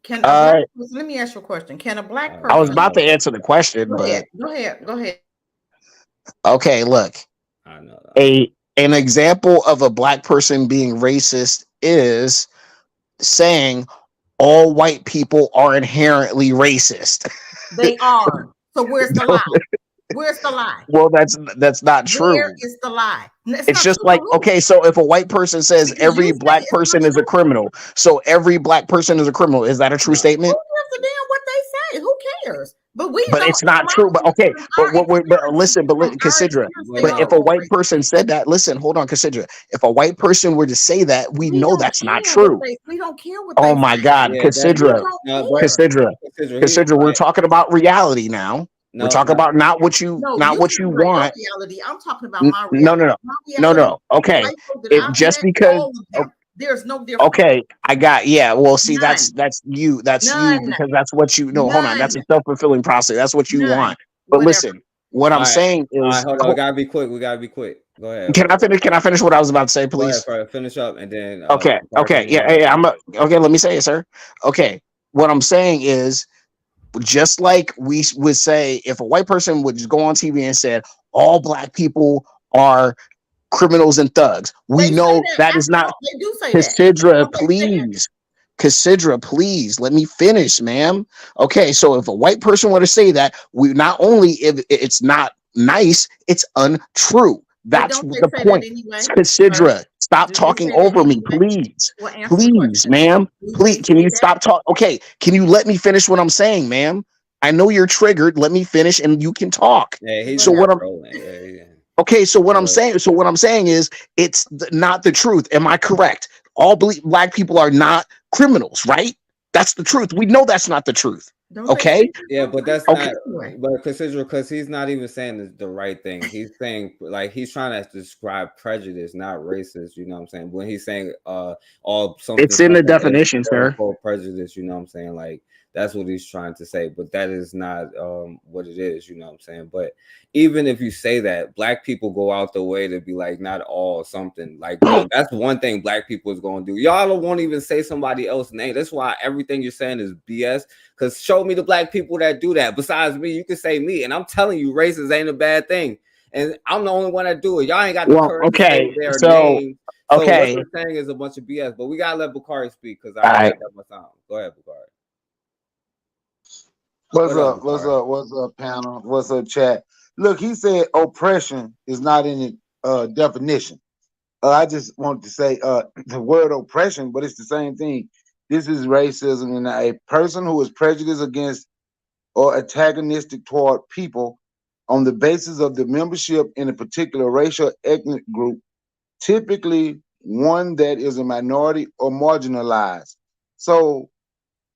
Let me ask you a question. Can a black person? I was about to answer the question, Go ahead. Okay, look. I know. An example of a black person being racist is saying all white people are inherently racist. They are. So where's the lie? Where's the lie? Well, that's not true. Where is the lie? It's just like, okay, so if a white person says every black person is a criminal, so every black person is a criminal, is that a true statement? Who gives a damn what they say? Who cares? But it's not true. But okay, but listen, consider. But if a white person said that, listen, hold on, consider. If a white person were to say that, we know that's not true. We don't care what. Oh my God, consider. We're talking about reality now. We're talking about not what you want. Reality. I'm talking about my reality. No. Okay, just because. There's no difference. Okay, I got Well, see, that's you. That's you because that's what you know. Hold on, that's a self-fulfilling process. That's what you want. But listen, what I'm saying is, hold on, we gotta be quick. Go ahead. Can I finish what I was about to say, please? Go ahead, finish up and then. Okay. Yeah. Okay. Let me say it, sir. Okay. What I'm saying is, just like we would say, if a white person would just go on TV and said all black people are criminals and thugs, we know that is not. They do say Cassandra, please. Cassandra, please let me finish, ma'am. Okay, so if a white person were to say that, we not only if it's not nice, it's untrue. That's the point. Cassandra, stop talking over me, please. Please, ma'am. Please, can you stop talking? Okay, can you let me finish what I'm saying, ma'am? I know you're triggered. Let me finish and you can talk. So what I'm Okay, so what I'm saying is it's not the truth. Am I correct? All black people are not criminals, right? That's the truth. We know that's not the truth. Okay. Yeah, but that's Okay. not. But because he's not even saying the right thing. He's saying like he's trying to describe prejudice, not racist. You know what I'm saying? When he's saying all something, It's in the something is definition, quote sir. unquote prejudice. You know what I'm saying? Like that's what he's trying to say. But that is not what it is. You know what I'm saying? But even if you say that, black people go out the way to be like not all something. Like yo, that's one thing black people is going to do. Y'all won't even say somebody else's name. That's why everything you're saying is BS. Because show me the black people that do that. Besides me, you can say me. And I'm telling you, racist ain't a bad thing. And I'm the only one that do it. Y'all ain't got the courage to say their name. So what you're saying is a bunch of BS. But we got to let Bakari speak because I ain't got that much time. Go ahead, Bakari. What's up, panel? What's up, chat? Look, he said oppression is not in the definition. I just want to say the word oppression, but it's the same thing. This is racism, and a person who is prejudiced against or antagonistic toward people on the basis of the membership in a particular racial ethnic group, typically one that is a minority or marginalized. So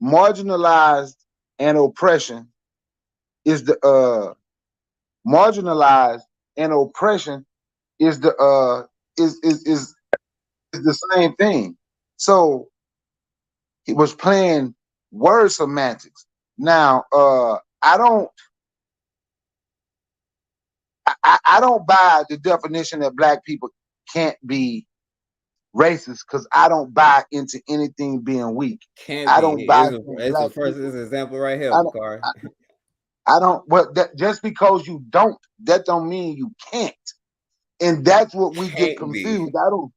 marginalized and oppression is the marginalized and oppression is the is the same thing. So he was playing word semantics. Now I don't buy the definition that black people can't be racist because I don't buy into anything being weak. Can't I be. don't buy It's the first example right here, Bakari. I don't. Well, that just because you don't, that don't mean you can't, and that's what we get confused. I don't.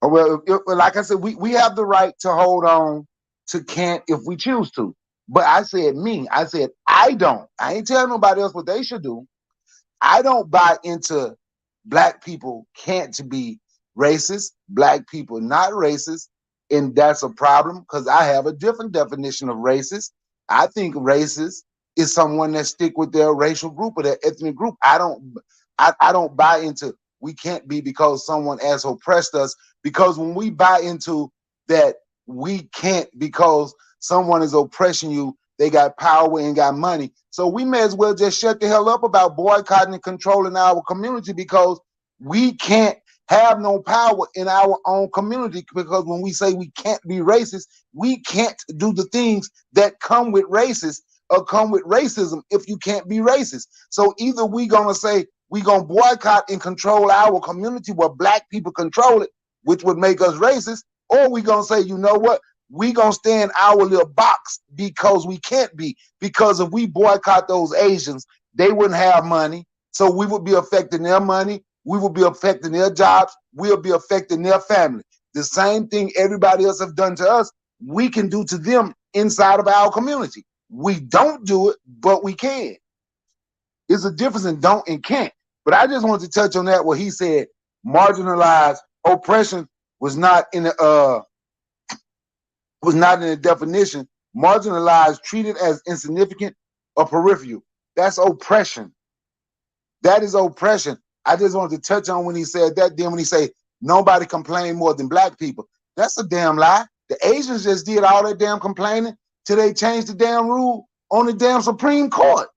Well, like I said, we have the right to hold on to can't if we choose to. But I said me. I said I don't. I ain't telling nobody else what they should do. I don't buy into black people can't be racist, black people not racist, and that's a problem because I have a different definition of racist. I think racist is someone that stick with their racial group or their ethnic group. I don't buy into we can't be because someone has oppressed us, because when we buy into that we can't because someone is oppressing you, they got power and got money. So we may as well just shut the hell up about boycotting and controlling our community because we can't have no power in our own community, because when we say we can't be racist, we can't do the things that come with racist or come with racism if you can't be racist. So either we gonna say we gonna boycott and control our community where black people control it, which would make us racist, or we gonna say, you know what, we gonna stay in our little box because we can't be. Because if we boycott those Asians, they wouldn't have money. So we would be affecting their money. We would be affecting their jobs. We'll be affecting their family. The same thing everybody else have done to us, we can do to them inside of our community. We don't do it, but we can. There's a difference in don't and can't. But I just wanted to touch on that where he said marginalized oppression was not in the definition. Marginalized, treated as insignificant or peripheral. That's oppression. That is oppression. I just wanted to touch on when he said that. Then when he say nobody complained more than black people, that's a damn lie. The Asians just did all that damn complaining till they changed the damn rule on the damn Supreme Court.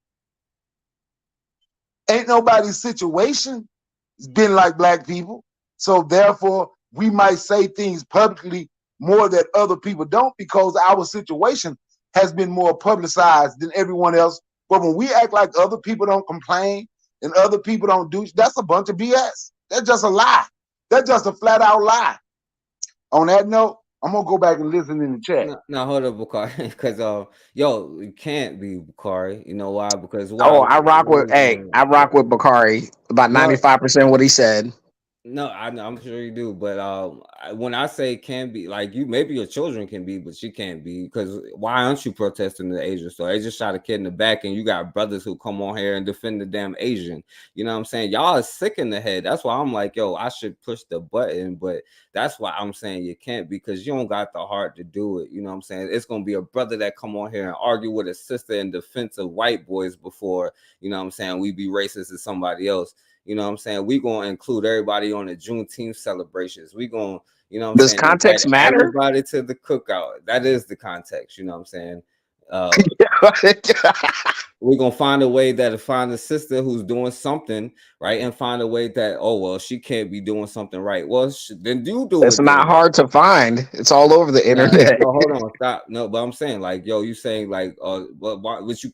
Ain't nobody's situation been like black people. So therefore, we might say things publicly more that other people don't because our situation has been more publicized than everyone else. But when we act like other people don't complain and other people don't do, that's a bunch of BS. That's just a lie. That's just a flat out lie. On that note, I'm gonna go back and listen in the chat. No, hold up, Bakari, because yo, it can't be Bakari. You know why? Because Oh, I rock with Bakari about 95% what he said. No, I'm sure you do, but when I say can be, like you, maybe your children can be, but she can't be, because why aren't you protesting the Asian store? They just shot a kid in the back, and you got brothers who come on here and defend the damn Asian. You know what I'm saying? Y'all are sick in the head. That's why I'm like, yo, I should push the button, but that's why I'm saying you can't, because you don't got the heart to do it. You know what I'm saying? It's gonna be a brother that come on here and argue with a sister in defense of white boys before, you know what I'm saying, we be racist as somebody else. You know what I'm saying? We gonna include everybody on the Juneteenth celebrations. We gonna, you know what I'm Does saying, context invite matter? everybody to the cookout. That is the context, you know what I'm saying? We're gonna find a way that to find a sister who's doing something right, and find a way that, oh well, she can't be doing something right. Well, then you do It's it not then. hard to find. It's all over the internet. No, hold on, stop. No, but I'm saying, like, yo, you saying like, but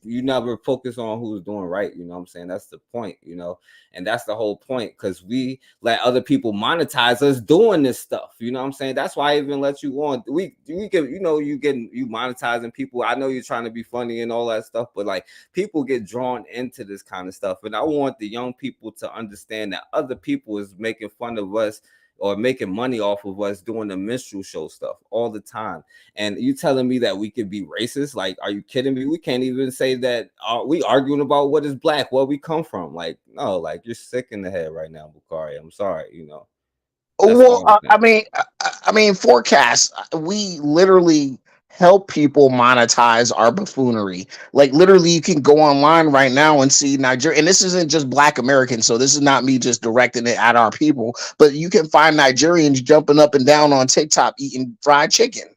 you never focus on who's doing right. You know what I'm saying? That's the point, you know, and that's the whole point, because we let other people monetize us doing this stuff. You know what I'm saying? That's why I even let you on. We get, you know, you monetizing people. I know you're trying to be funny and all that stuff, but like, people get drawn into this kind of stuff, and I want the young people to understand that other people is making fun of us or making money off of us doing the minstrel show stuff all the time. And you telling me that we could be racist? Like, are you kidding me? We can't even say that. We arguing about what is black, where we come from. Like, no, like, you're sick in the head right now, Bukari. I'm sorry, you know. Well, I mean, forecast. We literally help people monetize our buffoonery. Like, literally, you can go online right now and see Nigeria. And this isn't just Black Americans, so this is not me just directing it at our people. But you can find Nigerians jumping up and down on TikTok eating fried chicken,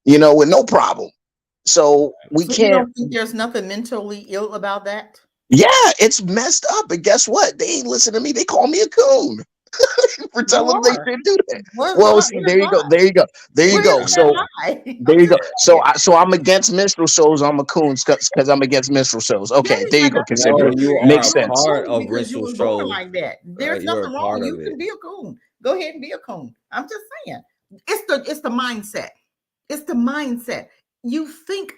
you know, with no problem. So we So you can't. don't think there's nothing mentally ill about that? Yeah, it's messed up. But guess what? They ain't listen to me. They call me a coon for telling them they didn't do that. Well, see, there you go. There you go. There you go. So there you go. So I'm against minstrel shows. I'm a coon because I'm against minstrel shows. Okay, there you go. Consider No, it. you are Makes a sense. part of Because you minstrel was born shows. like that. There's You're nothing a wrong. part You of can it. be a coon. Go ahead and be a coon. I'm just saying. It's the mindset. It's the mindset. You think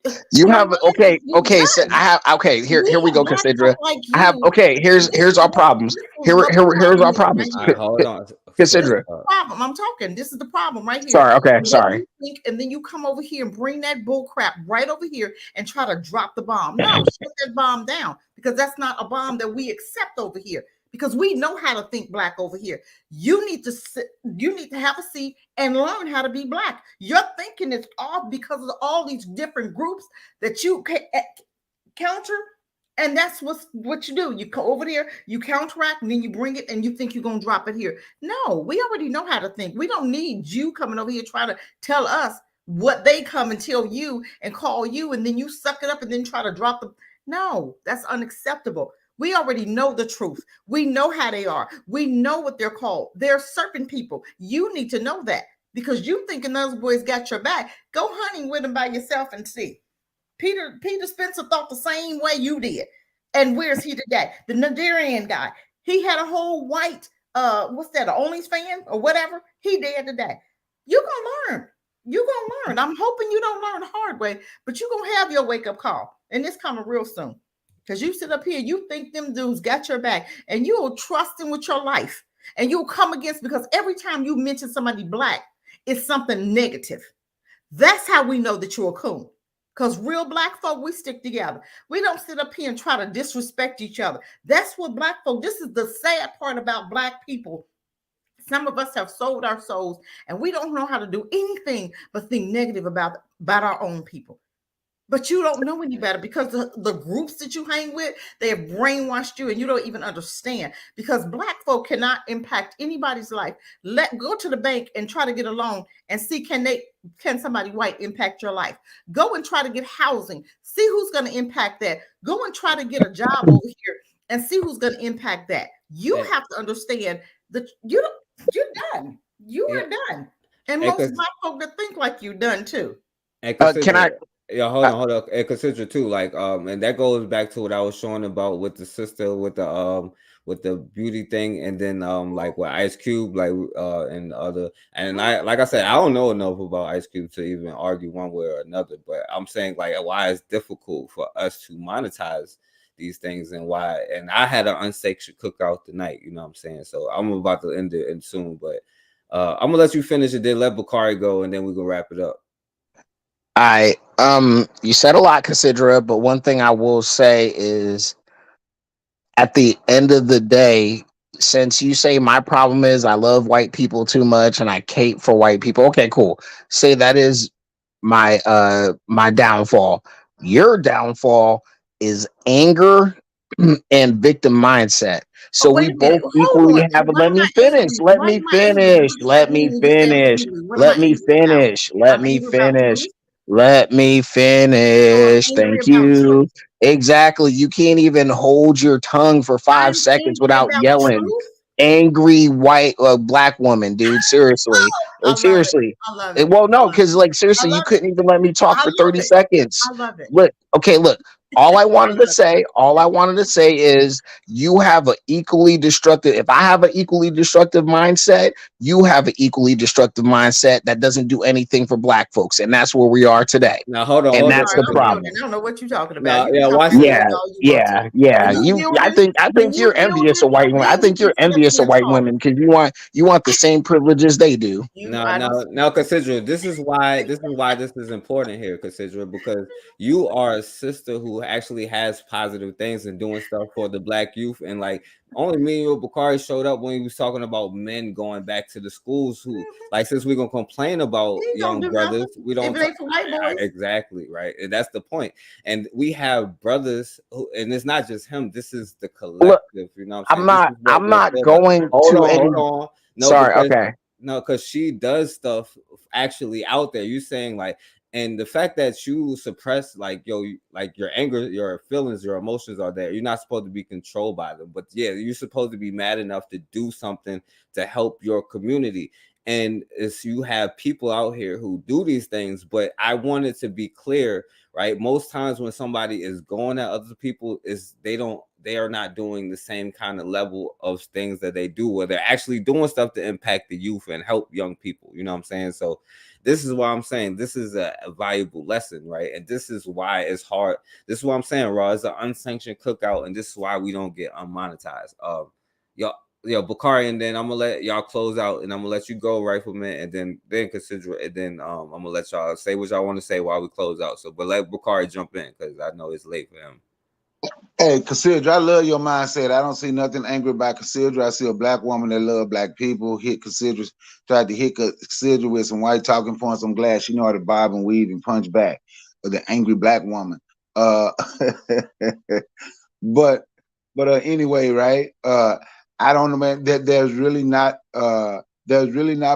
You your have mind okay, is okay. So done. I have okay. Here we go, black folk Cassandra. like I have you. okay. Here's our problems. Here's our problems. All right, hold on. Cassandra. Problem. I'm talking. This is the problem right here. Sorry. Okay. What Sorry. you think, and then you come over here and bring that bull crap right over here and try to drop the bomb. No, shut that bomb down, because that's not a bomb that we accept over here. Because we know how to think black over here. You need to sit, you need to have a seat and learn how to be black. Your thinking is off because of all these different groups that you counter. And that's what you do. You go over there, you counteract, and then you bring it, and you think you're gonna drop it here. No, we already know how to think. We don't need you coming over here trying to tell us what they come and tell you and call you, and then you suck it up and then try to drop them. No, that's unacceptable. We already know the truth. We know how they are. We know what they're called. They're serpent people. You need to know that, because you thinking those boys got your back. Go hunting with them by yourself and see. Peter Spencer thought the same way you did. And where's he today? The Nigerian guy. He had a whole white, what's that, an OnlyFans or whatever. He dead today. You're gonna learn. You're gonna learn. I'm hoping you don't learn the hard way, but you're gonna have your wake-up call. And it's coming real soon. Because you sit up here, you think them dudes got your back, and you'll trust them with your life. And you'll come against, because every time you mention somebody black, it's something negative. That's how we know that you're a coon. Because real black folk, we stick together. We don't sit up here and try to disrespect each other. That's what black folk, this is the sad part about black people. Some of us have sold our souls, and we don't know how to do anything but think negative about our own people. But you don't know any better, because the groups that you hang with, they have brainwashed you, and you don't even understand, because black folk cannot impact anybody's life. Go to the bank and try to get a loan and see, can somebody white impact your life? Go and try to get housing. See who's going to impact that. Go and try to get a job over here and see who's going to impact that. You have to understand that you're done. You are done. And most black folk that think like you done too. Can I? Yeah, hold on. And consider too, like, and that goes back to what I was showing about with the sister with the beauty thing, and then like with Ice Cube, like and other, and like I said, I don't know enough about Ice Cube to even argue one way or another, but I'm saying, like, why it's difficult for us to monetize these things, and why. And I had an unsanctioned cookout tonight, you know what I'm saying? So I'm about to end it soon, but I'm gonna let you finish it, then let Bakari go, and then we can wrap it up. You said a lot, Cassandra, but one thing I will say is, at the end of the day, since you say my problem is I love white people too much and I cape for white people, okay, cool. Say that is my my downfall. Your downfall is anger and victim mindset. Oh, So wait we a minute. both Hold equally on. have. One Let of me my finish. angry, Let one me of my angry, finish. what does Let that me mean? You said finish. angry. What am I Let me angry about? finish. Let I'm me angry about finish. truth. Let me No, I'm finish. angry Thank about you. truth. Exactly. You can't even hold your tongue for 5 I'm seconds angry without about yelling. truth. Angry white black woman, dude. Seriously. I Like love it. seriously. I love it. Well, I no, love because it. like I seriously, you love it. couldn't even let me talk I for love 30 it. seconds. I love it. Look, okay, look. All I wanted to love say, is you have an equally destructive. If I have an equally destructive mindset, you have an equally destructive mindset that doesn't do anything for black folks, and that's where we are today. Now hold on, And hold I'm on, that's sorry. the I'm Cassandra. joking. problem. I don't know what you're talking about. Now, You can yeah, talk watch about this. that all you want to. Yeah. When you I building, think when you're you envious of building a white women. I think you're building, sit up envious here of and white talk. women because you want the same privileges they do. You, Now, I now, don't. now, Cassandra, this is why this is important here, Cassandra, because you are a sister who actually has positive things and doing stuff for the black youth, and like only me and Bakari showed up when he was talking about men going back to the schools. Who like since we're gonna complain about You don't young do brothers, nothing we if don't it ain't for white boys. exactly right, and that's the point. And we have brothers, who, and it's not just him. This is the Look, collective. You know what I'm saying? This is what I'm we're not built up. going Hold to on, any. hold on. No, Sorry. because Okay. no, because she does stuff actually out there. You saying like, and the fact that you suppress like like your anger, your feelings, your emotions are there. You're not supposed to be controlled by them, but yeah, you're supposed to be mad enough to do something to help your community. And it's you have people out here who do these things, but I wanted to be clear, right? Most times when somebody is going at other people, is they are not doing the same kind of level of things that they do, where they're actually doing stuff to impact the youth and help young people. You know what I'm saying? So this is why I'm saying this is a valuable lesson, right? And this is why it's hard. This is what I'm saying, Raw. It's an unsanctioned cookout, and this is why we don't get unmonetized. Bakari, and then I'm gonna let y'all close out, and I'm gonna let you go, Rifleman, and then consider it, and then I'm gonna let y'all say what y'all want to say while we close out. So, but let Bakari jump in because I know it's late for him. Hey, Cassandra, I love your mindset. I don't see nothing angry about Cassandra. I see a black woman that love black people. Hit Cassandra, tried to hit Cassandra with some white talking points. I'm glad she know how to bob and weave and punch back. But the angry black woman. But anyway, right? I don't know, man. That there's really not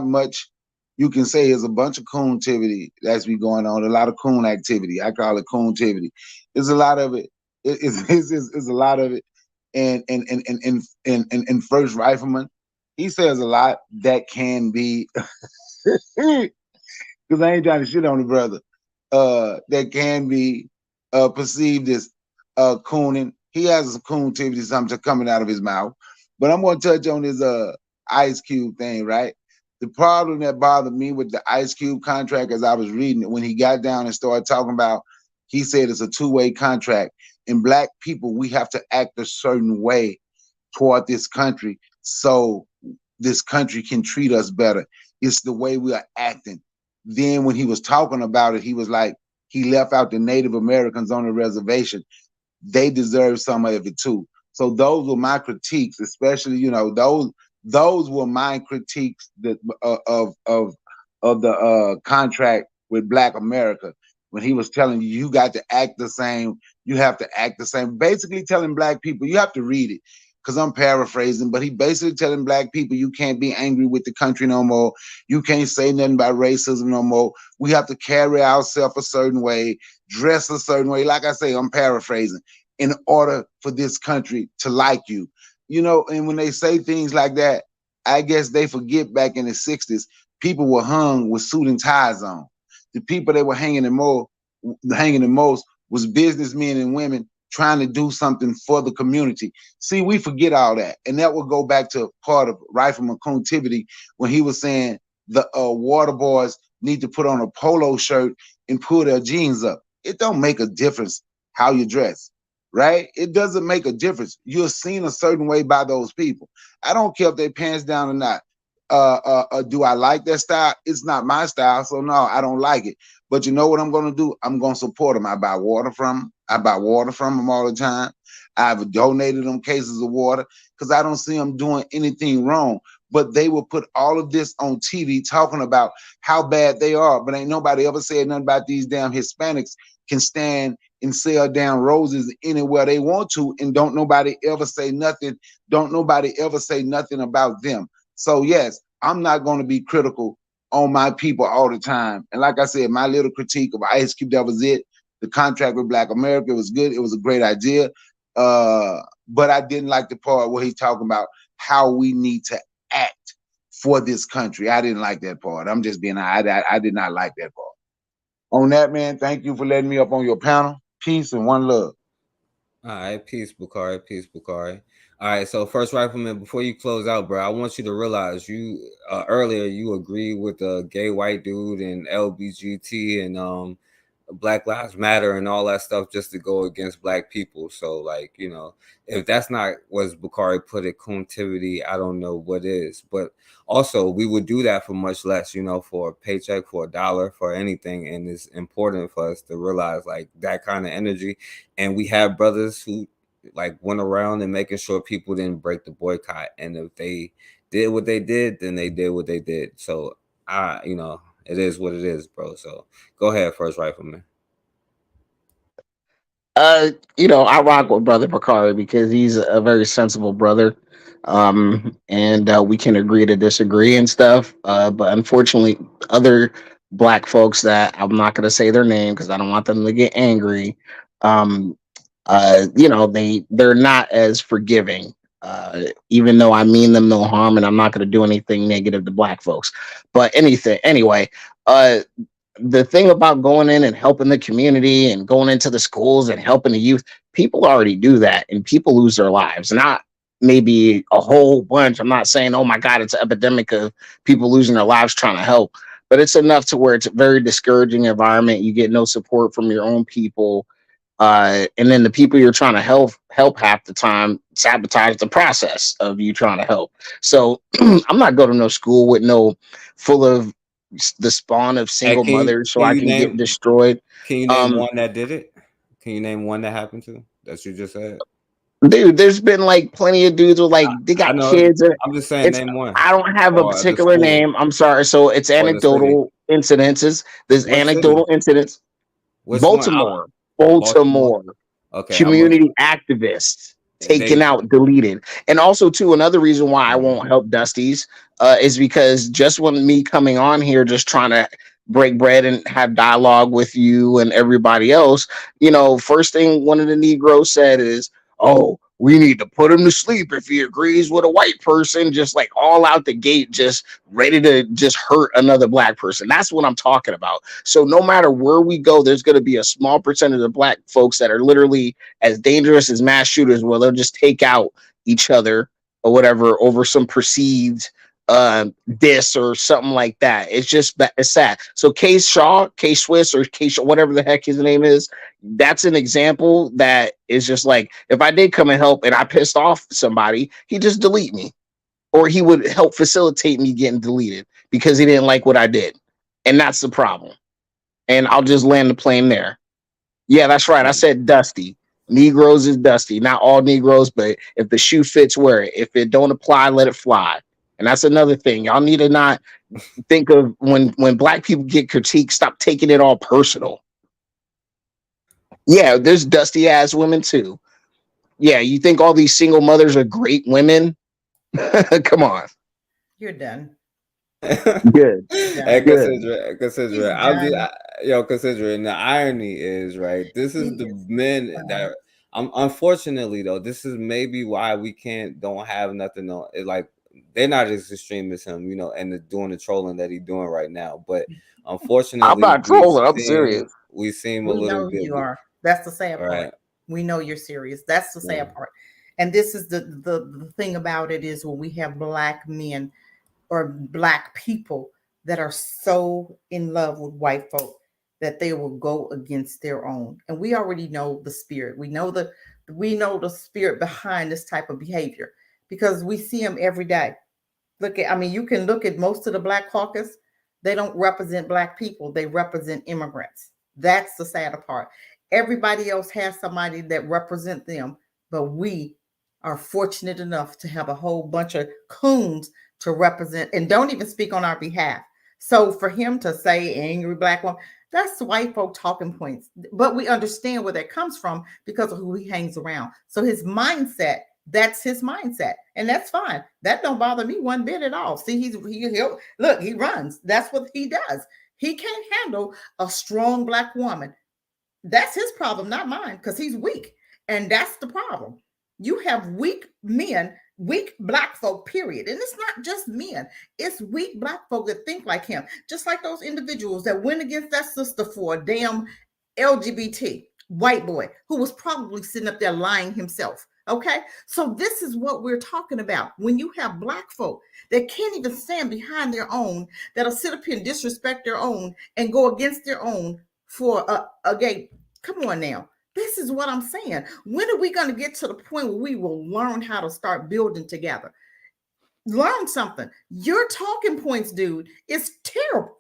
much you can say. Is a bunch of coontivity that's be going on. A lot of coon activity. I call it coontivity. There's a lot of it. It's a lot of it. And First Rifleman, he says a lot that can be because I ain't trying to shit on the brother. That can be perceived as cooning. He has a coontivity something coming out of his mouth. But I'm gonna touch on his Ice Cube thing, right? The problem that bothered me with the Ice Cube contract as I was reading it, when he got down and started talking about, he said it's a two-way contract. And black people, we have to act a certain way toward this country so this country can treat us better. It's the way we are acting. Then when he was talking about it, he was like, he left out the Native Americans on the reservation. They deserve some of it too. So those were my critiques, especially, those were my critiques that of the contract with Black America. When he was telling you got to act the same, you have to act the same. Basically telling black people, you have to read it because I'm paraphrasing, but he basically telling black people you can't be angry with the country no more. You can't say nothing about racism no more. We have to carry ourselves a certain way, dress a certain way. Like I say, I'm paraphrasing, in order for this country to like you. And when they say things like that, I guess they forget back in the 60s, people were hung with suit and ties on. The people that were hanging the most was businessmen and women trying to do something for the community. See, we forget all that. And that will go back to part of Rifleman Coontivity when he was saying the water boys need to put on a polo shirt and pull their jeans up. It don't make a difference how you dress, right? It doesn't make a difference. You're seen a certain way by those people. I don't care if they pants down or not. Do I like that style? It's not my style, so no, I don't like it. But you know what I'm going to do? I'm going to support them. I buy water from them all the time. I've donated them cases of water because I don't see them doing anything wrong. but they will put all of this on TV talking about how bad they are. But ain't nobody ever said nothing about these damn Hispanics can stand and sell down roses anywhere they want to, and don't nobody ever say nothing. Don't nobody ever say nothing about them. So yes, I'm not going to be critical on my people all the time. And like I said, my little critique of Ice Cube, that was it. The contract with Black America was good. It was a great idea. But I didn't like the part where he's talking about how we need to act for this country. I didn't like that part. I'm just being, I did not like that part. On that, man, thank you for letting me up on your panel. Peace and one love. All right, peace, Bukari. Peace, Bukari. All right, so first rifleman, before you close out, bro, I want you to realize you earlier you agreed with the gay white dude and LBGT and Black Lives Matter and all that stuff just to go against black people. So, like, you know, if that's not what Bukari put it, contivity, I don't know what is. But also, we would do that for much less, you know, for a paycheck, for $1, for anything. And it's important for us to realize like that kind of energy. And we have brothers who like went around and making sure people didn't break the boycott. And if they did what they did, then they did what they did. So you know, it is what it is, bro. So go ahead, first rifleman. You know, I rock with Brother Bakari because he's a very sensible brother. And we can agree to disagree and stuff. But unfortunately, other black folks that I'm not gonna say their name because I don't want them to get angry. Um, you know, they're not as forgiving. Even though I mean them no harm and I'm not gonna do anything negative to black folks. But anyway, the thing about going in and helping the community and going into the schools and helping the youth, people already do that and people lose their lives. Not maybe a whole bunch. I'm not saying, oh my God, it's an epidemic of people losing their lives trying to help, but it's enough to where it's a very discouraging environment. You get no support from your own people. And then the people you're trying to help half the time sabotage the process of you trying to help. So I'm not going to no school with no full of the spawn of Hey, single mothers so I can get destroyed. Can you name one that did it? Can you name one that happened to that you just said? Dude, there's been like plenty of dudes with like they I got know. kids. I'm just saying, It's name one. I don't have a Or the particular school name. I'm sorry. So it's or the city. anecdotal incidences. There's What city? anecdotal incidents. Which one? Baltimore. Baltimore. Okay, Community activists taken out, deleted. And also too, another reason why I won't help Dusties is because just when me coming on here just trying to break bread and have dialogue with you and everybody else, you know, first thing one of the Negroes said is, oh, we need to put him to sleep if he agrees with a white person, just like all out the gate, just ready to just hurt another black person. That's what I'm talking about. So no matter where we go, there's going to be a small percentage of black folks that are literally as dangerous as mass shooters, where they'll just take out each other or whatever over some perceived diss or something like that. It's just it's sad. So K Shaw, K Swiss, or K Shaw, whatever the heck his name is, that's an example that is just like, if I did come and help and I pissed off somebody, he'd just delete me, or he would help facilitate me getting deleted because he didn't like what I did. And that's the problem. And I'll just land the plane there. Yeah, that's right. I said Dusty. Negroes is Dusty. Not all Negroes, but if the shoe fits, wear it. If it don't apply, let it fly. And that's another thing. Y'all need to not think of when black people get critiqued, stop taking it all personal. Yeah, there's dusty ass women too. Yeah, you think all these single mothers are great women? Come on. You're done. Good. Hey, Good. consider. I'm just, considering the irony is right. This is the men that. Unfortunately though, this is maybe why we don't have nothing on. Like they're not as extreme as him, you know, and doing the trolling that he's doing right now. But unfortunately, I'm not trolling. I'm serious. We seem a We little know bit. you are. That's the sad Right. part. We know you're serious. That's the sad part. And this is the thing about it is when we have black men or black people that are so in love with white folk that they will go against their own. And we already know the spirit. We know the spirit behind this type of behavior because we see them every day. You can look at most of the Black Caucus. They don't represent black people. They represent immigrants. That's the sadder part. Everybody else has somebody that represent them, but we are fortunate enough to have a whole bunch of coons to represent, and don't even speak on our behalf. So for him to say angry black woman, that's white folk talking points. But we understand where that comes from because of who he hangs around. So his mindset, that's his mindset, and that's fine. That don't bother me one bit at all. See, he'll look, he runs. That's what he does. He can't handle a strong black woman. That's his problem, not mine, because he's weak. And that's the problem. You have weak men, weak black folk, period. And it's not just men, it's weak black folk that think like him, just like those individuals that went against that sister for a damn LGBT white boy who was probably sitting up there lying himself. Okay, so this is what we're talking about. When you have black folk that can't even stand behind their own, that'll sit up here and disrespect their own and go against their own for a gay. Come on now. This is what I'm saying. When are we going to get to the point where we will learn how to start building together? Learn something. Your talking points, dude, is terrible.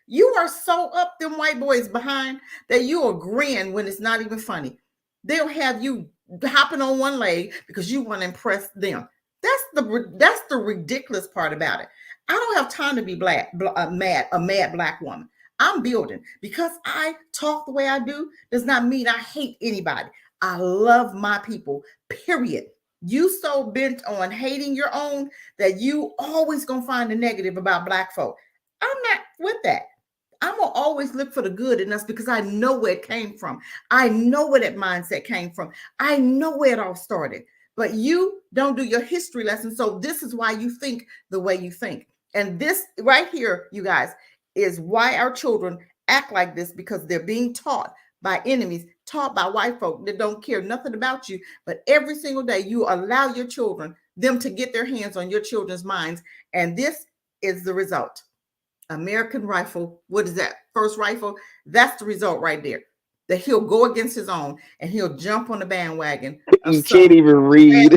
You are so up them white boys behind that you are grin when it's not even funny. They'll have you hopping on one leg because you want to impress them. That's the ridiculous part about it. I don't have time to be a mad black woman. I'm building. Because I talk the way I do does not mean I hate anybody. I love my people, period. You so bent on hating your own that you always gonna find the negative about black folk. I'm not with that. I'm gonna always look for the good in us because I know where it came from. I know where that mindset came from. I know where it all started. But you don't do your history lesson. So this is why you think the way you think. And this right here, you guys, is why our children act like this, because they're being taught by enemies, taught by white folk that don't care nothing about you. But every single day you allow your children, them to get their hands on your children's minds. And this is the result. American rifle, what is that? First rifle, that's the result right there. That he'll go against his own and he'll jump on the bandwagon. You can't even read.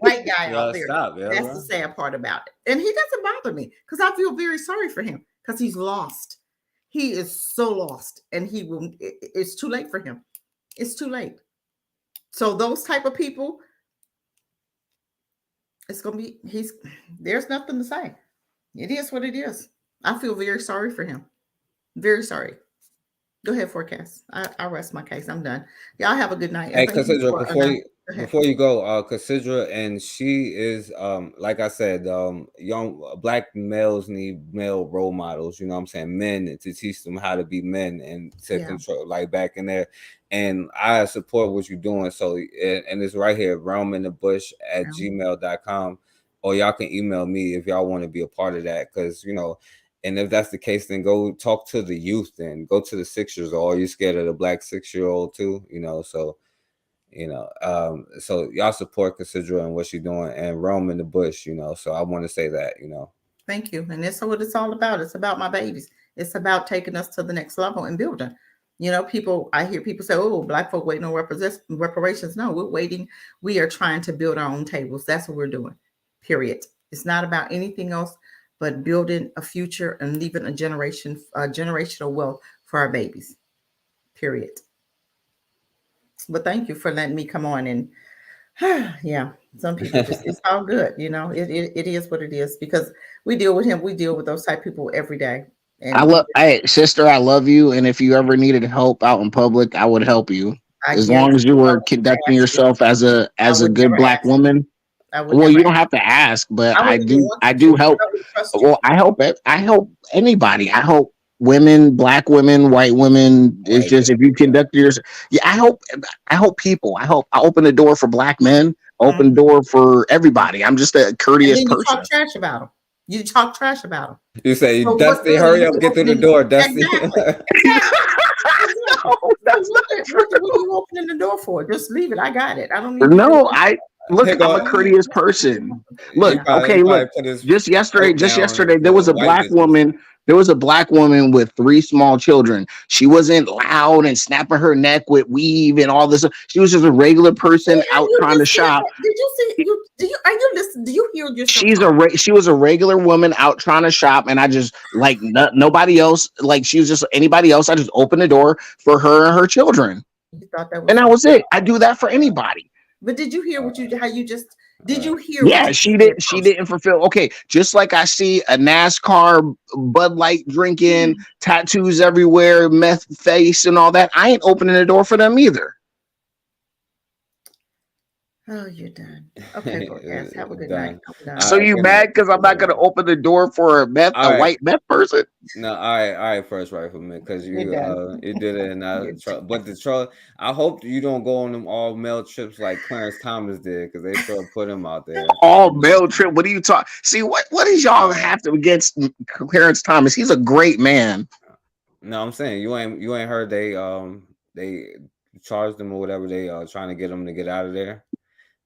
White guy out there. Stop, That's the sad part about it. And he doesn't bother me because I feel very sorry for him because he's lost. He is so lost, and he will. It's too late for him. It's too late. So those type of people, it's gonna be. There's nothing to say. It is what it is. I feel very sorry for him. Very sorry. Go ahead, Forecast. I'll rest my case. I'm done. Y'all have a good night. Hey, Cassandra, before you go, Cassandra, and she is like I said, young black males need male role models, you know what I'm saying, men, to teach them how to be men and to control, like back in there. And I support what you're doing. So and it's right here, realminthebush@gmail.com, or y'all can email me if y'all want to be a part of that, because and if that's the case, then go talk to the youth, then go to the 6-years, or are you scared of the black 6-year-old too? So so y'all support Cassandra and what she's doing, and Rome in the Bush, so I want to say that, Thank you. And that's what it's all about. It's about my babies. It's about taking us to the next level and building. I hear people say, oh, black folk waiting on reparations. No, we're waiting. We are trying to build our own tables. That's what we're doing, period. It's not about anything else but building a future and leaving a generational wealth for our babies, period. But thank you for letting me come on. And some people it's all good. It is what it is, because we deal with him. We deal with those type of people every day. And sister, I love you. And if you ever needed help out in public, I would help you. As long as you were conducting yourself as a good black woman. Well, you don't have to ask, but I do help. Well, I help anybody. I help women, black women, white women. It's just, if you conduct yourself. Yeah, I help people. I open the door for black men, open the door for everybody. I'm just a courteous person. You talk trash about them. You talk trash about them. You say, Dusty, hurry up, get through the door, Dusty. Exactly. What are you opening the door for? Just leave it. I got it. I don't need Look, I'm a courteous person. Look, just yesterday, there was a black woman. There was a black woman with 3 small children. She wasn't loud and snapping her neck with weave and all this. She was just a regular person out trying to shop. Did you see? Are you listening? Do you hear yourself? She was a regular woman out trying to shop, and I just nobody else. Like, she was just anybody else. I just opened the door for her and her children, and that was it. I do that for anybody. But did you hear how you just Did you hear Yeah, what she she did. said? She didn't fulfill. Okay, just like I see a NASCAR Bud Light drinking, tattoos everywhere, meth face, and all that. I ain't opening the door for them either. Oh, you're done. Okay, forecast. Have a good night. Done. I'm done. So you Good mad night. because I'm not gonna open the door for All a right. white meth person? No, all right, first rifleman, because You're you done. you did it, and but the troll. I hope you don't go on them all male trips like Clarence Thomas did, because they sure put him out there. All male trip. What are you talking? See what is y'all have to against Clarence Thomas? He's a great man. No, I'm saying you ain't heard they charged him or whatever. They trying to get him to get out of there,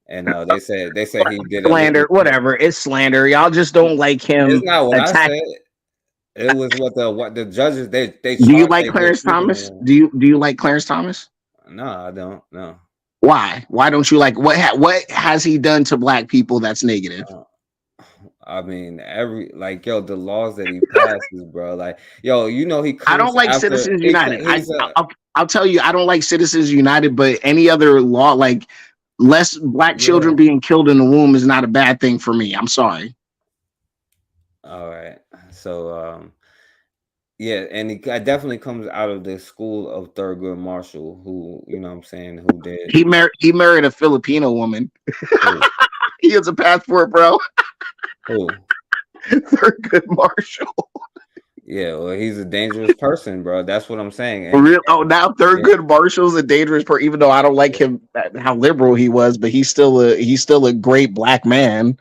and they said he did Slander, everything. whatever. It's slander. Y'all just don't like him. It's not what I Attack. said. It was what the judges they Do you charged. like They Clarence sleeping Thomas? on. Do you like Clarence Thomas? No, I don't. No. Why? Why don't you like what has he done to black people that's negative? I mean, the laws that he passes, bro. Like, yo, he I don't comes like after Citizens United. he's I'll tell you, I don't like Citizens United, but any other law, like less black children being killed in the womb, is not a bad thing for me. I'm sorry. all right. So, yeah, and he definitely comes out of the school of Thurgood Marshall, who you know what I'm saying, who did He married a Filipino woman. He has a passport, bro. who? Thurgood Marshall. Yeah, well, he's a dangerous person, bro. That's what I'm saying. For real? Oh, now Thurgood Marshall's a dangerous person. Even though I don't like him, how liberal he was, but he's still a great black man.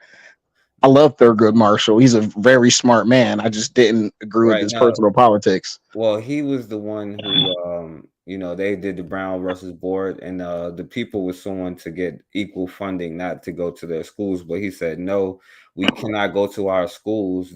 I love Thurgood Marshall. He's a very smart man. I just didn't agree with his personal politics. Well, he was the one who, they did the Brown versus Board, and the people were suing to get equal funding, not to go to their schools. But he said, no, we cannot go to our schools.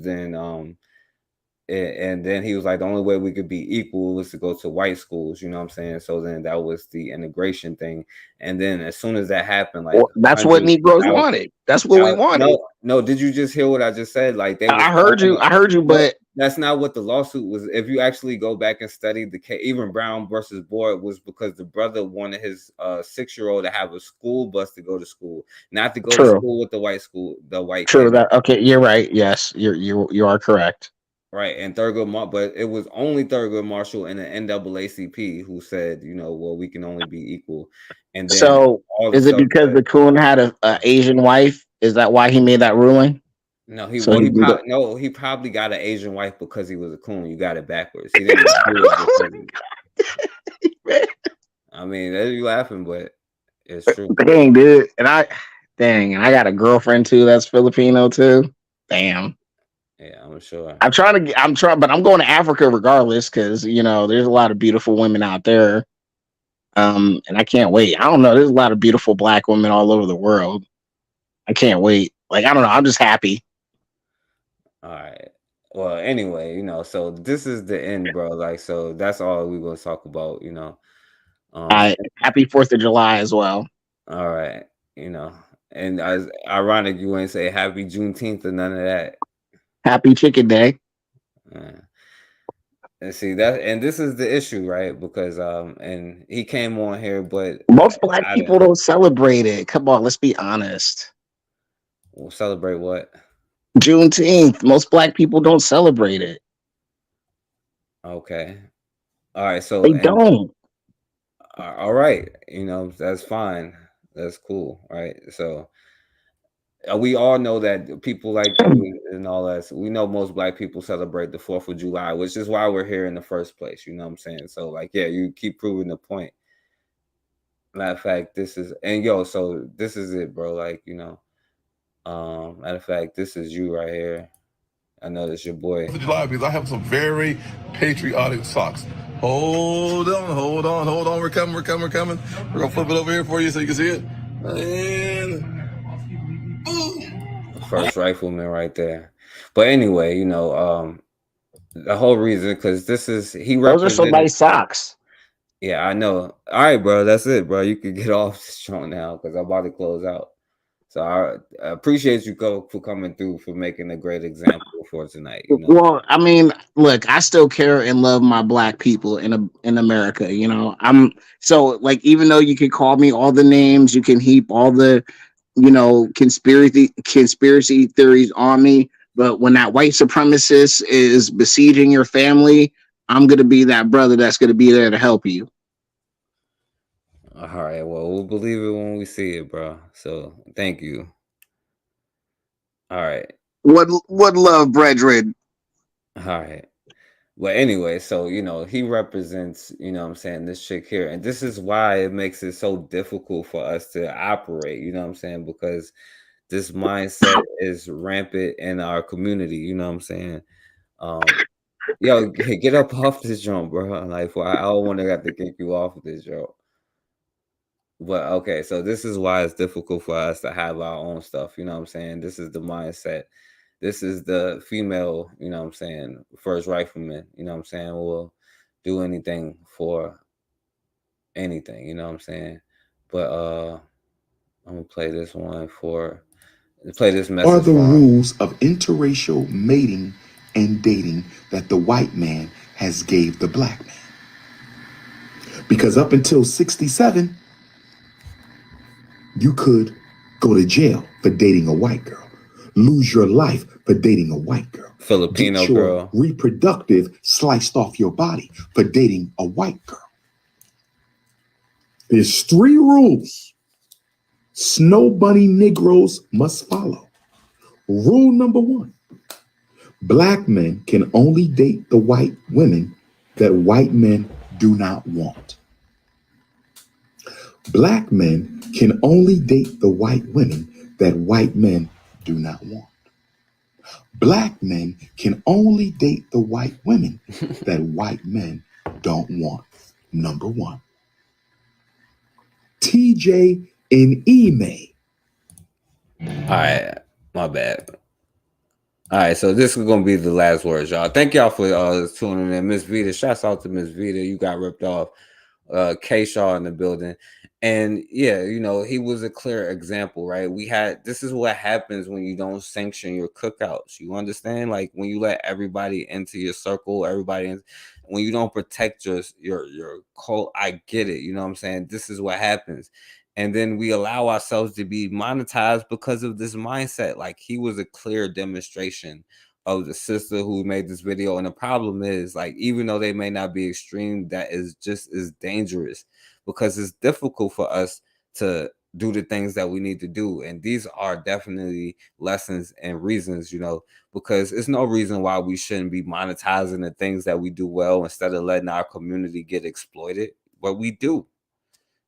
And then he was like, the only way we could be equal was to go to white schools, you know what I'm saying? So then that was the integration thing. And then as soon as that happened, like that's what Negroes wanted. That's what we wanted. No, did you just hear what I just said? Like I heard you, but that's not what the lawsuit was. If you actually go back and study the case, even Brown versus Board was because the brother wanted his 6-year-old to have a school bus to go to school, not to go to school with the white True kid. that. Okay, you're right. Yes, you are correct. Right, and but it was only Thurgood Marshall and the NAACP who said, well, we can only be equal. And then So is it because the coon had a Asian wife? Is that why he made that ruling? No, he probably got an Asian wife because he was a coon. You got it backwards. He didn't do it I mean, you laughing, but it's true. Dang, dude, and I got a girlfriend too that's Filipino too. Damn. Yeah, I'm sure. I'm trying, but I'm going to Africa regardless because there's a lot of beautiful women out there. And I can't wait. I don't know. There's a lot of beautiful black women all over the world. I can't wait. Like, I don't know. I'm just happy. All right. Well, anyway, so this is the end, bro. Like, so that's all we're gonna talk about, Happy 4th of July as well. All right, and as ironic, you wouldn't say happy Juneteenth or none of that. Happy Chicken Day. And see that, and this is the issue, right? Because and he came on here, but most black people don't celebrate it. Come on, let's be honest. We'll celebrate what? Juneteenth. Most black people don't celebrate it. Okay. All right. So they don't. All right. That's fine. That's cool. Right. So we all know that people like you and all that. We know most black people celebrate the 4th of July, which is why we're here in the first place. You know what I'm saying? So like, yeah, you keep proving the point. Matter of fact, so this is it, bro. Like, matter of fact, this is you right here. I know that's your boy. July, because I have some very patriotic socks. Hold on. We're coming. We're gonna flip it over here for you so you can see it. And First rifleman right there. But anyway, the whole reason, because those are some nice socks. Yeah, I know. All right, bro, that's it, bro. You can get off this show now because I'm about to close out. So I appreciate you for coming through, for making a great example for tonight. Well, I mean, look, I still care and love my black people in America. I'm so like, even though you can call me all the names, you can heap all the conspiracy theories on me. But when that white supremacist is besieging your family, I'm gonna be that brother that's gonna be there to help you. All right. Well, we'll believe it when we see it, bro. So thank you. All right. What love, brethren? All right. Well, anyway, so he represents, what I'm saying, this chick here. And this is why it makes it so difficult for us to operate, what I'm saying, because this mindset is rampant in our community, what I'm saying. Yo, get up off this jump, bro. Like, I don't want to have to kick you off of this jump. But okay, so this is why it's difficult for us to have our own stuff, what I'm saying. This is the mindset. This is the female, what I'm saying, first rifleman, what I'm saying, will do anything for anything, what I'm saying. But I'm gonna play this message. Are the rules of interracial mating and dating that the white man has gave the black man. Because up until 67, you could go to jail for dating a white girl, lose your life for dating a white girl, Filipino get your girl, reproductive sliced off your body for dating a white girl. There's 3 rules Snow Bunny Negroes must follow. Rule number 1, black men can only date the white women that white men do not want. Black men can only date the white women that white men do not want. Black men can only date the white women that white men don't want. Number 1. TJ and Eme. All right, my bad. All right, so this is gonna be the last words, y'all. Thank y'all for tuning in. Miss Vita, shouts out to Miss Vita. You got ripped off. K Shaw in the building. And yeah, he was a clear example, right? This is what happens when you don't sanction your cookouts. You understand? Like when you let everybody into your circle, when you don't protect your cult, I get it. You know what I'm saying? This is what happens. And then we allow ourselves to be monetized because of this mindset. Like he was a clear demonstration of the sister who made this video. And the problem is, like, even though they may not be extreme, that is just as dangerous because it's difficult for us to do the things that we need to do. And these are definitely lessons and reasons, because it's no reason why we shouldn't be monetizing the things that we do well instead of letting our community get exploited. But we do,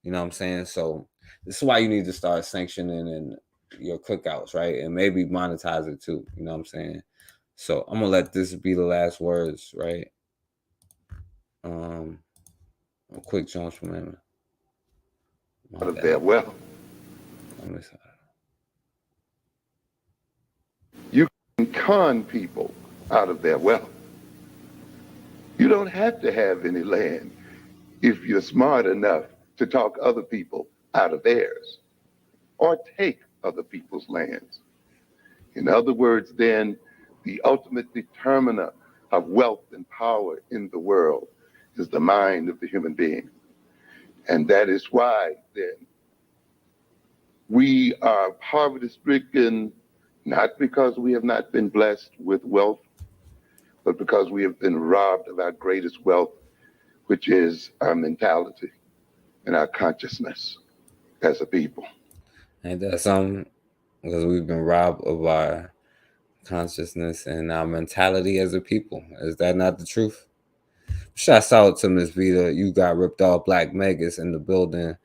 you know what I'm saying? So this is why you need to start sanctioning in your cookouts, right? And maybe monetize it too, you know what I'm saying? So I'm gonna let this be the last words, right? A quick Jones from him. Out of their wealth. You can con people out of their wealth. You don't have to have any land if you're smart enough to talk other people out of theirs or take other people's lands. In other words, then, the ultimate determiner of wealth and power in the world is the mind of the human being. And that is why, then, we are poverty-stricken, not because we have not been blessed with wealth, but because we have been robbed of our greatest wealth, which is our mentality and our consciousness as a people. Ain't that something? Because we've been robbed of our consciousness and our mentality as a people. Is that not the truth? Shouts out to Miss Vita. You got ripped off. Black Megas in the building.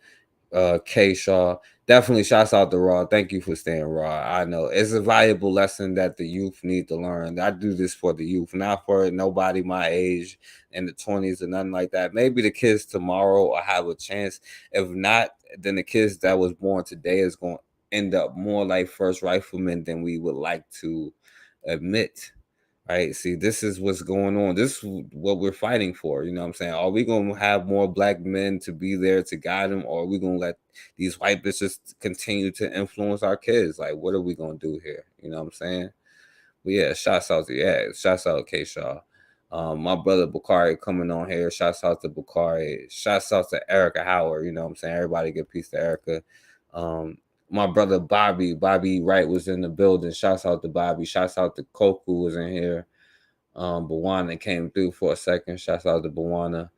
K Shaw. Definitely shouts out to Raw. Thank you for staying raw. I know it's a valuable lesson that the youth need to learn. I do this for the youth, not for nobody my age in the 20s or nothing like that. Maybe the kids tomorrow will have a chance. If not, then the kids that was born today is going to end up more like first riflemen than we would like to admit. Right. See, this is what's going on. This is what we're fighting for. You know what I'm saying? Are we going to have more black men to be there to guide them? Or are we going to let these white bitches continue to influence our kids? Like, what are we going to do here? You know what I'm saying? But yeah, shouts out to K Shaw. My brother Bakari coming on here. Shouts out to Bakari. Shouts out to Erica Howard. You know what I'm saying? Everybody get peace to Erica. my brother Bobby Wright was in the building. Shouts out to Bobby. Shouts out to Coke who was in here. Bawana came through for a second. Shouts out to Bawana.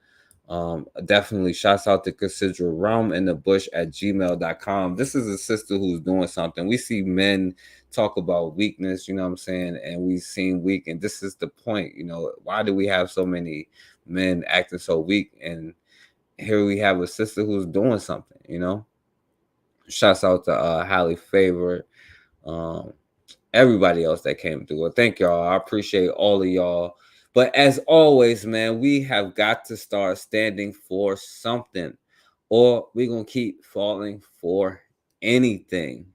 Definitely shouts out to Consider Realm in the Bush at gmail.com. This is a sister who's doing something. We see men talk about weakness, you know what I'm saying? And we seem weak. And this is the point, you know, why do we have so many men acting so weak? And here we have a sister who's doing something, you know? Shouts out to Halle Favorite. Everybody else that came through. Well, thank y'all. I appreciate all of y'all. But as always, man, we have got to start standing for something, or we're going to keep falling for anything.